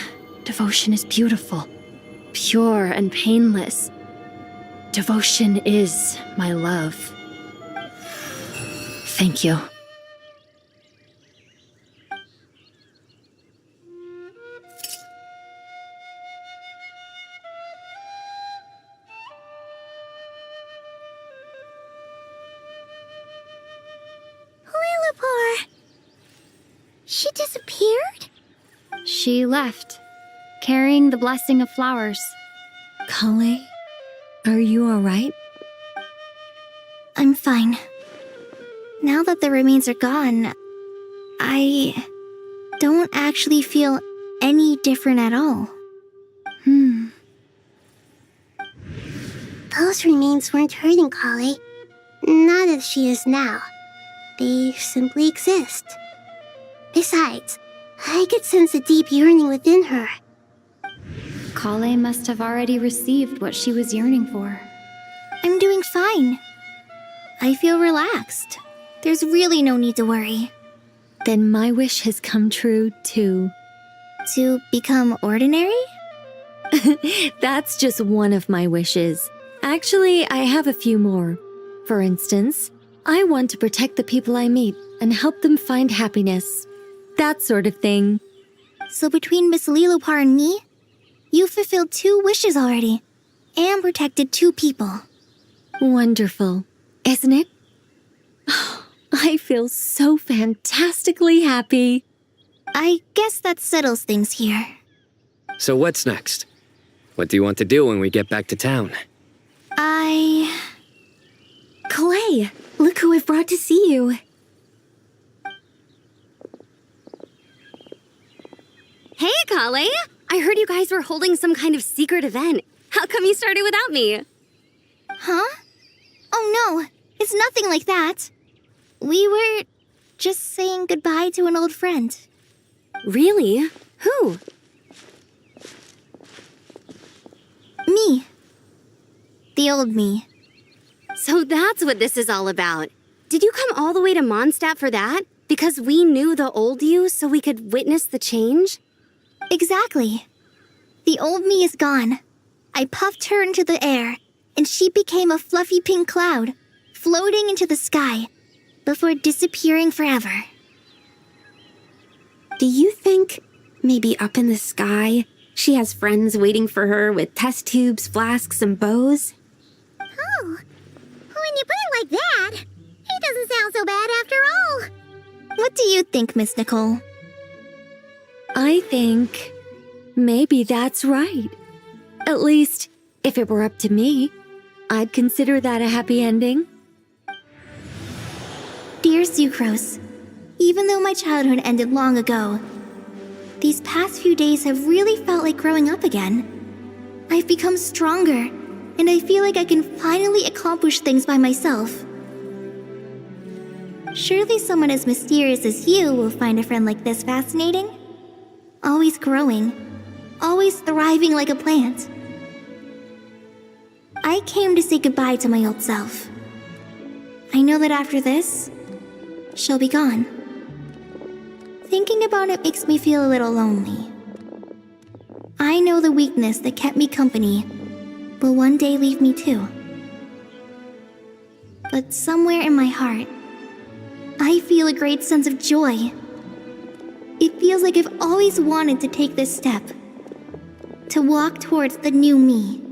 devotion is beautiful, pure and painless. Devotion is my love. Thank you. Lilopar! She disappeared? She left, carrying the blessing of flowers. Kale, are you alright? I'm fine. Now that the remains are gone, I don't actually feel any different at all. Those remains weren't hurting Kale. Not as she is now. They simply exist. Besides, I could sense a deep yearning within her. Kale must have already received what she was yearning for. I'm doing fine. I feel relaxed. There's really no need to worry. Then my wish has come true, too. To become ordinary? That's just one of my wishes. Actually, I have a few more. For instance, I want to protect the people I meet and help them find happiness. That sort of thing. So between Miss Lilopar and me, you fulfilled 2 wishes already, and protected 2 people. Wonderful, isn't it? I feel so fantastically happy. I guess that settles things here. So what's next? What do you want to do when we get back to town? Clay, look who I've brought to see you. Hey, Kale! I heard you guys were holding some kind of secret event. How come you started without me? Huh? Oh no, it's nothing like that. We were just saying goodbye to an old friend. Really? Who? Me. The old me. So that's what this is all about. Did you come all the way to Mondstadt for that? Because we knew the old you so we could witness the change? Exactly. The old me is gone. I puffed her into the air, and she became a fluffy pink cloud, floating into the sky, before disappearing forever. Do you think, maybe up in the sky, she has friends waiting for her with test tubes, flasks, and bows? Oh, when you put it like that, it doesn't sound so bad after all. What do you think, Miss Nicole? I think maybe that's right. At least, if it were up to me, I'd consider that a happy ending. Dear Sucrose, even though my childhood ended long ago, these past few days have really felt like growing up again. I've become stronger, and I feel like I can finally accomplish things by myself. Surely someone as mysterious as you will find a friend like this fascinating. Always growing, always thriving like a plant. I came to say goodbye to my old self. I know that after this, she'll be gone. Thinking about it makes me feel a little lonely. I know the weakness that kept me company will one day leave me too. But somewhere in my heart, I feel a great sense of joy. It feels like I've always wanted to take this step, to walk towards the new me.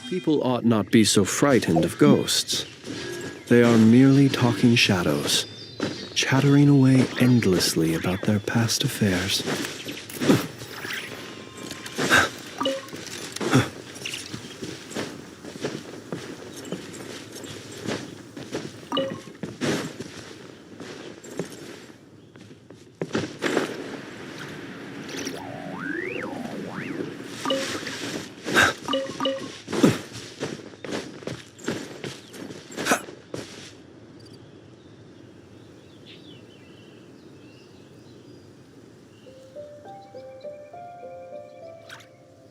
People ought not be so frightened of ghosts. They are merely talking shadows, chattering away endlessly about their past affairs.